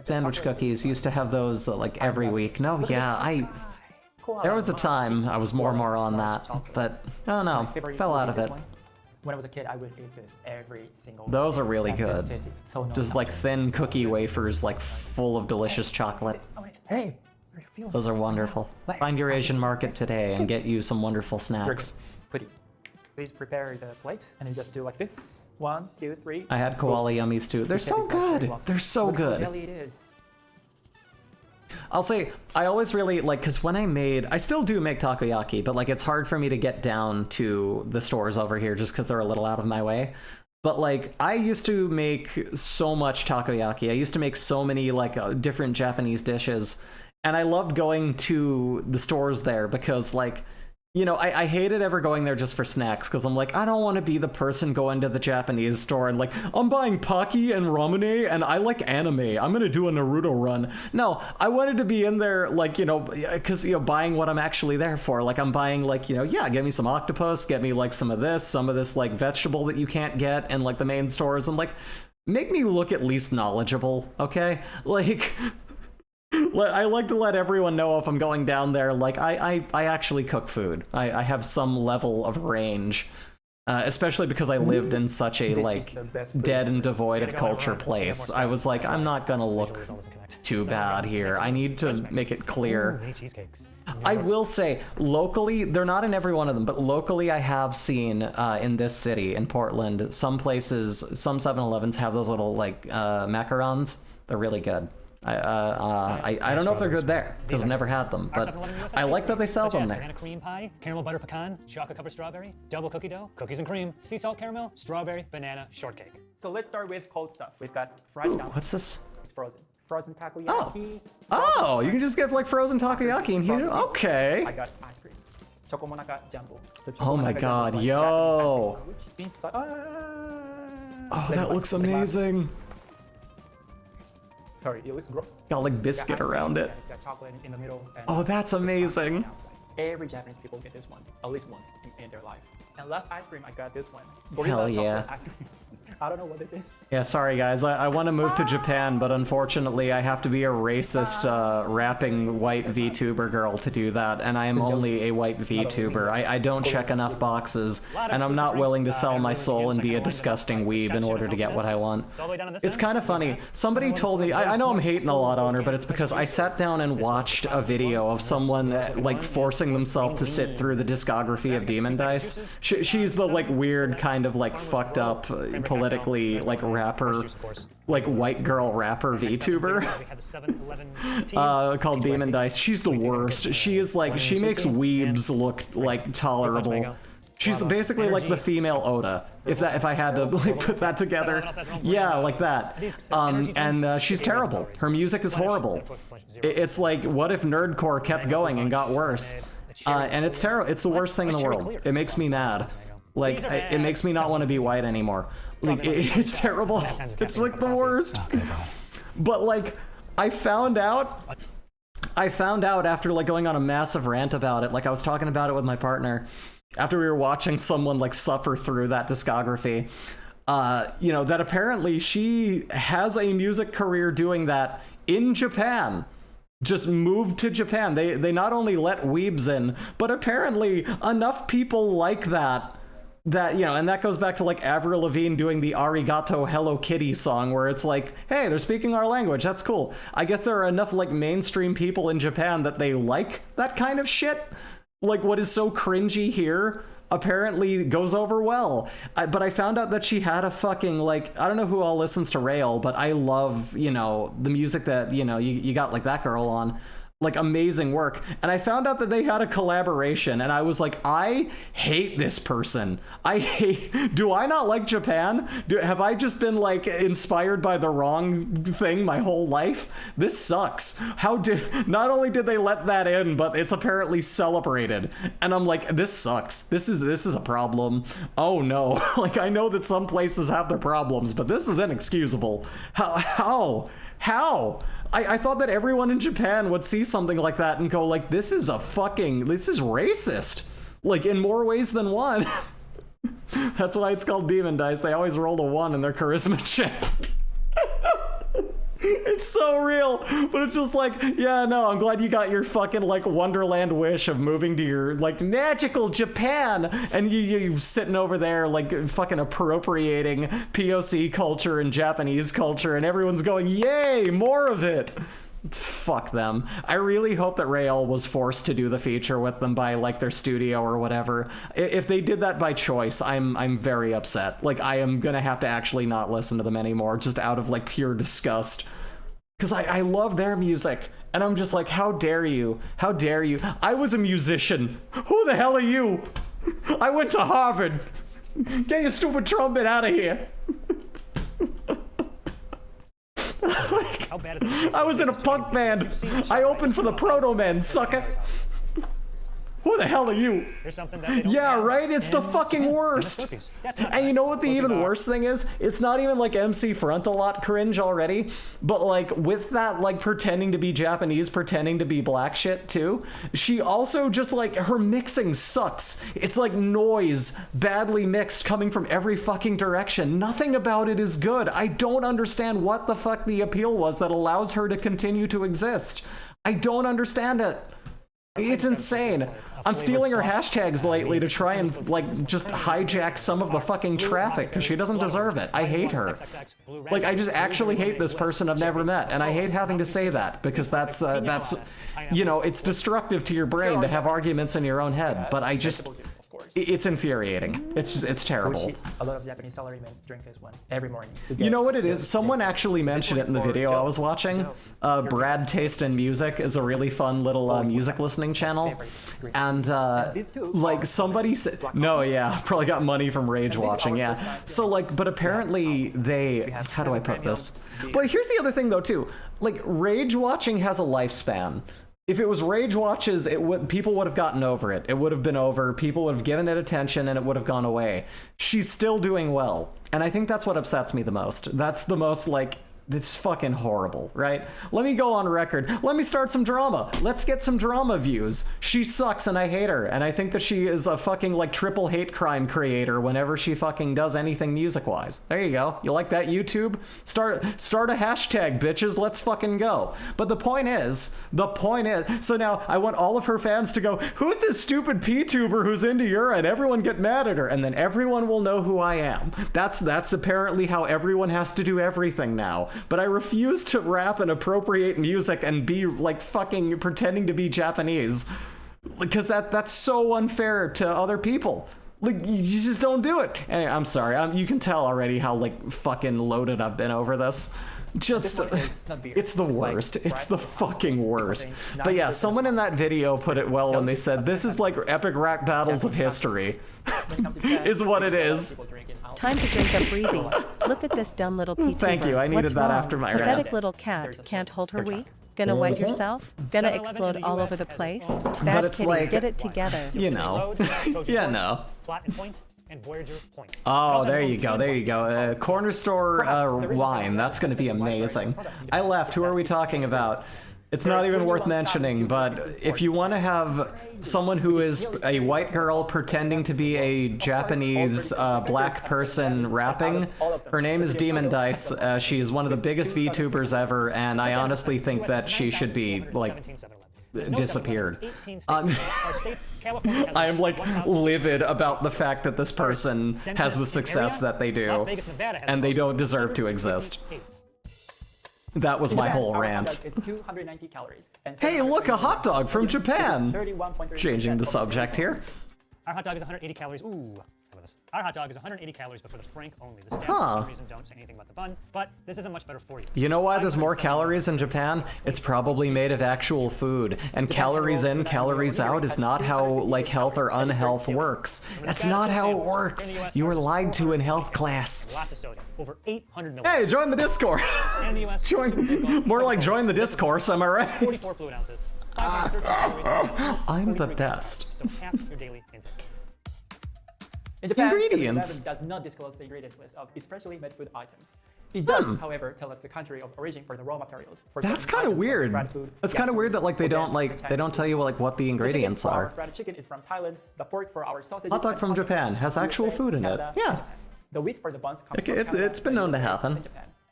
Sandwich cookies used to have those like every week. No, yeah, there was a time I was more on that, but I don't know, fell out of it. When I was a kid, I would eat this every single Those are really good. So just like thin cookie wafers, like full of delicious chocolate. Hey, those are wonderful. Find your Asian market today and get you some wonderful snacks. Please prepare the plate, and you just do like this. 1, 2, 3. I had koala yummies too. They're so good. They're so good. Jelly it is. I'll say, I always really like, because when I still do make takoyaki, but like it's hard for me to get down to the stores over here just because they're a little out of my way. But like, I used to make so much takoyaki. I used to make so many like different Japanese dishes, and I loved going to the stores there because like, you know, I hated ever going there just for snacks because I'm like, I don't want to be the person going to the Japanese store and like, I'm buying Pocky and Ramune and I like anime. I'm going to do a Naruto run. No, I wanted to be in there like, you know, because, you know, buying what I'm actually there for. Like I'm buying like, you know, yeah, get me some octopus, get me like some of this like vegetable that you can't get in like the main stores, and like make me look at least knowledgeable, okay? Like... I like to let everyone know if I'm going down there, like, I actually cook food. I have some level of range, especially because I lived in such a, like, dead and devoid of culture place. I was like, I'm not gonna look too bad here. I need to make it clear. I will say, locally, they're not in every one of them, but locally I have seen in this city, in Portland, some places, some 7-Elevens have those little, like, macarons. They're really good. I don't know if they're good there because I've never had them, but I like that they sell them there. Banana cream pie, caramel butter pecan, chocolate covered strawberry, double cookie dough, cookies and cream, sea salt caramel, strawberry, banana, shortcake. So let's start with cold stuff. We've got fried dumpling. What's this? It's frozen. Frozen takoyaki. Oh, you can just get like frozen takoyaki and heat it. Okay. I got ice cream. Chocomonaka jumbo. So Oh my god, like yo. Oh, that looks amazing. Sorry, it looks gross. Got like biscuit around it. It's got chocolate in the middle. And Oh, that's amazing. Every Japanese people get this one at least once in their life. And last ice cream, I got this one. Hell yeah. Ice cream. I don't know what this is. Yeah, sorry guys, I want to move to Japan, but unfortunately I have to be a racist rapping white VTuber girl to do that, and I am only a white VTuber. I don't check enough boxes, and I'm not willing to sell my soul and be a disgusting weeb in order to get what I want. It's kind of funny. Somebody told me, I know I'm hating a lot on her, but it's because I sat down and watched a video of someone like forcing themselves to sit through the discography of Demon Dice. She's the like weird kind of like fucked up politically like rapper, like white girl rapper VTuber called Demon Dice. She's the worst. She is like, she makes weebs look like tolerable. She's basically like the female Oda, if I had to like put that together. Yeah, like that. And she's terrible. Her music is horrible. It's like, what if nerdcore kept going and got worse? And it's terrible. It's the worst thing in the world. It makes me mad. Like, it makes me not want to be white anymore. Like, it's terrible. It's like the worst. But like, I found out after like going on a massive rant about it, like I was talking about it with my partner, after we were watching someone like suffer through that discography, you know, that apparently she has a music career doing that in Japan. Just moved to Japan. They not only let weebs in, but apparently enough people like that, you know, and that goes back to like Avril Lavigne doing the Arigato Hello Kitty song where it's like, hey, they're speaking our language, that's cool. I guess there are enough like mainstream people in Japan that they like that kind of shit. Like what is so cringy here apparently goes over well. But I found out that she had a fucking, like, I don't know who all listens to Rail, but I love, you know, the music that, you know, you got like that girl on. Like amazing work. And I found out that they had a collaboration and I was like, I hate this person. Do I not like Japan? Have I just been like inspired by the wrong thing my whole life? This sucks. Not only did they let that in, but it's apparently celebrated. And I'm like, this sucks. This is a problem. Oh no. Like I know that some places have their problems, but this is inexcusable. How? I thought that everyone in Japan would see something like that and go like, this is racist. Like in more ways than one. That's why it's called Demon Dice. They always rolled a 1 in their charisma check. It's so real, but it's just like, yeah, no, I'm glad you got your fucking like Wonderland wish of moving to your like magical Japan, and you sitting over there like fucking appropriating POC culture and Japanese culture, and everyone's going, yay, more of it. Fuck them. I really hope that Rael was forced to do the feature with them by like their studio or whatever. If they did that by choice, I'm very upset. Like I am gonna have to actually not listen to them anymore, just out of like pure disgust. Because I love their music, and I'm just like, how dare you? How dare you? I was a musician. Who the hell are you? I went to Harvard. Get your stupid trumpet out of here. How bad is it? I was in a punk band. I opened for the Proto Men, sucker. Who the hell are you? There's something that they don't Yeah, have right? It's the in- fucking in the worst. Slurpees. That's not And you know what the Slurpees even are- worst thing is? It's not even like MC Frontalot cringe already, but like with that like pretending to be Japanese, pretending to be black shit too, she also just like, her mixing sucks. It's like noise, badly mixed, coming from every fucking direction. Nothing about it is good. I don't understand what the fuck the appeal was that allows her to continue to exist. I don't understand it. It's insane. I'm stealing her hashtags lately to try and like just hijack some of the fucking traffic because she doesn't deserve it. I hate her. Like I just actually hate this person I've never met, and I hate having to say that because that's you know, it's destructive to your brain to have arguments in your own head. But I just, it's infuriating. It's terrible. A lot of Japanese salarymen drink this one every morning. You know what it is? Someone actually mentioned it in the video I was watching. Brad Taste in Music is a really fun little music listening channel. And like somebody said, no, yeah, probably got money from rage watching, yeah. So like, but apparently they, how do I put this? But here's the other thing though too. Like rage watching has a lifespan. If it was rage watches, people would have gotten over it. It would have been over. People would have given it attention and it would have gone away. She's still doing well. And I think that's what upsets me the most. That's the most like, it's fucking horrible, right? Let me go on record. Let me start some drama. Let's get some drama views. She sucks and I hate her. And I think that she is a fucking like triple hate crime creator whenever she fucking does anything music-wise. There you go. You like that, YouTube? Start a hashtag, bitches. Let's fucking go. But the point is, so now I want all of her fans to go, who's this stupid P-tuber who's into urine? Everyone get mad at her. And then everyone will know who I am. That's apparently how everyone has to do everything now. But I refuse to rap and appropriate music and be like fucking pretending to be Japanese, because that's so unfair to other people. Like you just don't do it. Anyway, I'm sorry. You can tell already how like fucking loaded I've been over this. Just, it's the worst. It's the fucking worst. But yeah, someone in that video put it well when they said, this is like epic rap battles of history, is what it is. Time to drink up breezy. Look at this dumb little P-tuber. Thank you, I needed What's that wrong? after my rant. Pathetic little cat. Can't hold her wee? Gonna wet yourself? Gonna explode all over the place? Bad kitty, like, get it together. You know. Yeah, no. And Voyager Point. Oh, there you go, there you go. Corner store wine, that's gonna be amazing. I left, who are we talking about? It's not even worth mentioning, but if you want to have someone who is a white girl pretending to be a Japanese black person rapping, her name is Demon Dice. She is one of the biggest VTubers ever, and I honestly think that she should be, like, disappeared. I am like livid about the fact that this person has the success that they do, and they don't deserve to exist. That was my whole rant. It's 290 calories. Hey, look, a hot dog from Japan! Changing the subject here. Our hot dog is 180 calories. Ooh. Our hot dog is 180 calories, but for the frank only. The stamps, for some reason, don't say anything about the bun, but this isn't much better for you. You know why there's more calories in Japan? It's probably made of actual food, and calories in, calories out is not how, like, health or unhealth works. That's not how it works. You were lied to in health class. Lots of sodium. Over 800 milligrams. Hey, join the Discord! More like join the discourse, am I right? 44 fluid ounces. 513 calories. I'm the best. So half your daily intake. In Japan, Ingredients. 7-Eleven does not disclose the ingredients list of its freshly made food items. It does, however, tell us the country of origin for the raw materials. That's kind of weird. That's kind of weird that like they don't tell you like what the ingredients are. Fried chicken is from Thailand. The pork for our sausages. Hot dog from Japan has actual food in it. Yeah. The wheat for the buns comes from Canada. It's been known to happen.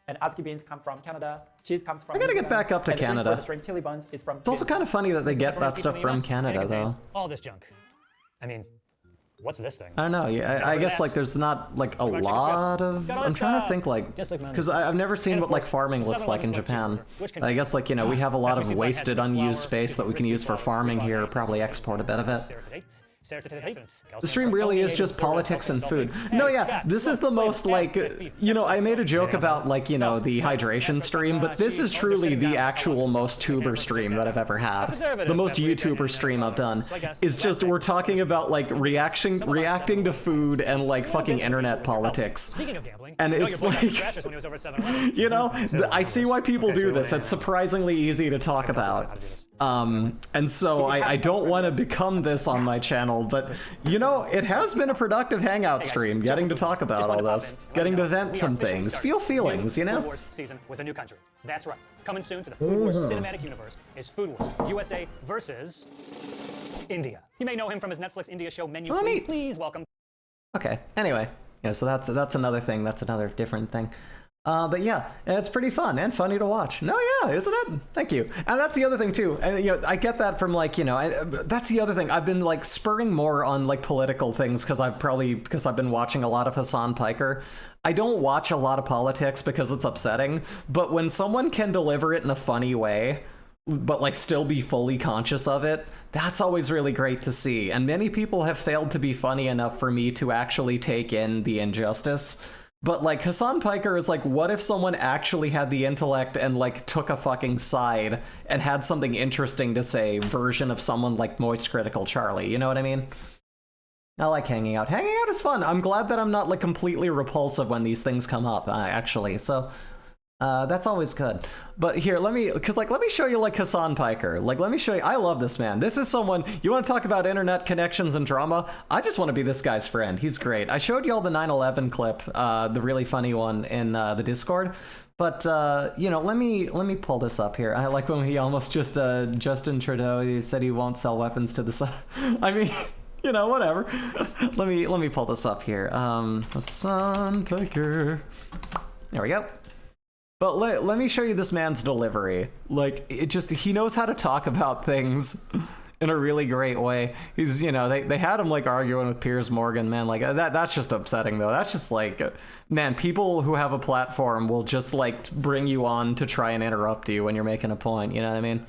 And ASCII beans come from Canada. Cheese comes from. I gotta get back up to Canada. The shrimp chili buns is from. It's also kind of funny that they get that stuff from Canada, though. All this junk. I mean, what's this thing? I don't know. Yeah, I guess like there's not like a lot of. I'm trying to think like because I've never seen what like farming looks like in Japan. I guess like we have a lot of wasted, unused space that we can use for farming here. Probably export a bit of it. The stream really is just politics and food. No, yeah, this is the most, like, you know, I made a joke about, like, you know, the hydration stream, but this is truly the actual most tuber stream that I've ever had. The most YouTuber stream I've done is just, we're talking about, like, reacting to food and, like, fucking internet politics. And it's like, you know, I see why people do this. It's surprisingly easy to talk about. And so I don't want to become this on my channel, but, you know, it has been a productive hangout stream, getting to talk about all this, getting to vent some things, feel feelings, you know? Season with a new country. That's right. Coming soon to the Food Wars cinematic universe is Food Wars USA versus India. You may know him from his Netflix India show Menu. Please welcome. Okay, anyway. Yeah, so that's another thing, that's another different thing. But yeah, it's pretty fun and funny to watch. No, yeah, isn't it? Thank you. And that's the other thing too. And you know, I get that from, like, you know, that's the other thing. I've been, like, spurring more on, like, political things because I've been watching a lot of Hassan Piker. I don't watch a lot of politics because it's upsetting, but when someone can deliver it in a funny way, but, like, still be fully conscious of it, that's always really great to see. And many people have failed to be funny enough for me to actually take in the injustice. But, like, Hassan Piker is like, what if someone actually had the intellect and, like, took a fucking side and had something interesting to say, version of someone like Moist Critical Charlie, you know what I mean? I like hanging out. Hanging out is fun. I'm glad that I'm not, like, completely repulsive when these things come up, actually, so... that's always good. But here, let me show you, like, Hassan Piker. Like, let me show you, I love this man. This is someone, you want to talk about internet connections and drama? I just want to be this guy's friend. He's great. I showed you all the 9/11 clip, the really funny one in the Discord. But, you know, let me pull this up here. I like when he almost just, Justin Trudeau, he said he won't sell weapons to the side. I mean... You know, whatever. Let me pull this up here. Hassan Piker. There we go. But let me show you this man's delivery. Like, he knows how to talk about things in a really great way. He's, you know, they had him, like, arguing with Piers Morgan, man. Like, that's just upsetting, though. That's just, like, man, people who have a platform will just, like, bring you on to try and interrupt you when you're making a point, you know what I mean?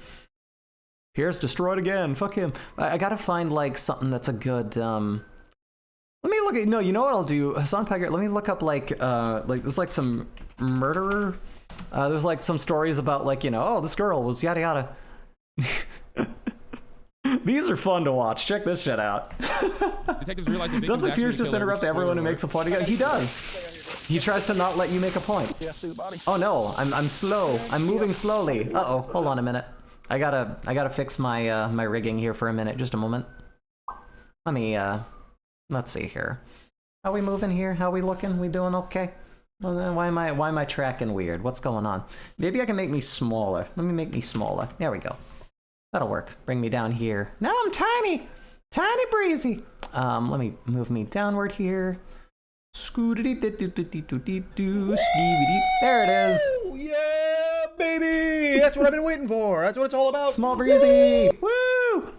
Piers destroyed again, fuck him. I gotta find, like, something that's a good, let me look at, no, you know what I'll do? Hassan Piker, let me look up, like, there's, like, some murderer. There's, like, some stories about, like, you know, oh, this girl was yada yada. These are fun to watch. Check this shit out. Detectives realize the Doesn't Piers just interrupt everyone who makes a point? He does. He tries to not let you make a point. Oh no, I'm slow. I'm moving slowly. Uh-oh, hold on a minute. I gotta fix my my rigging here for a minute. Just a moment. Let me let's see here. How we moving here? How we looking? We doing okay? Well, then why am I tracking weird? What's going on? Maybe I can make me smaller. Let me make me smaller. There we go. That'll work. Bring me down here. Now I'm tiny. Tiny breezy. Let me move me downward here. Scootity-doo-doo-doo-doo-doo-doo. There it is. Yeah, baby! That's what I've been waiting for. That's what it's all about. Small breezy. Woo!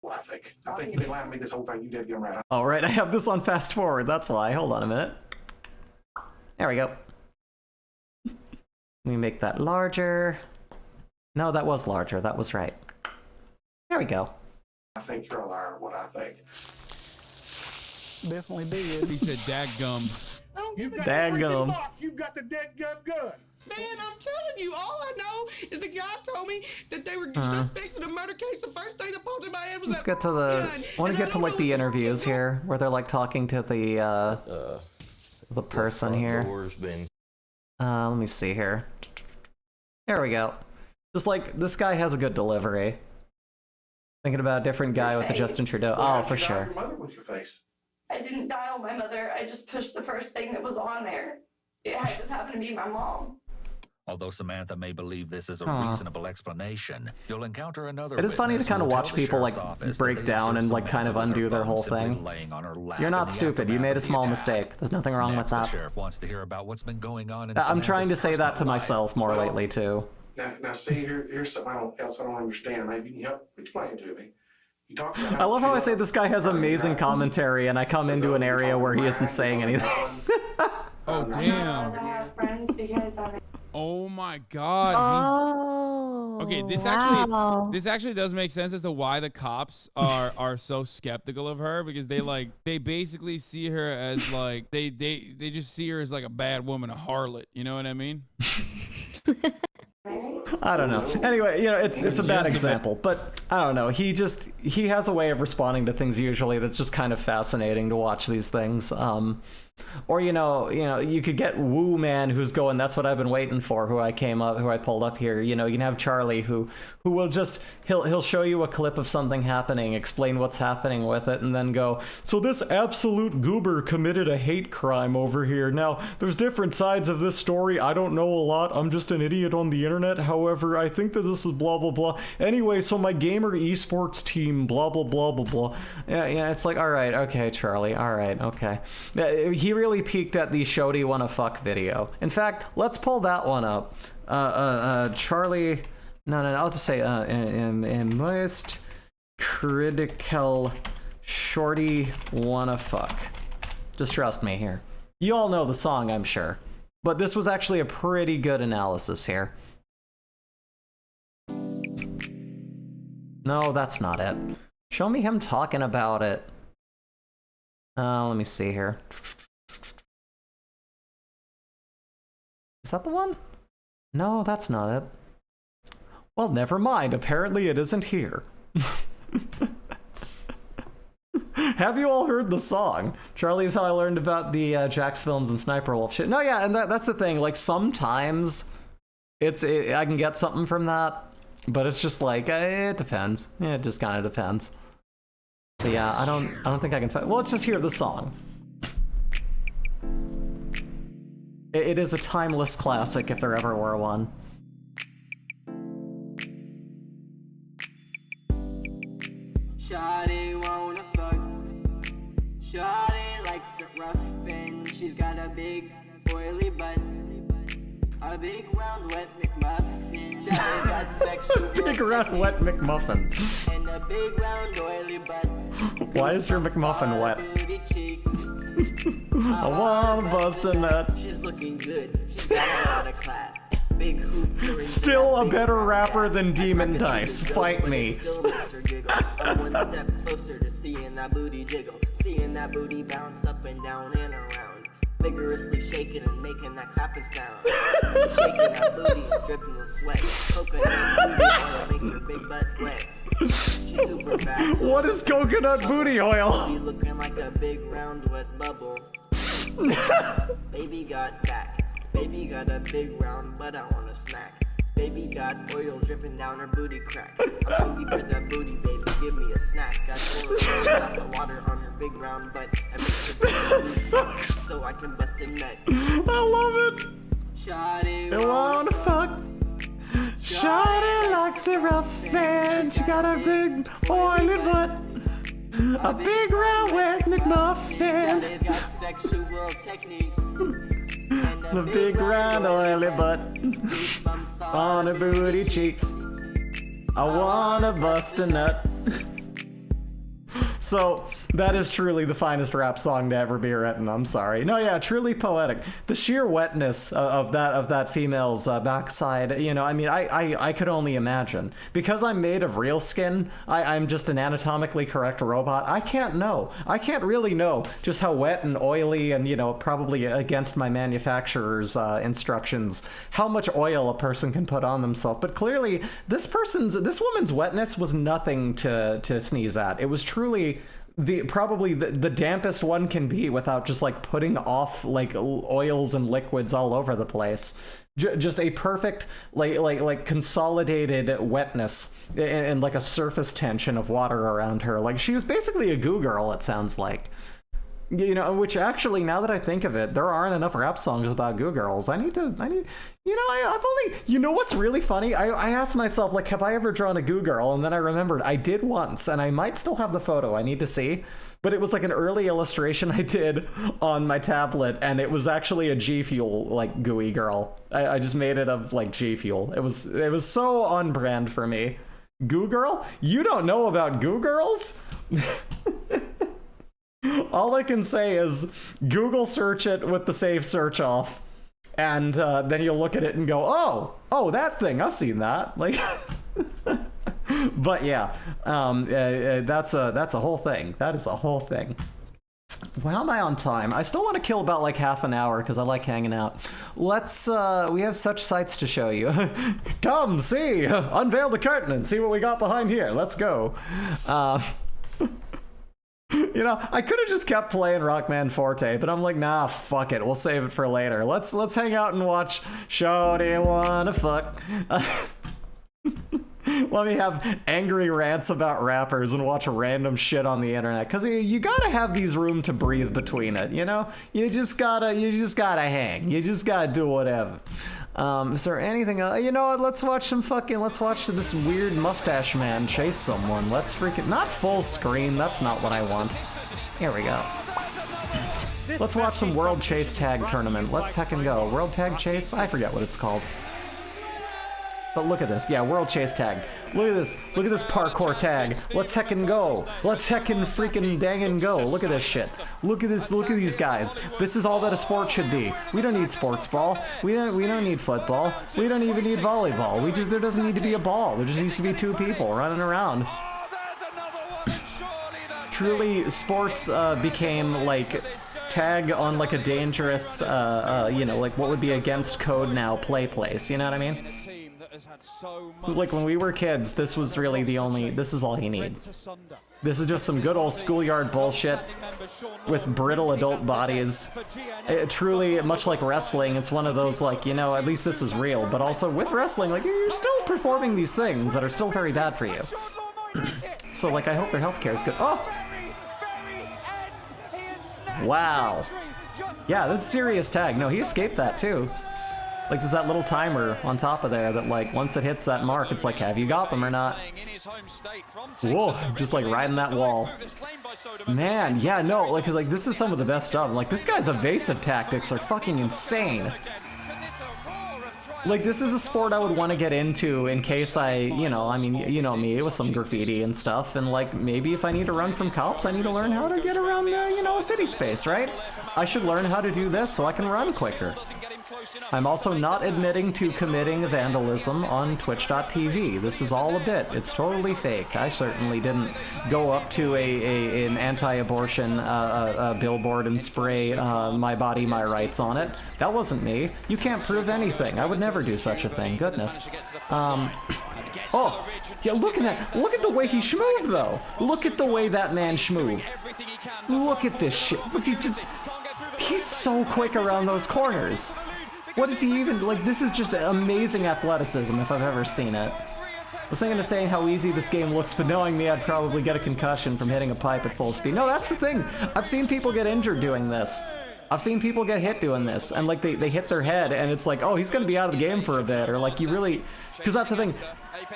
Well, I think you've been lying to me this whole time. You did get him right. All right, I have this on fast forward. That's why. Hold on a minute. There we go. Let me make that larger. No, that was larger. That was right. There we go. I think you're a liar. What I think. Definitely did. He said dadgum. Dadgum. You've got the dadgum gun. Man, I'm telling you, all I know is the guy told me that they were suspects in a murder case. The first thing that popped in my head was Let's get to the. I want to get to, like, the interviews here, where they're, like, talking to the person here. Let me see here. There we go. Just, like, this guy has a good delivery. Thinking about a different guy with the Justin Trudeau. Oh, for sure. Your mother with your face. I didn't dial my mother. I just pushed the first thing that was on there. It just happened to be my mom. Although Samantha may believe this is a reasonable explanation, you'll encounter another. It is funny to kind of watch people, like, break down and, like, kind of undo their whole thing. You're not stupid. You made a small mistake. There's nothing wrong with that. The sheriff wants to hear about what's been going on in I'm trying to say that to myself more lately too. Now, see, here's something else I don't understand. Maybe you can help explain to me. You talk about I love how I say this guy has amazing commentary, and I come into an area where he isn't saying anything. Oh, damn. Oh my God. Okay, this actually does make sense as to why the cops are so skeptical of her, because they basically see her as like they just see her as like a bad woman, a harlot. You know what I mean? I don't know. Anyway, it's a bad example, but I don't know. He has a way of responding to things usually that's just kind of fascinating to watch these things. Or you could get Woo Man, who's going, that's what I've been waiting for, who I pulled up here. You can have Charlie who will just he'll show you a clip of something happening, explain what's happening with it, and then go, so this absolute goober committed a hate crime over here. Now, there's different sides of this story. I don't know a lot. I'm just an idiot on the internet. However, I think that this is blah blah blah. Anyway, so my gamer esports team, blah blah blah blah blah. Yeah, it's like, all right, okay, Charlie, all right, okay. He really peaked at the Shody Wanna Fuck video. In fact, let's pull that one up. Charlie, no, I'll just say, most critical Shorty Wanna Fuck. Just trust me here. You all know the song, I'm sure. But this was actually a pretty good analysis here. No, that's not it. Show me him talking about it. Let me see here. Is that the one? No, that's not it. Well, never mind. Apparently it isn't here. Have you all heard the song? Charlie is how I learned about the Jax films and Sniper Wolf shit. No, yeah, and that's the thing. Like, sometimes I can get something from that, but it's just like, it depends. It just kind of depends. But yeah, I don't think I can find. Well, let's just hear the song. It is a timeless classic if there ever were one. Shawty wanna fuck. Shawty likes it rough and she's got a big oily butt. A big round wet McMuffin. Shawty got sexual Big round wet McMuffin. and a big round oily butt. Why is your McMuffin wet? I wanna bust a nut. She's looking good. She's got a lot of class. Big hoop. Still a better rapper than Demon Dice. Fight me. I'm one step closer to seeing that booty jiggle. Seeing that booty bounce up and down and around. Vigorously shaking and making that clapping sound. Shaking that booty and dripping with sweat. Coconut booty oil makes her big butt wet. She's super fast. What is coconut booty oil? She looking like a big round wet bubble. Baby got back. Baby got a big round butt, I want a snack. Baby got oil dripping down her booty crack. I'm hungry for that booty, baby, give me a snack. Got lots of water on her big round butt. I make her so I can bust a nut. I love it. Shawty I wanna fuck. Shawty likes it rough and she got a big oily butt. A big round wet McMuffin. Shawty's got sexual techniques. A big round oily butt on her booty cheeks. I wanna bust a nut. So that is truly the finest rap song to ever be written. I'm sorry. No, yeah, truly poetic. The sheer wetness of that female's backside. I mean, I could only imagine. Because I'm made of real skin. I'm just an anatomically correct robot. I can't know. I can't really know just how wet and oily and probably against my manufacturer's instructions how much oil a person can put on themselves. But clearly, this woman's wetness was nothing to sneeze at. It was truly probably the dampest one can be without just like putting off like oils and liquids all over the place. Just a perfect like consolidated wetness and like a surface tension of water around her. Like she was basically a goo girl, it sounds like. Which actually, now that I think of it, there aren't enough rap songs about goo girls. I've only, what's really funny? I asked myself, like, have I ever drawn a goo girl? And then I remembered I did once, and I might still have the photo. I need to see. But it was like an early illustration I did on my tablet, and it was actually a G Fuel, like, gooey girl. I just made it of, like, G Fuel. It was so on brand for me. Goo girl? You don't know about goo girls? All I can say is Google search it with the save search off, and then you'll look at it and go, oh, that thing, I've seen that. Like, but yeah, that's a whole thing. That is a whole thing. Well, how am I on time? I still want to kill about like half an hour because I like hanging out. Let's, we have such sights to show you. Come, see, unveil the curtain and see what we got behind here. Let's go. You know, I could have just kept playing Rockman Forte, but I'm like, nah, fuck it. We'll save it for later. Let's hang out and watch Shawty Wanna Fuck. Let me have angry rants about rappers and watch random shit on the internet, because you gotta have these room to breathe between it, you know? You just gotta hang. You just gotta do whatever. Is there anything else? You know what, let's watch this weird mustache man chase someone. Let's freaking, not full screen, that's not what I want. Here we go. Let's watch some World Chase Tag Tournament. Let's heckin' go. World Tag Chase? I forget what it's called. But look at this, yeah, World Chase Tag. Look at this parkour tag. Let's heckin' go. Let's heckin' freaking dangin' go. Look at this shit. Look at this, look at these guys. This is all that a sport should be. We don't need sports ball. We don't need football. We don't even need volleyball. There doesn't need to be a ball. There just needs to be two people running around. Truly, sports became like tag on like a dangerous, you know, like what would be against code now place, you know what I mean? Like when we were kids, this was really this is all you need. This is just some good old schoolyard bullshit with brittle adult bodies. Truly, much like wrestling, it's one of those like, you know, at least this is real, but also with wrestling, like you're still performing these things that are still very bad for you. So like, I hope their healthcare is good. Oh! Wow. Yeah, this is serious tag. No, he escaped that too. Like, there's that little timer on top of there that, like, once it hits that mark, it's like, have you got them or not? Whoa, just, like, riding that wall. Man, yeah, no, like, 'cause, like, this is some of the best stuff. Like, this guy's evasive tactics are fucking insane. Like, this is a sport I would want to get into in case you know, I mean, you know me, with some graffiti and stuff, and, like, maybe if I need to run from cops, I need to learn how to get around the, you know, a city space, right? I should learn how to do this so I can run quicker. I'm also not admitting to committing vandalism on twitch.tv. This is all a bit. It's totally fake. I certainly didn't go up to an anti-abortion billboard and spray my body, my rights on it. That wasn't me. You can't prove anything. I would never do such a thing. Goodness. Oh, yeah, look at that. Look at the way he schmooved, though. Look at the way that man schmooved. Look at this shit. Look, he's so quick around those corners. What is he even, like, this is just amazing athleticism if I've ever seen it. I was thinking of saying how easy this game looks, but knowing me, I'd probably get a concussion from hitting a pipe at full speed. No, that's the thing. I've seen people get injured doing this. I've seen people get hit doing this, and like they hit their head, and it's like, oh, he's gonna be out of the game for a bit, or like you really, because that's the thing.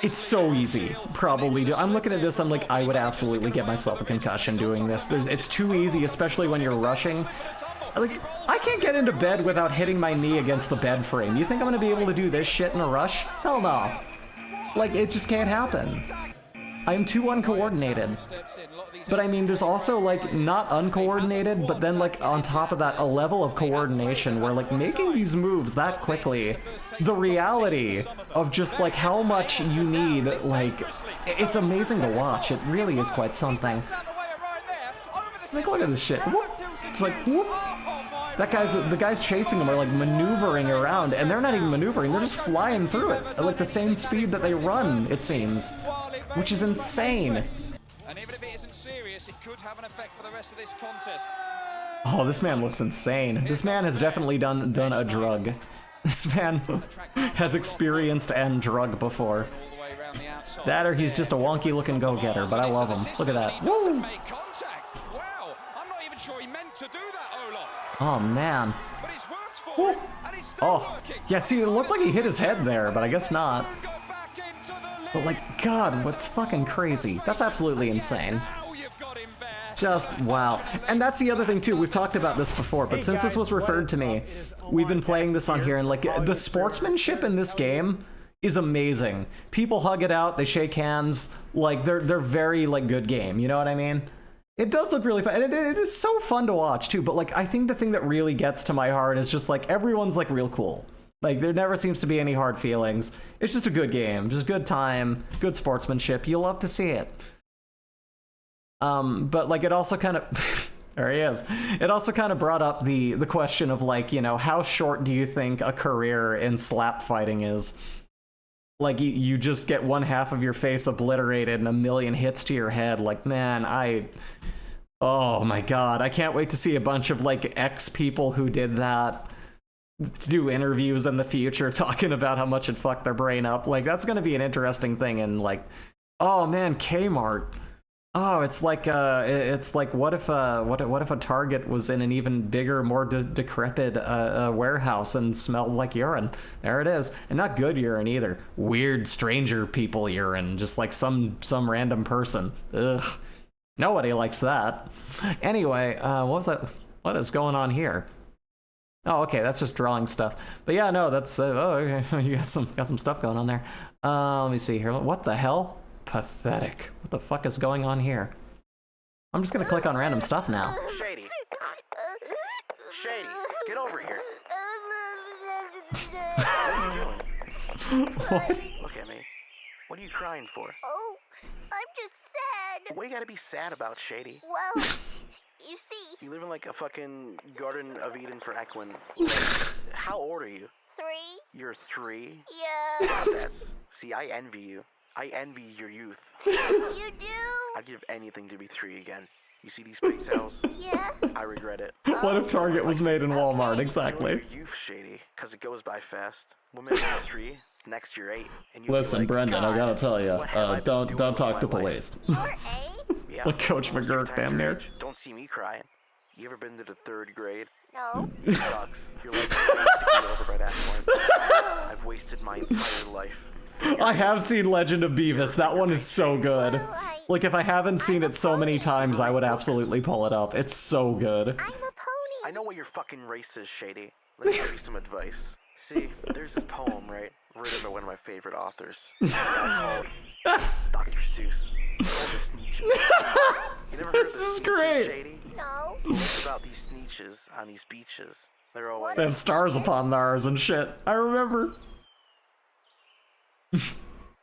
It's so easy, probably. I'm looking at this, I'm like, I would absolutely get myself a concussion doing this. It's too easy, especially when you're rushing. Like, I can't get into bed without hitting my knee against the bed frame. You think I'm gonna be able to do this shit in a rush? Hell no. Like, it just can't happen. I'm too uncoordinated. But I mean, there's also, like, not uncoordinated, but then, like, on top of that, a level of coordination where, like, making these moves that quickly, the reality of just, like, how much you need, like, it's amazing to watch. It really is quite something. Like, look at this shit. Whoop. It's like, whoop. The guys chasing them are like maneuvering around, and they're not even maneuvering, they're just flying through it at like the same speed that they run, it seems. Which is insane. And even if it isn't serious, it could have an effect for the rest of this contest. Oh, this man looks insane. This man has definitely done a drug. This man has experienced and drug before. That or he's just a wonky looking go-getter, but I love him. Look at that. Woo! Oh, man. Woo. Oh, yeah, see, it looked like he hit his head there, but I guess not. But, like, God, what's fucking crazy? That's absolutely insane. Just, wow. And that's the other thing, too. We've talked about this before, but since this was referred to me, we've been playing this on here, and, like, the sportsmanship in this game is amazing. People hug it out, they shake hands, like, they're very, like, good game, you know what I mean? It does look really fun, and it is so fun to watch too. But like, I think the thing that really gets to my heart is just like everyone's like real cool. Like there never seems to be any hard feelings. It's just a good game, just good time, good sportsmanship. You love to see it. But like it also kind of there he is. It also kind of brought up the question of like, you know, how short do you think a career in slap fighting is? Like you just get one half of your face obliterated and a million hits to your head. Like, man, oh my God, I can't wait to see a bunch of like ex people who did that do interviews in the future talking about how much it fucked their brain up. Like that's gonna be an interesting thing. And like, oh man, Kmart. Oh, it's like what if a Target was in an even bigger, more decrepit warehouse and smelled like urine? There it is, and not good urine either. Weird stranger people urine, just like some random person. Ugh, nobody likes that. Anyway, what was that? What is going on here? Oh, okay, that's just drawing stuff. But yeah, no, that's oh, okay. You got some stuff going on there. Let me see here. What the hell? Pathetic. What the fuck is going on here? I'm just gonna click on random stuff now. Shady. Shady, get over here. What are you doing? What? Look at me. What are you crying for? Oh, I'm just sad. What do you gotta be sad about, Shady? Well, you see. You live in like a fucking Garden of Eden for Equin. Like, how old are you? 3. You're 3? Yeah. See, I envy you. I envy your youth. You do? I'd give anything to be 3 again. You see these pigtails? Yeah. I regret it. What if Target was made in Walmart? Exactly. Enjoy your youth, Shady, because it goes by fast. Women are 3, next year 8, and you. Listen, like, Brendan, I gotta tell you, don't talk to police. Yeah. Like Coach McGurk, damn near. Don't see me crying. You ever been to the 3rd grade? No. It sucks. Your life is basically over by that point. I've wasted my entire life. I have seen Legend of Beavis. That one is so good. Like, if I haven't seen it so many times, I would absolutely pull it up. It's so good. I'm a pony. I know what your fucking race is, Shady. Let me give you some advice. See, there's this poem, right? Written by one of my favorite authors. Called Dr. Seuss. You never heard This is great. Shady? No. Poems about these sneetches on these beaches. They're all like... They have stars upon theirs and shit. I remember.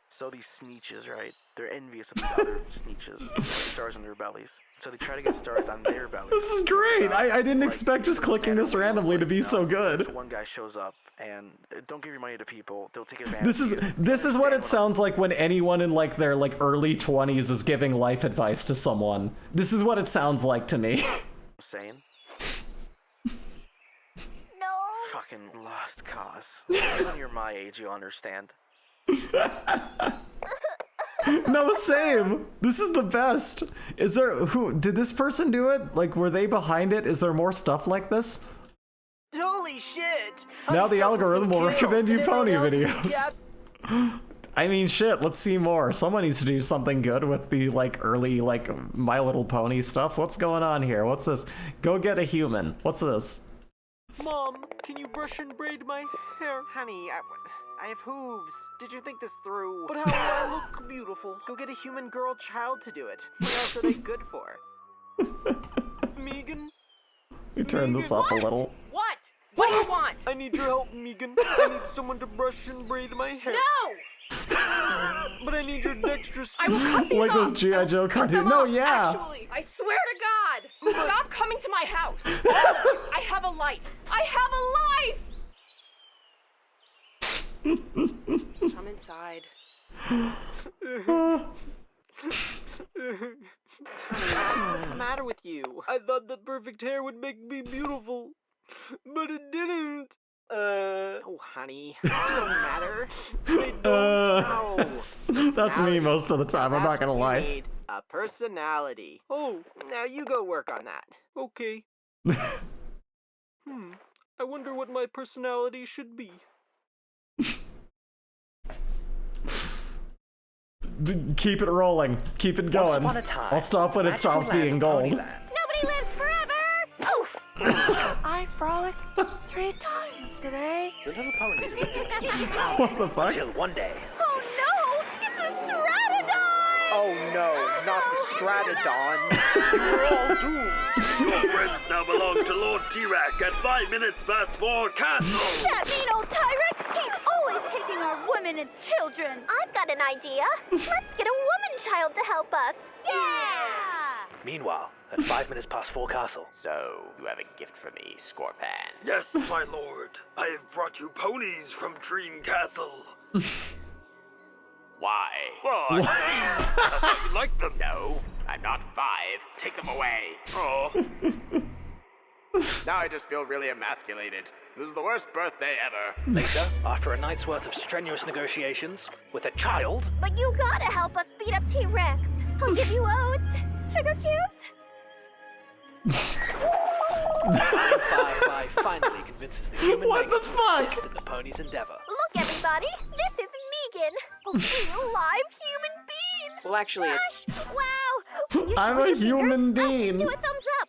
So these sneetches, right? They're envious of these other sneetches with stars on their bellies. So they try to get stars on their bellies. This is great. I didn't expect just clicking this randomly to be so good. One guy shows up and don't give your money to people. They'll take advantage. This is what it sounds like when anyone in like their like early 20s is giving life advice to someone. This is what it sounds like to me. Saying? No. Fucking lost cause. When you're my age, you'll understand. No, same. This is the best. Is there did this person do it? Like, were they behind it? Is there more stuff like this? Holy shit! Now the algorithm will recommend you pony videos. I mean, shit, let's see more. Someone needs to do something good with the like early like My Little Pony stuff. What's going on here? What's this? Go get a human. What's this? Mom, can you brush and braid my hair? Honey, I have hooves. Did you think this through? But how will I look beautiful? Go get a human girl child to do it. What else are they good for? Megan? We turn this up a little. What? What do you want? I need your help, Megan. I need someone to brush and braid my hair. No! But I need your dexterous... I will cut these Like off. those G.I. Joe cartoons. No, yeah. Actually, I swear to God. Stop coming to my house. I have a life. I have a life! Come inside. What's the matter with you? I thought that perfect hair would make me beautiful, but it didn't. Oh, honey, it doesn't matter. They don't. That's me most of the time. I'm not gonna You lie. need a personality. Oh, now you go work on that. Okay. I wonder what my personality should be. Keep it rolling. Keep it going. Once upon a time, I'll stop when it stops being gold. Nobody lives forever. Oof. I frolicked 3 times today. The little ponies What the fuck? Until one day. Oh no! It's a Stratodon! Oh Oh no, not the Stratodon. We're all doomed. Your friends now belong to Lord T-Rack at 5 minutes past 4 Castle. That mean old Tyrek? He's always taking our women and children. I've got an idea. Let's get a woman child to help us. Yeah! Meanwhile, at 5 minutes past 4 Castle. So, you have a gift for me, Scorpan. Yes, my lord. I have brought you ponies from Dream Castle. Why? Well, I thought you liked them. No, I'm not 5. Take them away. Oh. Now I just feel really emasculated. This is the worst birthday ever. Later, after a night's worth of strenuous negotiations with a child. But you gotta help us beat up T-Rex. I'll give you oats, sugar cubes. Five finally convinces the human What the race to fuck? assist in the pony's endeavor. Look, everybody, this is Megan, a real live human being. Well, actually, it's... Wow. I'm a human being. Do a thumbs up.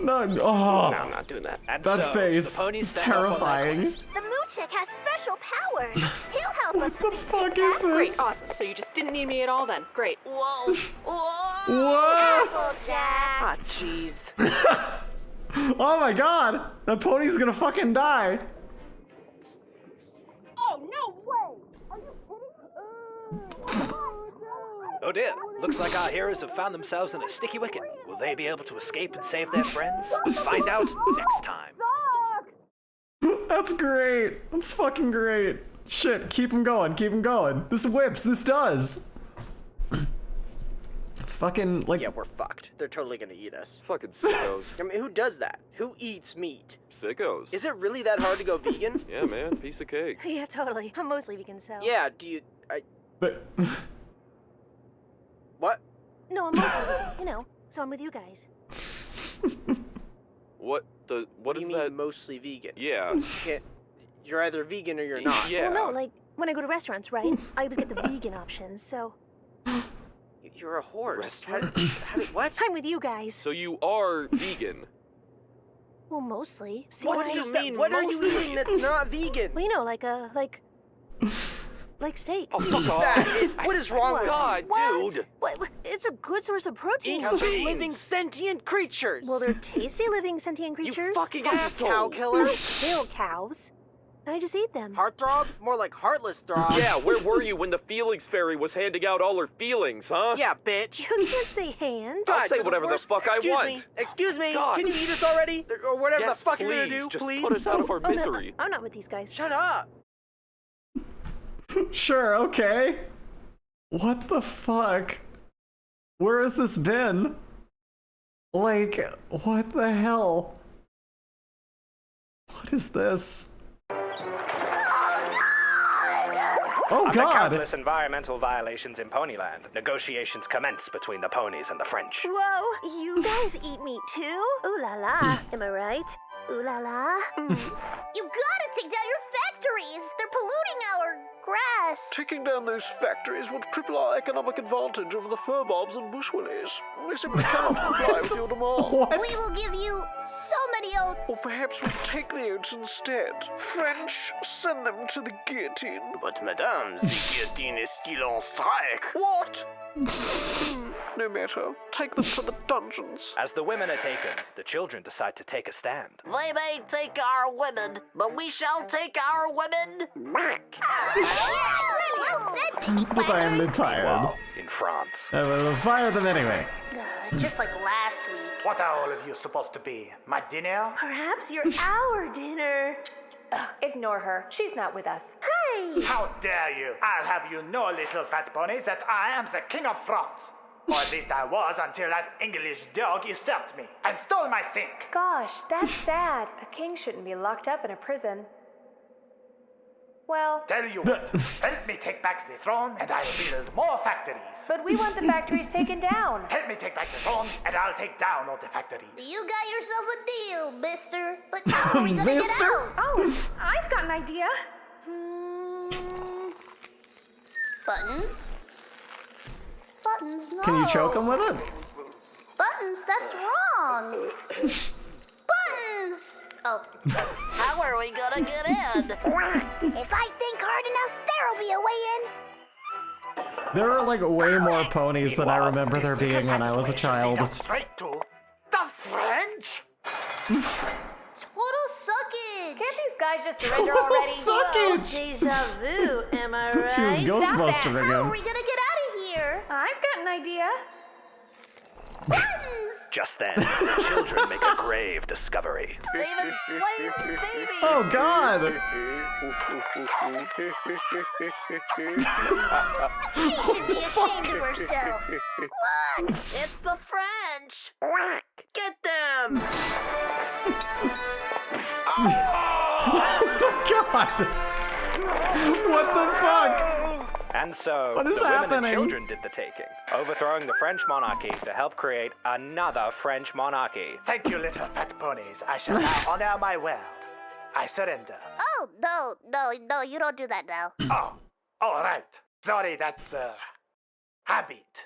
No, oh. No, I'm not doing that. And That so, face the ponies is stand up on their terrifying. quest. The Moochick has special powers. He'll help What us. the fuck is Great, this? awesome. So you just didn't need me at all then. Great. Whoa. Whoa! Applejack. Ah, jeez. Oh my god! The pony's gonna fucking die. Oh, no way. Are you kidding? Oh dear, looks like our heroes have found themselves in a sticky wicket. Will they be able to escape and save their friends? Find out next time. That's great. That's fucking great. Shit, keep him going, keep him going. This whips, this does. Fucking, like... Yeah, we're fucked. They're totally gonna eat us. Fucking sickos. I mean, who does that? Who eats meat? Sickos. Is it really that hard to go vegan? Yeah, man, piece of cake. Yeah, totally. I'm mostly vegan, so. Yeah, do you... But... What? No, I'm mostly vegan, you know. So I'm with you guys. What is you mean that? Mostly vegan? Yeah. You're either vegan or you're not. Yeah. Well, no, like, when I go to restaurants, right? I always get the vegan options, so. You're a horse. What? I'm with you guys. So you are vegan. Well, mostly. See, What do you mean? What are you eating that's not vegan? Well, you know, like steak. Oh, fuck off. What is wrong with God, you? dude. What? It's a good source of protein. Eat living sentient creatures. Well, they're tasty living sentient creatures. You fucking asshole. Cow killer. I kill cows. I just eat them. Heartthrob? More like heartless throb. Yeah, where were you when the feelings fairy was handing out all her feelings, huh? Yeah, bitch. You can't say hands. I'll say whatever the fuck I want. Excuse me. God. Can you eat us already? Or whatever Yes, the fuck please. you're gonna do, Just please. put us out of our Oh, no, misery. I'm not with these guys. Shut up. Sure, okay. What the fuck? Where has this been? Like, what the hell? What is this? Oh After god! countless environmental violations in Ponyland, negotiations commence between the ponies and the French. Whoa, you guys eat meat too? Ooh la la, am I right? Ooh la la. You gotta take down your factories. They're polluting our grass. Taking down those factories would cripple our economic advantage over the furbobs and bushwillies. We simply cannot comply with your demand. We will give you so many oats. Or perhaps we'll take the oats instead. French, send them to the guillotine. But madame, the guillotine is still on strike. What? No matter. Take them to the dungeons. As the women are taken, the children decide to take a stand. They may take our women, but we shall take our women back. But I am tired. Meanwhile, in France. I will fire them anyway. Just like last week. What are all of you supposed to be? My dinner? Perhaps you're our dinner. Ignore her. She's not with us. Hey! How dare you? I'll have you know, little fat ponies, that I am the king of France. Or at least I was until that English dog usurped me and stole my sink. Gosh, that's sad. A king shouldn't be locked up in a prison. Well, Tell you what, help me take back the throne and I'll build more factories. but we want the factories taken down. Help me take back the throne and I'll take down all the factories. You got yourself a deal, mister. But how are we gonna get out? Oh, I've got an idea. Buttons? Buttons, no. Can you choke them with it? Buttons, that's wrong. Buttons! Oh. How are we gonna get in? If I think hard enough, there'll be a way in. There are like way more ponies than I remember there being when I was a child. Straight to the French. Total suckage! Can't these guys just surrender already? Suckage! Deja vu, am I right? She was Ghostbuster How are again. we gonna get out of here? I've got an idea. Just then, the children make a grave discovery. They even slayed the baby! Oh God! She should be ashamed of herself. Look! It's the French! Get them! Oh my God! What the fuck? And so, What is the women happening? and children did the taking, overthrowing the French monarchy to help create another French monarchy. Thank you, little fat ponies. I shall now honor my word. I surrender. Oh, no, you don't do that now. Oh, all right. Sorry, that's habit.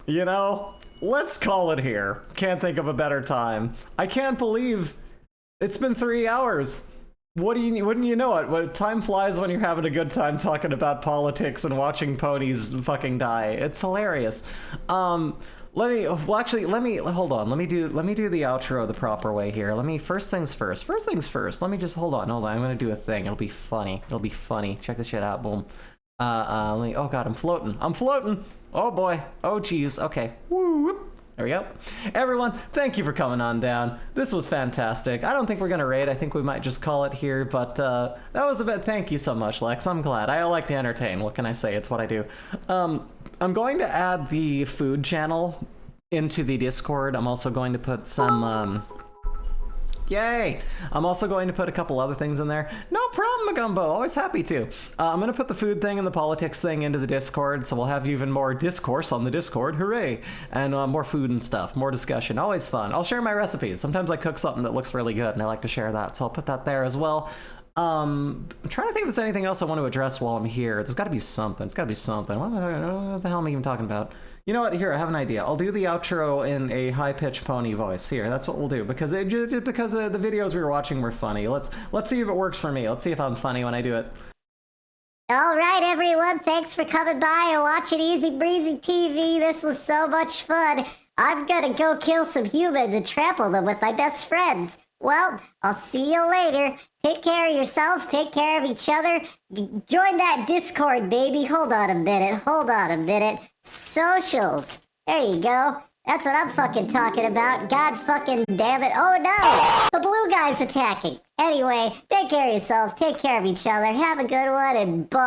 You know, let's call it here. Can't think of a better time. I can't believe it's been 3 hours. Wouldn't you know it? What time flies when you're having a good time talking about politics and watching ponies fucking die. It's hilarious. Hold on. Let me do the outro the proper way here. First things first. Let me just hold on. I'm gonna do a thing. It'll be funny. Check this shit out. Boom. Oh God, I'm floating. Oh boy. Oh geez. Okay. Woo. There we go. Everyone, thank you for coming on down. This was fantastic. I don't think we're gonna raid. I think we might just call it here, but that was the best. Thank you so much, Lex. I'm glad. I like to entertain. What can I say? It's what I do. I'm going to add the food channel into the Discord. I'm also going to put some yay! I'm also going to put a couple other things in there. No problem, Magumbo. Always happy to. I'm going to put the food thing and the politics thing into the Discord, so we'll have even more discourse on the Discord. Hooray! And more food and stuff, more discussion. Always fun. I'll share my recipes. Sometimes I cook something that looks really good, and I like to share that, so I'll put that there as well. I'm trying to think if there's anything else I want to address while I'm here. There's got to be something. What the hell am I even talking about? You know what? Here, I have an idea. I'll do the outro in a high-pitched pony voice. Here, that's what we'll do because the videos we were watching were funny. Let's see if it works for me. Let's see if I'm funny when I do it. All right, everyone. Thanks for coming by and watching Easy Breezy TV. This was so much fun. I'm gonna go kill some humans and trample them with my best friends. Well, I'll see you later. Take care of yourselves. Take care of each other. Join that Discord, baby. Hold on a minute. Socials. There you go. That's what I'm fucking talking about. God fucking damn it. Oh no! The blue guy's attacking. Anyway, take care of yourselves. Take care of each other. Have a good one and bye!